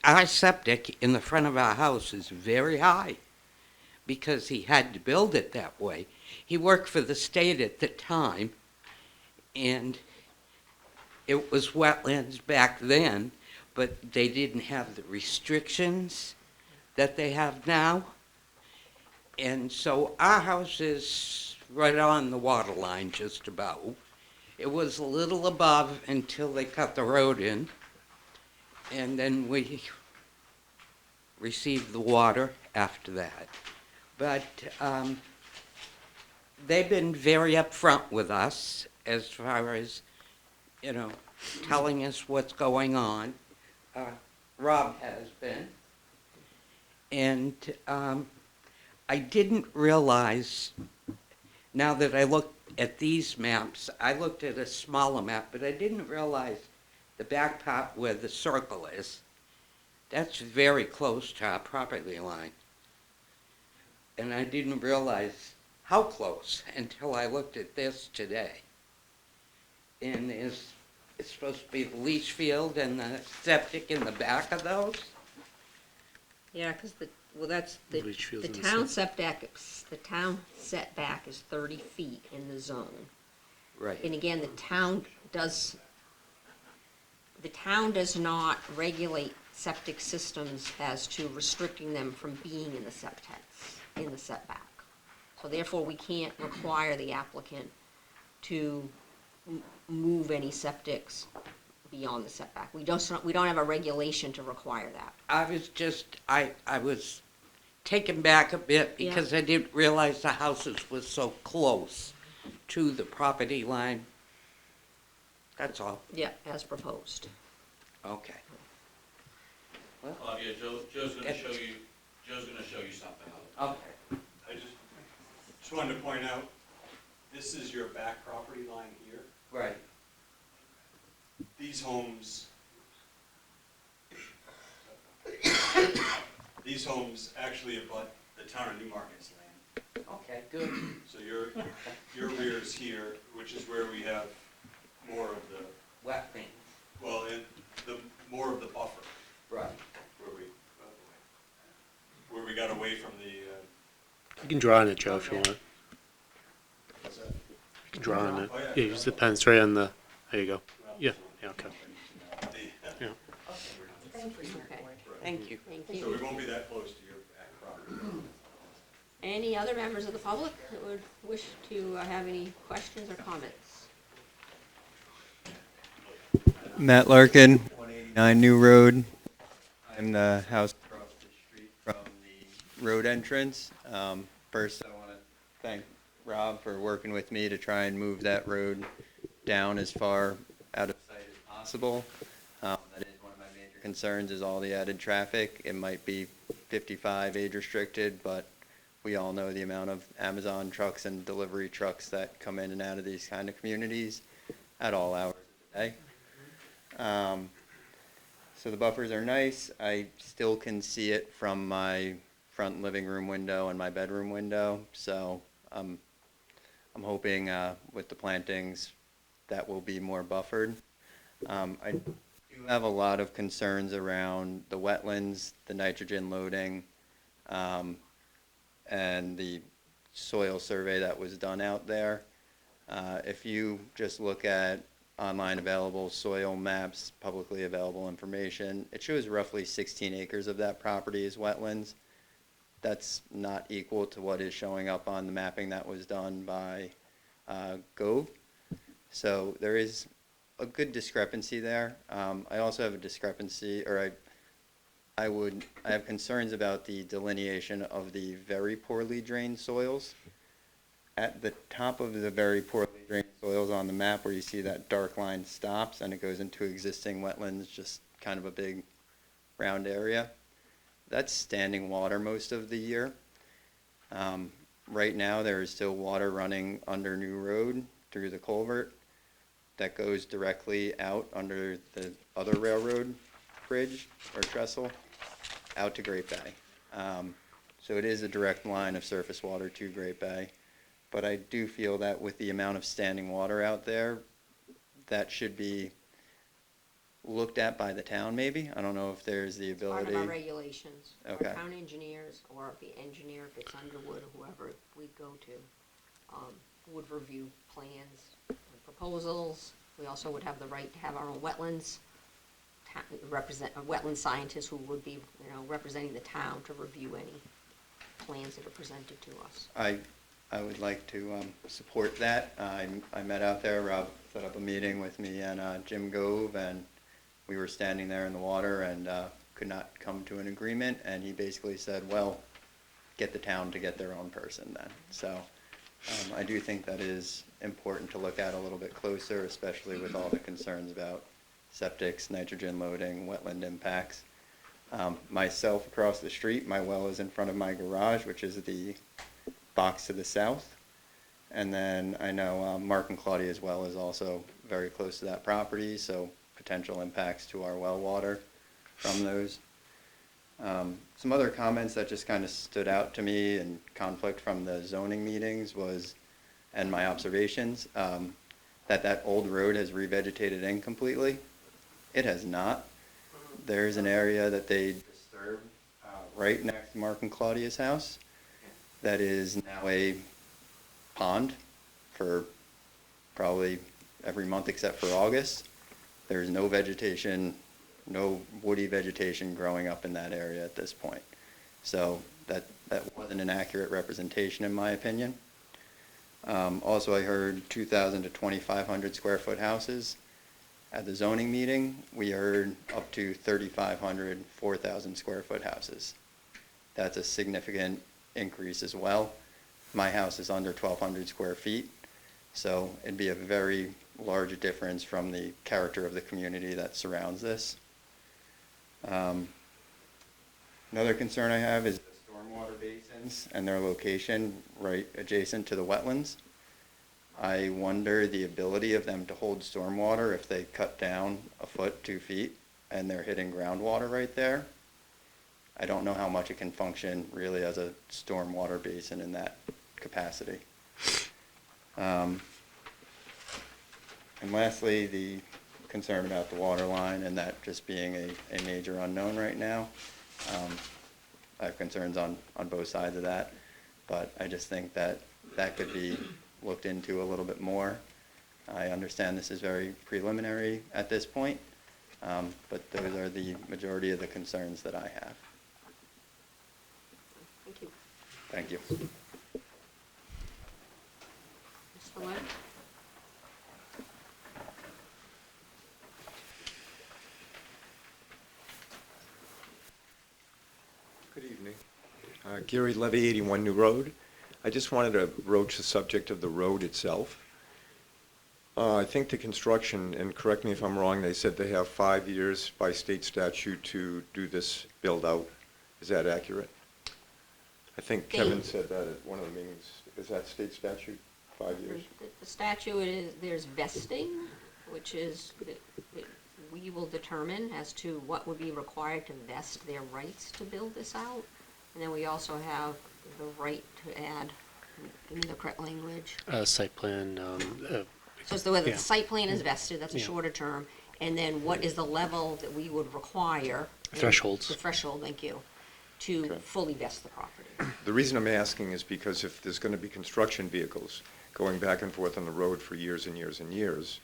our septic in the front of our house is very high because he had to build it that way. He worked for the state at the time, and it was wetlands back then, but they didn't have the restrictions that they have now. And so our house is right on the water line, just about. It was a little above until they cut the road in, and then we received the water after that. But they've been very upfront with us as far as, telling us what's going on. Rob has been. And I didn't realize, now that I look at these maps, I looked at a smaller map, but I didn't realize the back part where the circle is, that's very close to our property line. And I didn't realize how close until I looked at this today. And it's supposed to be the leach field and the septic in the back of those? Yeah, because that's the Leach fields in the town setback. The town setback is 30 feet in the zone. Right. And again, the town does not regulate septic systems as to restricting them from being in the setback. So therefore, we can't require the applicant to move any septics beyond the setback. We don't have a regulation to require that. I was taken back a bit because I didn't realize the houses were so close to the property line. That's all. Yeah, as proposed. Okay. Flavia, Joe's gonna show you something. Okay. I just wanted to point out, this is your back property line here. Right. These homes actually abut the town of Newmarket's land. Okay, good. So your rear is here, which is where we have more of the wet things. Well, and more of the buffer. Right. Where we got away from the. You can draw on it, Joe, if you want. What's that? You can draw on it. Oh, Yeah, use the pen. It's right on the. There you go. Yeah. Yeah. Okay. Yeah. Thank you. Thank you. Thank you. So we won't be that close to your back property. Any other members of the public that would wish to have any questions or comments? Matt Larkin, 189 New Road. I'm the house across the street from the road entrance. First, I want to thank Rob for working with me to try and move that road down as far out of sight as possible. That is one of my major concerns, is all the added traffic. It might be 55 age restricted, but we all know the amount of Amazon trucks and delivery trucks that come in and out of these kind of communities at all hours of the day. So the buffers are nice. I still can see it from my front living room window and my bedroom window. So I'm hoping with the plantings that will be more buffered. I do have a lot of concerns around the wetlands, the nitrogen loading, and the soil survey that was done out there. If you just look at online available soil maps, publicly available information, it shows roughly 16 acres of that property is wetlands. That's not equal to what is showing up on the mapping that was done by Gove. So there is a good discrepancy there. I also have a discrepancy, or I have concerns about the delineation of the very poorly drained soils. At the top of the very poorly drained soils on the map where you see that dark line stops and it goes into existing wetlands, just kind of a big round area. That's standing water most of the year. Right now, there is still water running under New Road through the culvert that goes directly out under the other railroad bridge or trestle out to Great Bay. So it is a direct line of surface water to Great Bay. But I do feel that with the amount of standing water out there, that should be looked at by the town maybe. I don't know if there's the ability. Part of our regulations. Okay. Our town engineers or the engineer, if it's Underwood or whoever we go to, would review plans and proposals. We also would have the right to have our own wetlands, represent a wetland scientist who would be, representing the town to review any plans that are presented to us. I would like to support that. I met out there. Rob set up a meeting with me and Jim Gove, and we were standing there in the water and could not come to an agreement. And he basically said, well, get the town to get their own person then. So I do think that is important to look at a little bit closer, especially with all the concerns about septics, nitrogen loading, wetland impacts. Myself across the street, my well is in front of my garage, which is the box to the south. And then I know Mark and Claudia as well is also very close to that property, so potential impacts to our well water from those. Some other comments that just kind of stood out to me and conflict from the zoning meetings was, and my observations, that old road has revegetated in completely. It has not. There's an area that they disturbed right next to Mark and Claudia's house that is now a pond for probably every month except for August. There's no vegetation, no woody vegetation growing up in that area at this point. So that wasn't an accurate representation in my opinion. Also, I heard 2,000 to 2,500 square foot houses. At the zoning meeting, we heard up to 3,500, 4,000 square foot houses. That's a significant increase as well. My house is under 1,200 square feet, so it'd be a very large difference from the character of the community that surrounds this. Another concern I have is the stormwater basins and their location right adjacent to the wetlands. I wonder the ability of them to hold stormwater if they cut down a foot, 2 feet, and they're hitting groundwater right there. I don't know how much it can function really as a stormwater basin in that capacity. And lastly, the concern about the water line and that just being a major unknown right now. I have concerns on both sides of that, but I just think that could be looked into a little bit more. I understand this is very preliminary at this point, but those are the majority of the concerns that I have. Thank you. Thank you. Mr. Lynn? Good evening. Gary Levy, 81 New Road. I just wanted to broach the subject of the road itself. I think the construction, and correct me if I'm wrong, they said they have 5 years by state statute to do this build-out. Is that accurate? I think Kevin said that at one of the meetings. Is that state statute, 5 years? The statute is, there's vesting, which is, we will determine as to what would be required to vest their rights to build this out. And then we also have the right to add, give me the correct language. Site plan. So it's the way that yeah. the site plan is vested, that's a Yeah. shorter term. And then what is the level that we would require? Thresholds. The threshold, thank you, to fully vest the property. The reason I'm asking is because if there's going to be construction vehicles going back and forth on the road for years and years and years,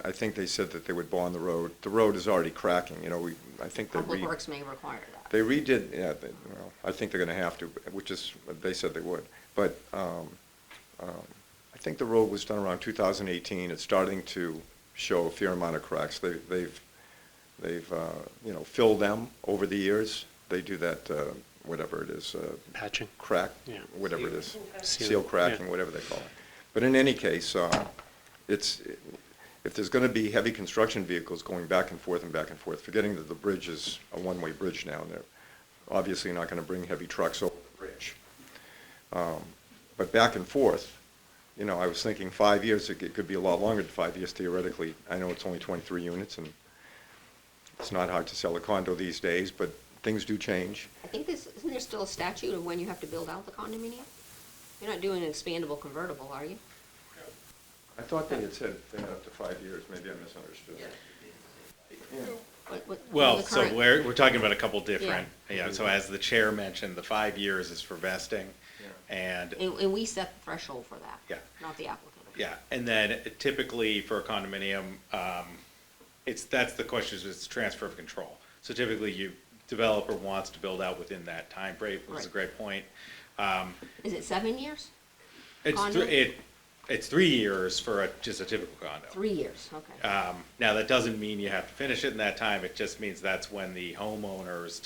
I think they said that they would bond the road. The road is already cracking, I think they Public Works may require that. They redid, well, I think they're going to have to, which is what they said they would. But I think the road was done around 2018. It's starting to show a fair amount of cracks. They've They've, filled them over the years. They do that, whatever it is. Patching. Crack, Yeah. whatever it is. Seal. Seal cracking, Yeah. whatever they call it. But in any case, if there's going to be heavy construction vehicles going back and forth, forgetting that the bridge is a one-way bridge now, and they're obviously not going to bring heavy trucks over the bridge. But back and forth, I was thinking 5 years, it could be a lot longer than 5 years theoretically. I know it's only 23 units, and it's not hard to sell a condo these days, but things do change. I think isn't there still a statute of when you have to build out the condominium? You're not doing an expandable convertible, are you? I thought they had said they had up to 5 years, maybe I misunderstood. Well, the so current- we're talking about a couple different, so as the chair mentioned, the 5 years is for vesting, and And we set the threshold for that. Yeah. Not the applicant. yeah, and then typically for a condominium, that's the question, is it's transfer of control. So typically, developer wants to build out within that time frame, which is a great point. Is it 7 years? It's Condo? It's 3 years for just a typical condo. 3 years, okay. Now, that doesn't mean you have to finish it in that time, it just means that's when the homeowners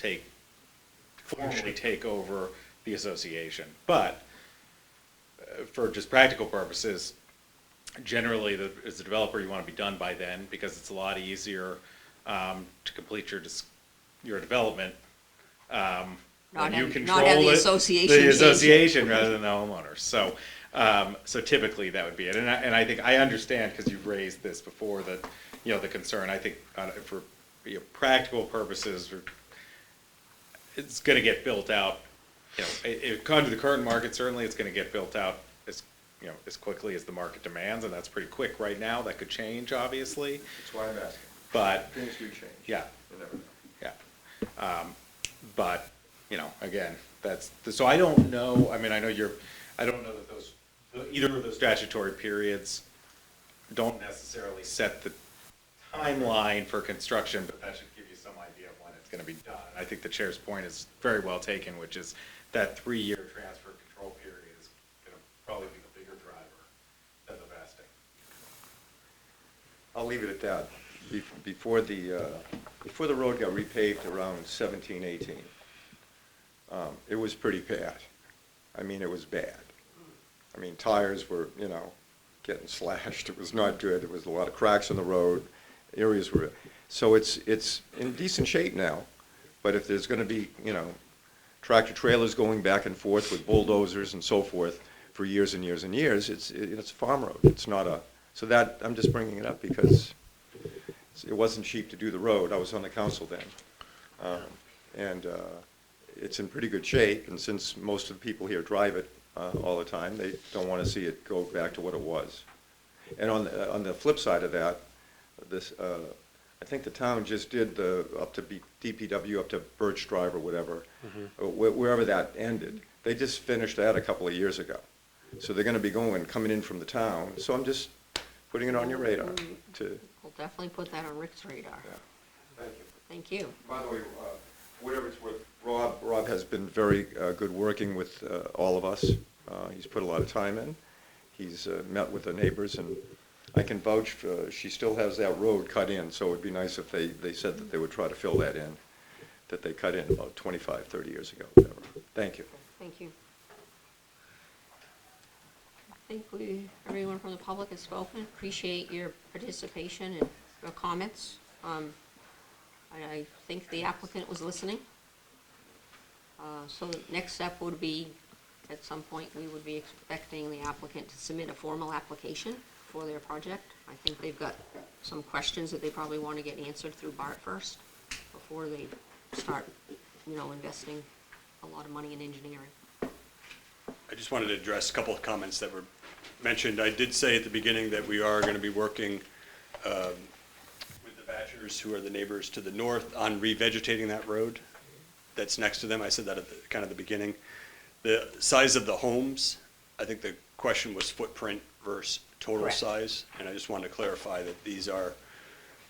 formally take over the association. But, for just practical purposes, generally, as a developer, you want to be done by then, because it's a lot easier to complete your development when you control the association the change. association rather than the homeowners. So typically that would be it. And I think I understand, because you've raised this before, that, the concern, I think for practical purposes, it's going to get built out. Under the current market, certainly it's going to get built out as quickly as the market demands, and that's pretty quick right now. That could change, obviously. That's why I'm asking. But things do change. Yeah. You never know. Yeah. But, again, so I don't know, I know I don't know that either of those statutory periods don't necessarily set the timeline for construction, but that should give you some idea of when it's going to be done. And I think the chair's point is very well taken, which is that 3-year transfer control period is going to probably be the bigger driver than the vesting. I'll leave it at that. Before the road got repaved around 17, 18, it was pretty bad. It was bad. Tires were, getting slashed. It was not good. There was a lot of cracks in the road. Areas were, so it's in decent shape now. But if there's going to be, tractor trailers going back and forth with bulldozers and so forth for years and years and years, it's a farm road. It's not so that, I'm just bringing it up because it wasn't cheap to do the road. I was on the council then. And it's in pretty good shape, and since most of the people here drive it all the time, they don't want to see it go back to what it was. And on the flip side of that, I think the town just did up to DPW, up to Birch Drive or whatever, wherever that ended. They just finished that a couple of years ago. So they're going to be coming in from the town. So I'm just putting it on your radar. We'll definitely put that on Rick's radar. Yeah. Thank you. Thank you. By the way, whatever it's worth, Rob has been very good working with all of us. He's put a lot of time in. He's met with the neighbors, and I can vouch for, she still has that road cut in, so it'd be nice if they said that they would try to fill that in, that they cut in about 25, 30 years ago, whatever. Thank you. Thank you. I think everyone from the public has spoken. Appreciate your participation and your comments. I think the applicant was listening. So the next step would be, at some point, we would be expecting the applicant to submit a formal application for their project. I think they've got some questions that they probably want to get answered through Bart first, before they start, investing a lot of money in engineering. I just wanted to address a couple of comments that were mentioned. I did say at the beginning that we are going to be working with the Batchers, who are the neighbors to the north, on revegetating that road that's next to them. I said that at kind of the beginning. The size of the homes, I think the question was footprint versus total Correct. size, and I just wanted to clarify that these are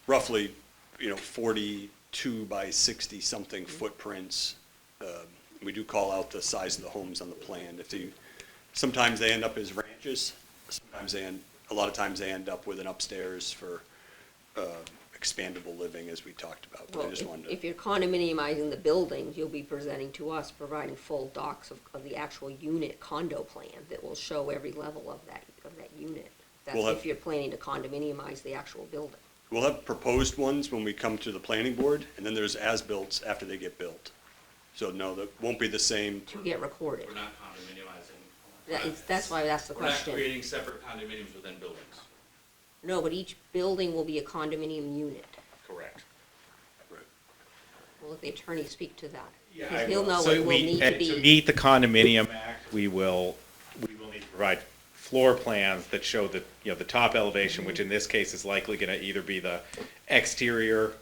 roughly, 42 by 60 something footprints. We do call out the size of the homes on the plan. Sometimes they end up as ranches. Sometimes a lot of times they end up with an upstairs for expandable living as we talked about. But I Well, just wanted to. if you're condominiumizing the buildings, you'll be presenting to us, providing full docs of the actual unit condo plan that will show every level of that unit. That's We'll have- if you're planning to condominiumize the actual building. We'll have proposed ones when we come to the planning board, and then there's as-built after they get built. So no, that won't be the same. To get recorded. We're not condominiumizing. That's why that's the We're not question. creating separate condominiums within buildings. No, but each building will be a condominium unit. Correct. Will let the attorney speak to that? Yeah, Because I he'll will. know So what will need to be. To meet the condominium act, we will need to provide floor plans that show that, you know, the top elevation, which in this case is likely gonna either be the exterior,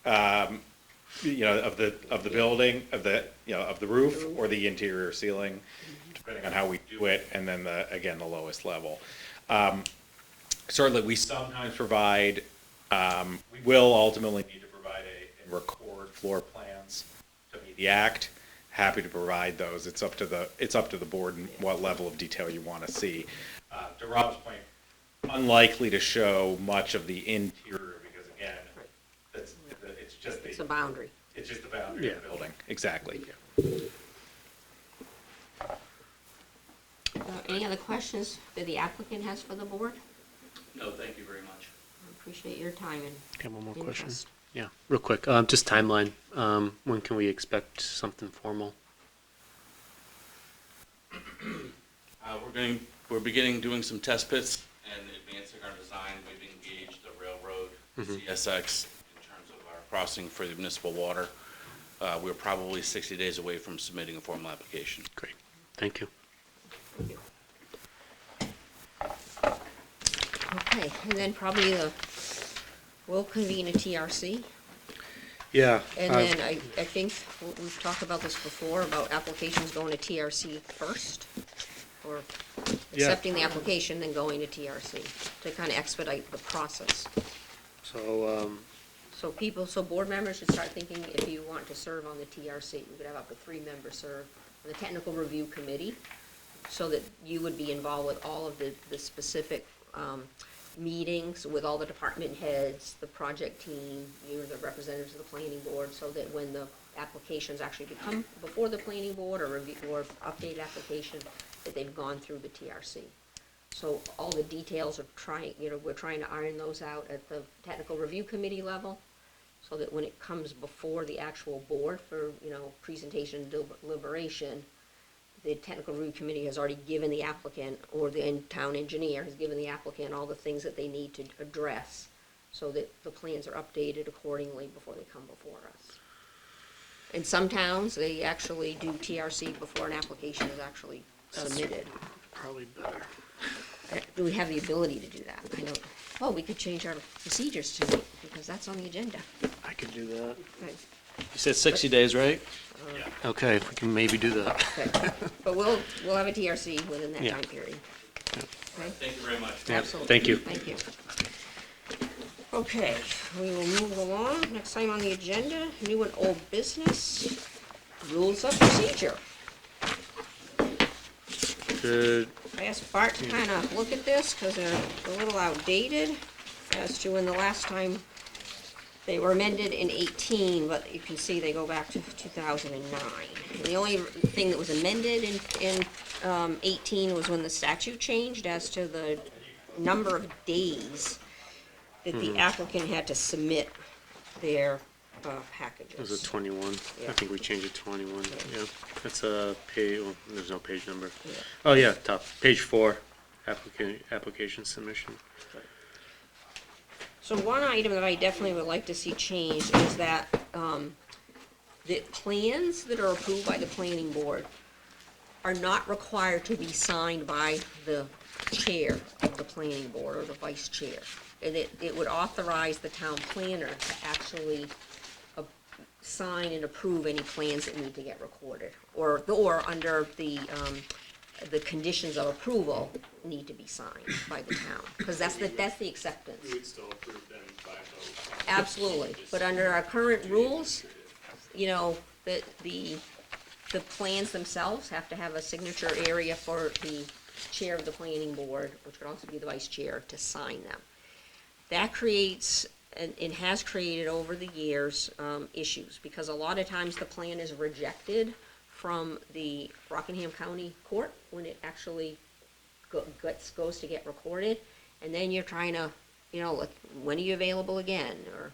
you know, of the building, of the roof, or the interior ceiling, depending on how we do it, and then again, the lowest level. Certainly, we sometimes provide, we will ultimately need to provide and record floor plans to meet the act. Happy to provide those. It's up to the board and what level of detail you want to see. To Rob's point, unlikely to show much of the interior because again, it's just It's a boundary. It's just the boundary of the building. Exactly. Any other questions that the applicant has for the board? No, thank you very much. I appreciate your time and Got one more question. interest. Yeah, real quick, just timeline. When can we expect something formal? We're beginning doing some test pits and advancing our design. We've engaged the railroad, CSX, in terms of our crossing for the municipal water. We're probably 60 days away from submitting a formal application. Great, thank you. Okay, and then probably we'll convene a TRC. Yeah. And then I think we've talked about this before, about applications going to TRC first, or accepting the application, then going to TRC, to kind of expedite the process. So, So board members should start thinking if you want to serve on the TRC. We could have up to 3 members serve on the technical review committee, so that you would be involved with all of the specific meetings with all the department heads, the project team, you're the representatives of the planning board, so that when the applications actually come before the planning board or review or update application, that they've gone through the TRC. So all the details are we're trying to iron those out at the technical review committee level, so that when it comes before the actual board for, presentation and deliberation, the technical review committee has already given the applicant, or the town engineer has given the applicant all the things that they need to address, so that the plans are updated accordingly before they come before us. In some towns, they actually do TRC before an application is actually submitted. probably better. Do we have the ability to do that? I don't, well, we could change our procedures tonight, because that's on the agenda. I could do that. Okay. You said 60 days, right? Yeah. Okay, if we can maybe do that. Okay. But we'll have a TRC within that Yeah. time period. Okay? Thank you very much. Yeah, Absolutely. thank you. Thank you. Okay, we will move along. Next time on the agenda, new and old business, rules of procedure. Good. I asked Bart to kind of look at this because they're a little outdated as to when the last time they were amended in 18, but you can see they go back to 2009. And the only thing that was amended in 18 was when the statute changed as to the number of days that the applicant had to submit their packages. Was it 21? Yeah. I think we changed it to 21. Yeah. That's a page, well, there's no page number. Yeah. Oh, yeah, top. Page 4, application submission. So one item that I definitely would like to see changed is that the plans that are approved by the planning board are not required to be signed by the chair of the planning board or the vice chair. And it would authorize the town planner to actually sign and approve any plans that need to get recorded, or under the conditions of approval need to be signed by the town, because that's the acceptance. We would still approve them by vote. Absolutely, but under our current rules, the plans themselves have to have a signature area for the chair of the planning board, which could also be the vice chair, to sign them. That creates and it has created over the years, issues, because a lot of times the plan is rejected from the Rockingham County Court when it actually goes to get recorded, and then you're trying to, you know, like, when are you available again, or,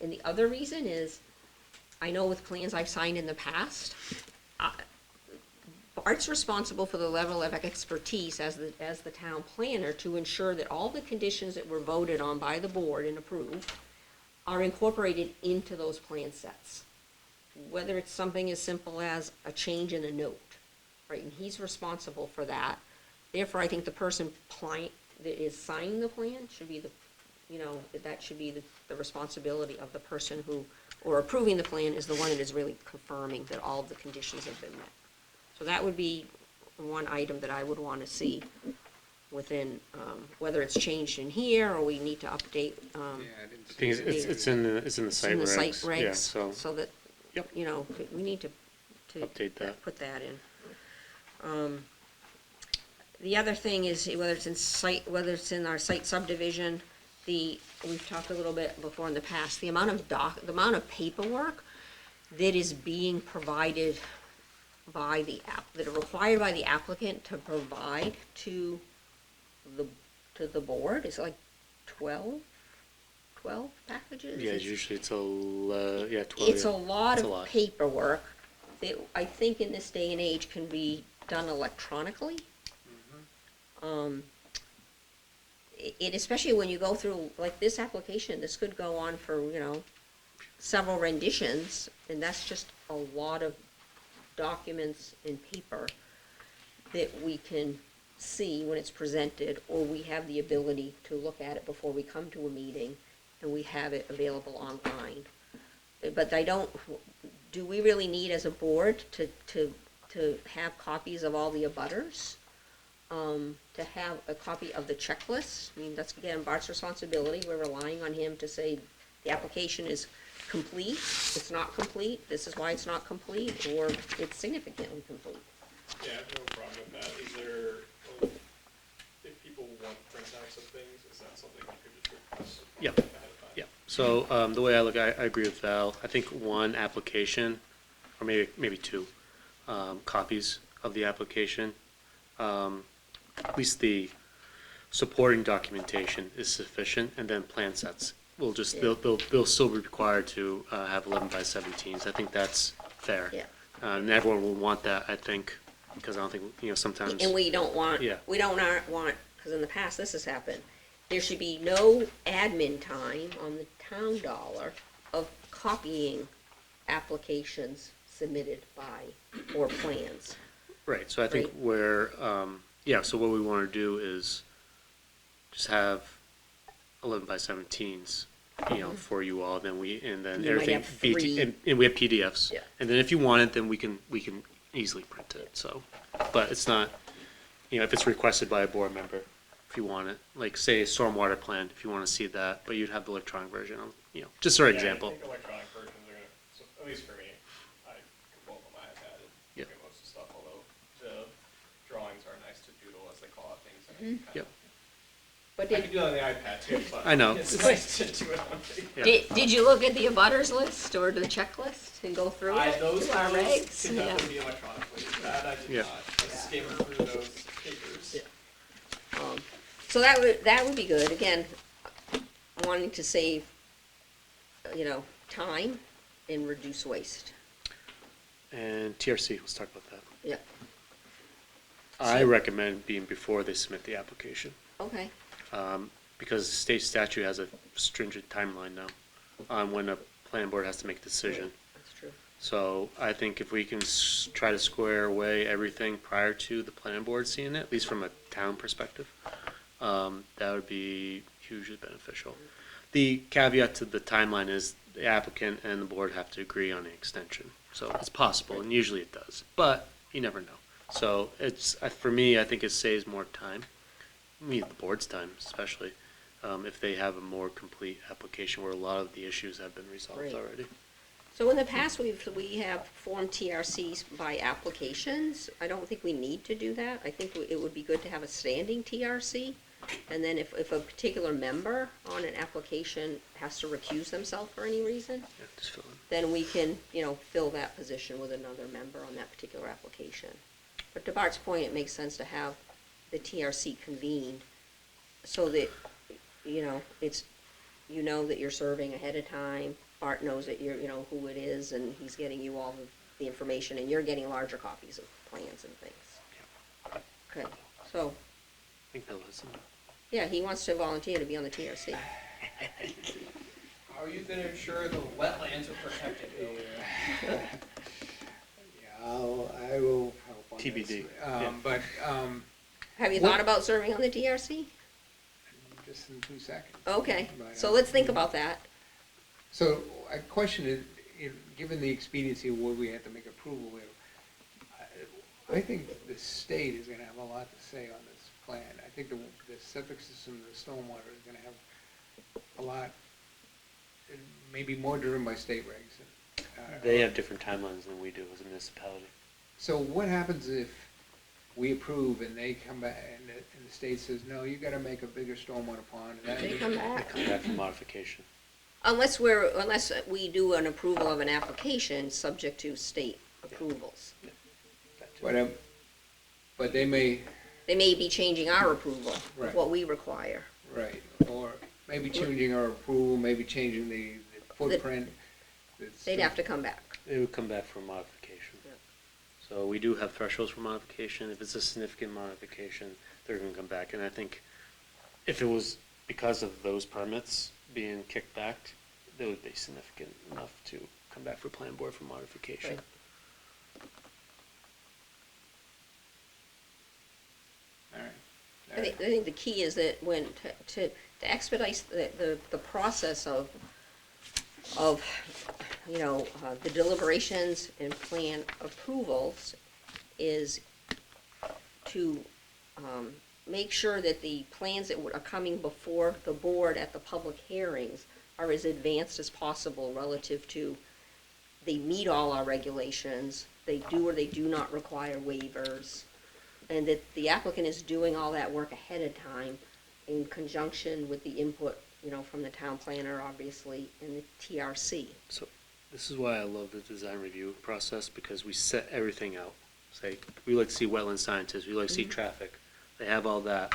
and the other reason is, I know with plans I've signed in the past, Bart's responsible for the level of expertise as the town planner to ensure that all the conditions that were voted on by the board and approved are incorporated into those plan sets. Whether it's something as simple as a change in a note, right, and he's responsible for that. Therefore, I think the person that is signing the plan should be that should be the responsibility of the person who, or approving the plan is the one that is really confirming that all of the conditions have been met. So that would be one item that I would want to see within, whether it's changed in here or we need to update. I think it's in the site regs. Regs, Yeah, so that, you know, we need to update that. Put that in. The other thing is whether it's in our site subdivision, we've talked a little bit before in the past, the amount of paperwork that is being provided that are required by the applicant to provide to the board is like 12 packages. Yeah, usually it's 12. It's a lot of paperwork that I think in this day and age can be done electronically. Especially when you go through, like, this application, this could go on for, you know, several renditions, and that's just a lot of documents and paper that we can see when it's presented, or we have the ability to look at it before we come to a meeting, and we have it available online. But do we really need as a board to have copies of all the abutters? To have a copy of the checklist? I mean, that's, again, Bart's responsibility. We're relying on him to say the application is complete, it's not complete, this is why it's not complete, or it's significantly complete. Yeah, no problem with that. Is there, if people want printouts of things, is that something you could just request? Yeah. Yeah. So the way I look, I agree with Val. I think one application, or maybe two copies of the application, at least the supporting documentation is sufficient, and then plan sets will just they'll still be required to have 11 by 17s. I think that's fair. Yeah. And everyone will want that, I think, because I don't think, you know, sometimes. And we don't want, because in the past this has happened, there should be no admin time on the town dollar of copying applications submitted by, or plans. Right, so I think so what we want to do is just have 11 by 17s, you know, for you all, then everything, have three. and we have PDFs. Yeah. And then if you want it, then we can easily print it, so. But it's not, you know, if it's requested by a board member, if you want it, like, say, a stormwater plan, if you want to see that, but you'd have the electronic version, you know, just for example. I think electronic versions are going to, at least for me, I can pull up on my iPad and look at most of the stuff, although the drawings are nice to doodle, as they call it, things. And Yep. But I can do it on the iPad too, but I know. it's nice to do it on paper. Did you look at the abutters list or the checklist and go through it? Those our regs? can definitely be electronically. That I did not. I just skimmed through those papers. So that would be good. Again, wanting to save, you know, time and reduce waste. And TRC, let's talk about that. Yeah. I recommend being before they submit the application. Okay. Because the state statute has a stringent timeline now on when a planning board has to make a decision. That's true. So I think if we can try to square away everything prior to the planning board seeing it, at least from a town perspective, that would be hugely beneficial. The caveat to the timeline is the applicant and the board have to agree on the extension. So it's possible, and usually it does, but you never know. So it's, for me, I think it saves more time. The board's time, especially, if they have a more complete application where a lot of the issues have been resolved already. So in the past, we have formed TRCs by applications. I don't think we need to do that. I think it would be good to have a standing TRC And then if a particular member on an application has to recuse themselves for any reason, Yeah, just fill in. then we can, fill that position with another member on that particular application. But to Bart's point, it makes sense to have the TRC convened so that, it's, that you're serving ahead of time. Bart knows that you're, who it is, and he's getting you all of the information, and you're getting larger copies of plans and things. Okay, so, I think that was. yeah, he wants to volunteer to be on the TRC. How are you gonna ensure the wetlands are protected? Yeah, I will help on this. TBD. Yeah. But, Have you What- thought about serving on the TRC? just in 2 seconds. Okay, But, so let's think about that. So, a question is, given the expediency of what we have to make approval with, I think the state is gonna have a lot to say on this plan. I think the septic system, the stormwater is gonna have a lot, maybe more driven by state regs. They have different timelines than we do as a municipality. So what happens if we approve and they come back and the state says, no, you gotta make a bigger stormwater pond? And They come back. Come back for modification. Unless we do an approval of an application subject to state approvals. But they may, They may be changing our approval of Right. what we require. right, or maybe changing our approval, maybe changing the footprint. They'd have to come back. They would come back for modification. Yeah. So we do have thresholds for modification. If it's a significant modification, they're gonna come back. And I think if it was because of those permits being kicked back, they would be significant enough to come back for plan board for modification. Right. All right. I think the key is that when, to expedite the process of, the deliberations and plan approvals is to, make sure that the plans that are coming before the board at the public hearings are as advanced as possible relative to they meet all our regulations, they do or they do not require waivers, and that the applicant is doing all that work ahead of time in conjunction with the input, from the town planner, obviously, and the TRC. So this is why I love the design review process, because we set everything out. Say, we like to see wetland scientists, we like to see traffic. They have all that.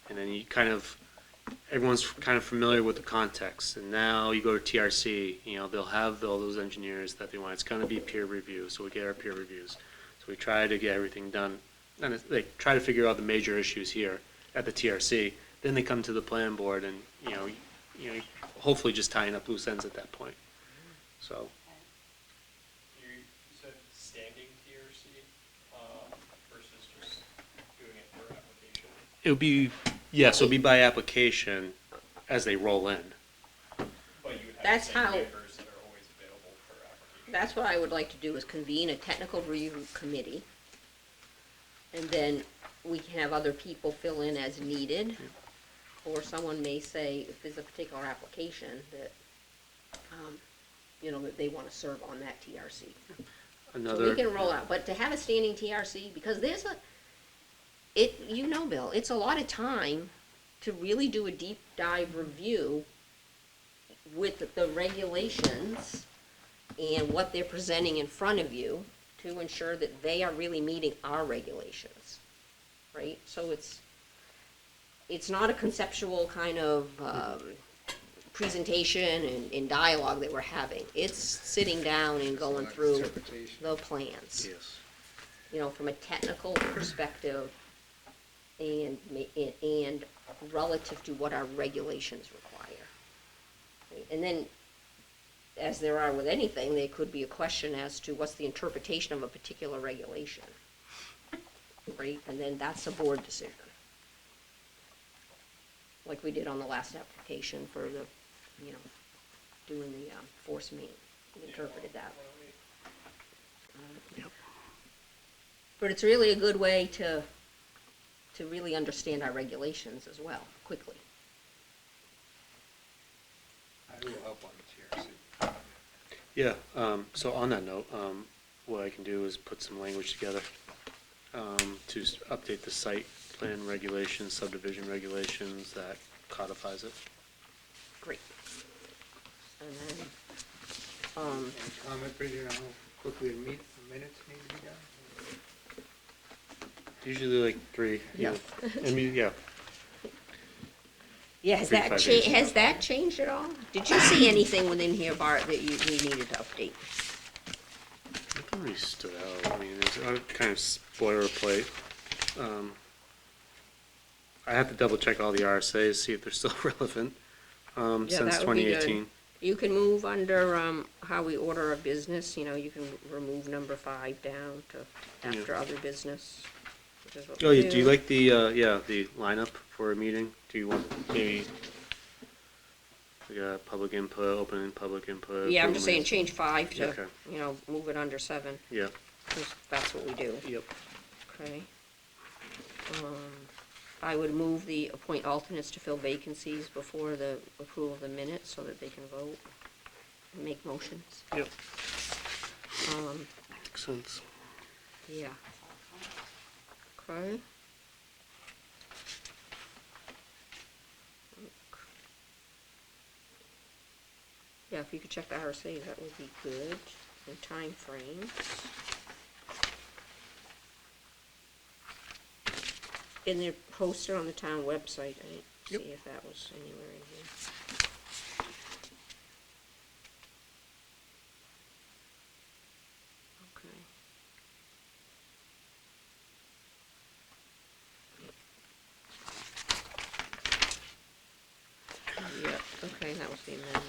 And then everyone's kind of familiar with the context. And now you go to TRC, they'll have all those engineers that they want. It's gonna be peer review, so we get our peer reviews. So we try to get everything done. And they try to figure out the major issues here at the TRC. Then they come to the plan board and, hopefully just tying up loose ends at that point. So. You said standing TRC versus just doing it per application? It would be, yes, it would be by application as they roll in. But you would have That's the same how- waivers that are always available per application? That's what I would like to do, is convene a technical review committee. And then we can have other people fill in as needed. Or someone may say, if there's a particular application that, that they want to serve on that TRC. So we can roll out, but to have a standing TRC, because there's Bill, it's a lot of time to really do a deep dive review with the regulations and what they're presenting in front of you to ensure that they are really meeting our regulations, right? So it's not a conceptual kind of presentation and dialogue that we're having. It's sitting down and going through the plans. Yes. From a technical perspective and relative to what our regulations require. Right? And then, as there are with anything, there could be a question as to what's the interpretation of a particular regulation. Right? And then that's a board decision. Like we did on the last application for the, doing the force main. We interpreted that. But it's really a good way to really understand our regulations as well, quickly. I will help on the TRC. Yeah, so on that note, what I can do is put some language together to update the site plan regulations, subdivision regulations that codifies it. Great. And then, Any comment, Bridget, on how quickly the minutes need to be done? Usually like 3. Yeah. I mean, yeah. yeah, has 3 to that 5 days. has that changed at all? Did you see anything within here, Bart, that we needed to update? Nothing really stood out. I mean, it's kind of boilerplate. I have to double check all the RSAs, see if they're still relevant, Yeah, since that would be good. 2018. You can move under, how we order a business, you know, you can remove number 5 down to after other business, which is what Oh, we do you like the, the lineup for a meeting? Do you want maybe, we got public input, open public input? Yeah, I'm just saying meetings? change 5 to, Okay. you know, move it under 7. Yeah. 'Cause that's what we do. Yep. Okay. I would move the appoint alternates to fill vacancies before the approval of the minutes so that they can vote and make motions. Yep. Makes sense. Yeah. Okay. Yeah, if you could check the RSA, that would be good. And time frames. And they're posted on the town website. I didn't see if that was anywhere in here. Okay. Yeah, okay, that was the amendment.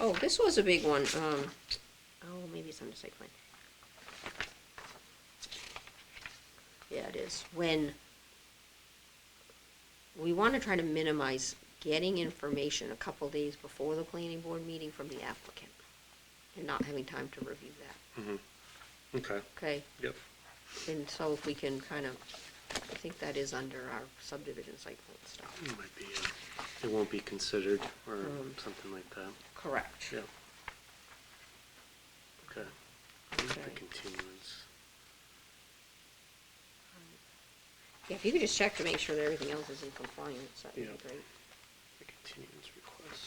Oh, this was a big one. Oh, maybe it's under site plan. Yeah, it is. When we want to try to minimize getting information a couple days before the planning board meeting from the applicant and not having time to review that. Mm-hmm. Okay. Okay? Yep. And so if we can kind of, I think that is under our subdivision site plan stuff. It might be, it won't be considered or something like that. Correct. Yeah. Okay. Okay. The continuance. Yeah, if you could just check to make sure that everything else is in compliance, that would Yeah. be great. The continuance request.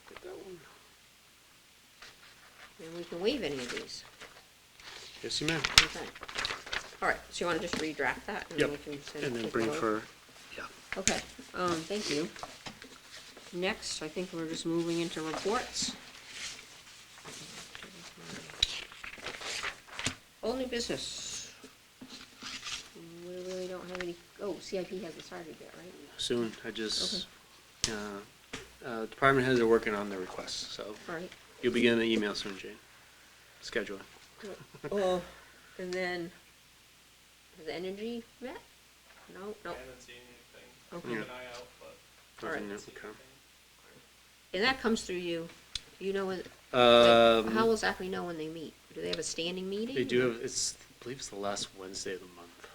Get that one. And we can waive any of these. Yes, you may. Okay. All right, so you want to just redraft that? And Yep. then we can send And then it bring over? for, yeah. Okay, thank you. Next, I think we're just moving into reports. All new business. We really don't have any, oh, CIP hasn't started yet, right? Soon, I just, department heads are working on their requests, so. All right. You'll be getting an email soon, Jane. Scheduling. Oh, and then, has energy met? No, no. I haven't seen anything. Okay. Keep an eye out, but. All right. Nothing new, haven't seen okay. anything. And that comes through you. Do you know when, how will Zachary know when they meet? Do they have a standing meeting? They do have, it's, I believe it's the last Wednesday of the month.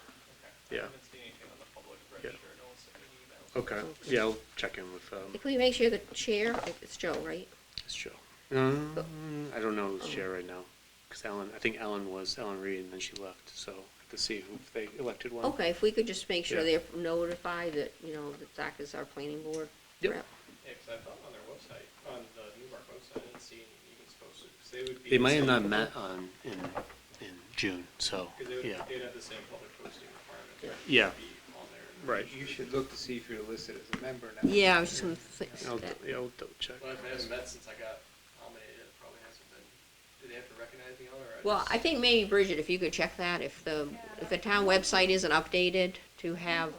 Okay. Yeah. I haven't seen anything on the public register. No one's sent any emails. Okay, yeah, I'll check in with, Can we make sure the chair, it's Joe, right? it's Joe. I don't know who's chair right now, because I think Ellen Reed, and then she left, so I have to see who, if they elected one. Okay, if we could just make sure Yeah. they're notified that, you know, that Zach is our planning board Yep. rep. Yeah, because I thought on their website, on the Newmarket website, I didn't see any meetings posted, because they would be. They might have the not same- met in June, so, Because they would, yeah. they'd have the same public posting requirements, right? Yeah. They'd be on there. Right. You should look to see if you're listed as a member now. Yeah, I was just gonna think I'll, that. yeah, I'll double check. Well, if it hasn't met since I got nominated, it probably hasn't been, do they have to recognize me on it, or? Well, I think maybe Bridget, if you could check that, if the town website isn't updated to have,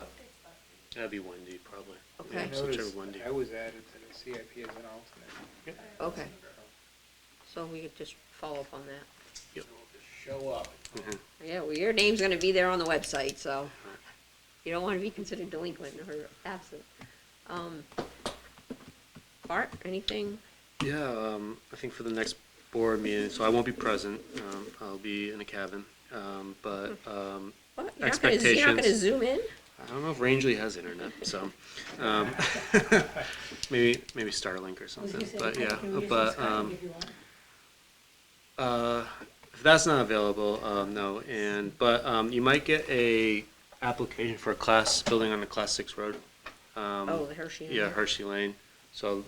That'd be Wendy, probably. Okay. Yeah, I so whichever noticed Wendy. I was added to the CIP as an alternate. okay. So we could just follow up on that. Yep. Show up. Mhm. Yeah, well, your name's gonna be there on the website, so you don't wanna be considered delinquent or absent. Bart, anything? Yeah, I think for the next board meeting, so I won't be present, I'll be in a cabin, but, What? You're not gonna expectations. zoom in? I don't know if Rangeley has internet, so, maybe Starlink or something, but yeah, but, if that's not available, no, but, you might get a application for a class, building on a Class 6 road. Oh, the Hershey Lane. Yeah, Hershey Lane. So,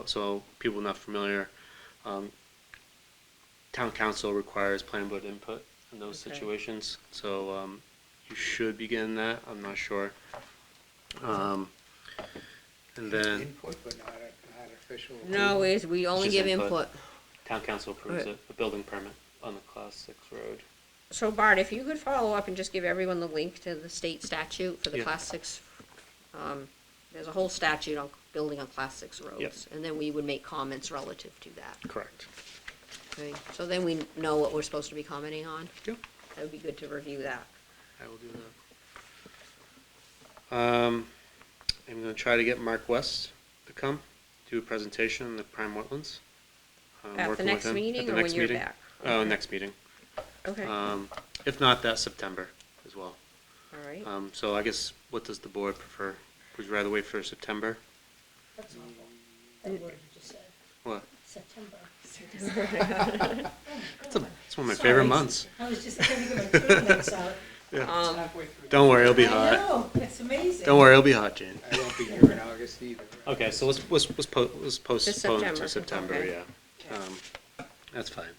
so people not familiar, town council requires planning board input in those Okay. situations. So, you should be getting that, I'm not sure. And then. Input, but not official. No, we only Just give input. input. Town council approves Okay. it, a building permit on the Class 6 road. So Bart, if you could follow up and just give everyone the link to the state statute for the Yeah. Class 6, there's a whole statute on building on Class 6 roads. Yep. And then we would make comments relative to that. Correct. Okay, so then we know what we're supposed to be commenting on. Yep. That would be good to review that. I will do that. I'm gonna try to get Mark West to come, do a presentation on the prime wetlands. At the Working with next him meeting at the or when next you're meeting. back? Oh, next meeting. Okay, If not, that September as well. all right. So I guess, what does the board prefer? Would you rather wait for September? That's awful. That word you just said. What? September. It's one of my favorite months. I was just trying to get my tape notes out. Yeah. Don't worry, it'll be I hot. know, it's amazing. Don't worry, it'll be hot, Jane. I won't be here in August either. Okay, so let's postpone September, to September, okay. yeah. That's fine.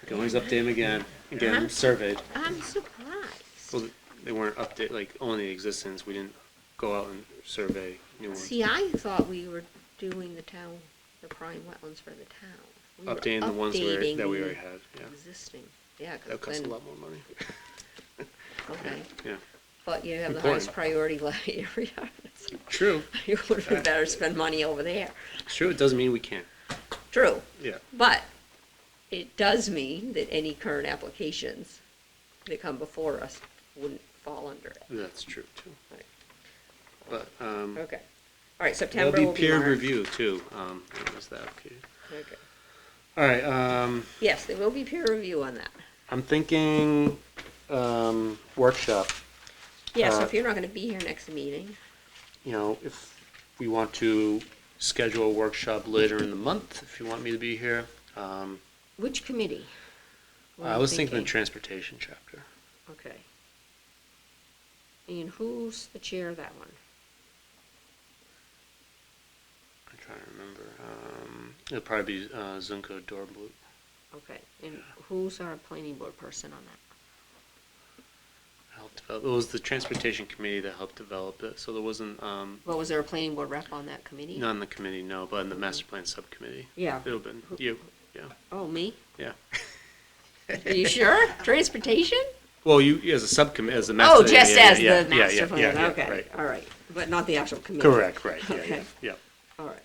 We can always update them again, Uh-huh. surveyed. I'm surprised. Well, they weren't update, like, only existence, we didn't go out and survey new ones. See, I thought we were doing the prime wetlands for the town. We were Updating the ones that we updating already the had, yeah. Existing, yeah, That costs because a then, lot more money. okay, Yeah. but you have the Important. highest priority area. True. You would have better spend money over there. It's true, it doesn't mean we can't. True, Yeah. but it does mean that any current applications that come before us wouldn't fall under it. That's true, too. Right. But, Okay, all right, there'll September be will be peer marked. review, too. What was that? Okay. Okay. All right, Yes, there will be peer review on that. I'm thinking, workshop. Yeah, so if you're not gonna be here next meeting, You know, if we want to schedule a workshop later in the month, if you want me to be here. which committee? What I are you was thinking the transportation chapter. Okay. And who's the chair of that one? I'm trying to remember. It'll probably be Zunko Dorblut. Okay, and who's our planning board person on that? Helped develop. It was the transportation committee that helped develop it, so there wasn't Well, was there a planning board rep on that committee? not in the committee, no, but in the master plan subcommittee. Yeah. It'll been you. Yeah. Oh, me? Yeah. Are you sure? Transportation? Well, you as a subcommittee, as the master. Oh, just yeah, as yeah, the yeah, master yeah, plan, yeah, okay, right. all right, but not the actual committee? Correct. Right. Yeah. Okay. Yeah. All right.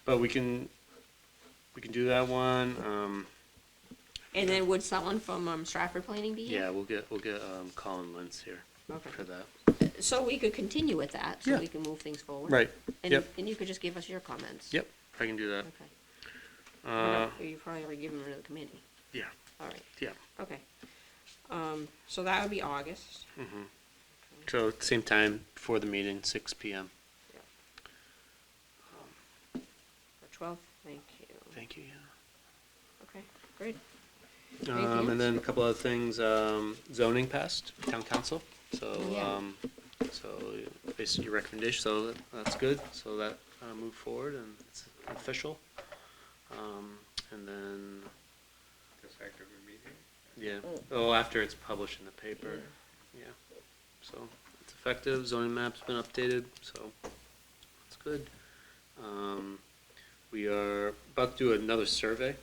But we can do that one. And then would someone from Stratford Planning be here? Yeah, we'll get Colin Lentz here Okay. for that. So we could continue with that, so Yeah. we can move things forward. Right. And, Yep. and you could just give us your comments. Yep. I can do that. Okay. You probably already given them to the committee. Yeah. All right. Yeah. Okay. So that would be August. Mm-hmm. So at the same time before the meeting, 6 p.m. For 12th, thank you. Thank you. Yeah. Okay, great. Anything else? And then a couple other things. Zoning passed, town council. So Yeah. so based on your recommendation, so that's good. So that moved forward and it's official. And then. Effective immediately. Yeah. Oh, after it's published in the paper. Yeah. So it's effective. Zoning map's been updated, so that's good. We are about to do another survey,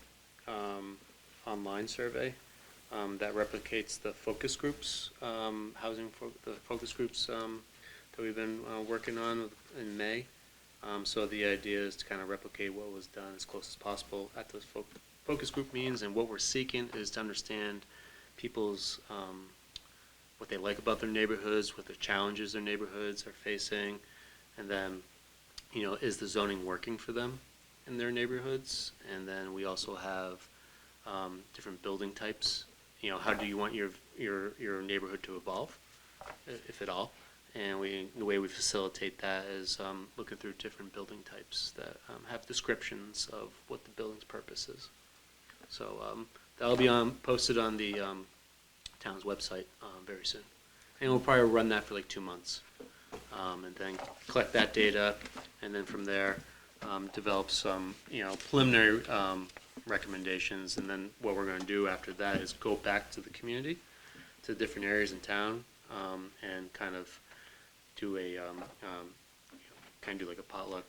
online survey, that replicates the focus groups, the focus groups that we've been working on in May. So the idea is to kind of replicate what was done as close as possible at those focus group meetings, and what we're seeking is to understand people's what they like about their neighborhoods, what the challenges their neighborhoods are facing, and then, you know, is the zoning working for them in their neighborhoods? And then we also have different building types. You know, how do you want your neighborhood to evolve, if at all? And the way we facilitate that is looking through different building types that have descriptions of what the building's purpose is. So that'll be posted on the town's website very soon. And we'll probably run that for like 2 months. And then collect that data, and then from there, develop some, preliminary recommendations. And then what we're gonna do after that is go back to the community, to different areas in town, and kind of do a, kind of do like a potluck,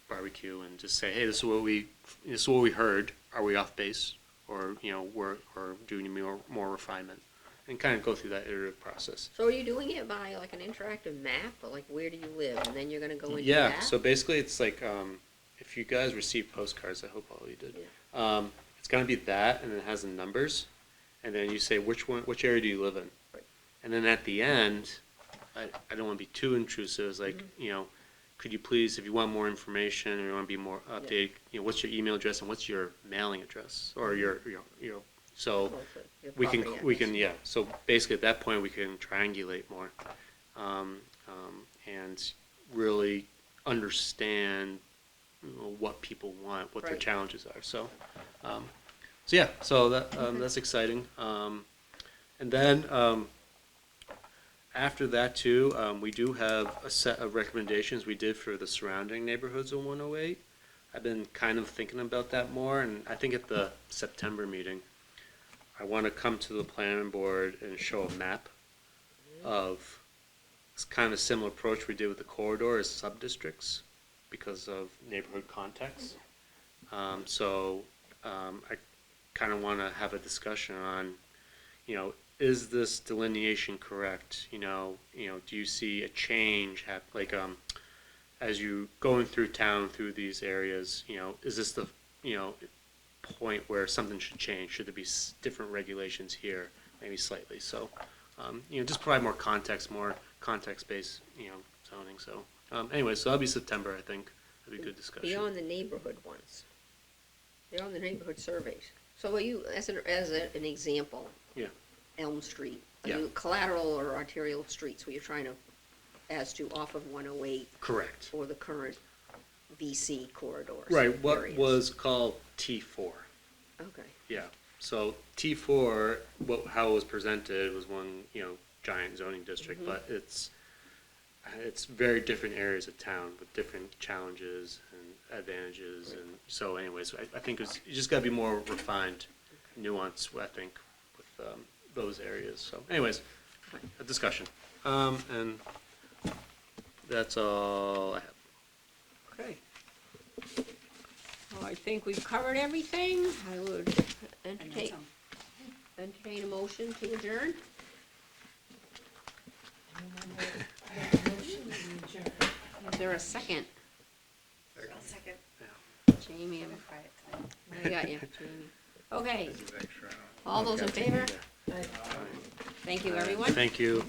barbecue, and just say, hey, this is what we heard. Are we off base, or do we need more refinement? And kind of go through that iterative process. So are you doing it by like an interactive map, or like where do you live, and then you're gonna go into Yeah, that? so basically it's like, if you guys receive postcards, I hope all of you did. It's gonna be that, and it has the numbers, and then you say which area do you live in? Right. And then at the end, I don't wanna be too intrusive, it's like, could you please, if you want more information, or you wanna be more updated, what's your email address and what's your mailing address, or your so Your we property can, address. so basically at that point, we can triangulate more, and really understand what people want, what their Right. challenges are, so yeah, so that's exciting, and then, after that too, we do have a set of recommendations we did for the surrounding neighborhoods of 108. I've been kind of thinking about that more, and I think at the September meeting, I want to come to the planning board and show a map of, it's kind of a similar approach we did with the corridor as sub-districts because of neighborhood context. So I kind of want to have a discussion on, is this delineation correct? Do you see a change as you going through town through these areas? Is this the point where something should change? Should there be different regulations here, maybe slightly? So, just provide more context-based, zoning. So, anyway, so that'll be September, I think. That'll be a good discussion. Beyond the neighborhood ones, beyond the neighborhood surveys. So are you, as an example, Yeah. Elm Street, are Yeah. you collateral or arterial streets where you're trying to, as to off of 108? Correct. Or the current VC corridors? Right. What areas? was called T4. Okay. Yeah. So T4, how it was presented was one, giant zoning district, Mhm. but it's very different areas of town with different challenges and advantages, and so anyways, I think you just got to be more refined, nuance, I think, with those areas. So anyways, a discussion, and that's all I have. Okay. Well, I think we've covered everything. I would entertain a motion to adjourn. Is there a second? I'll second. Jamie, I got you, Jamie. Okay. All those in favor? Thank you, everyone. Thank you.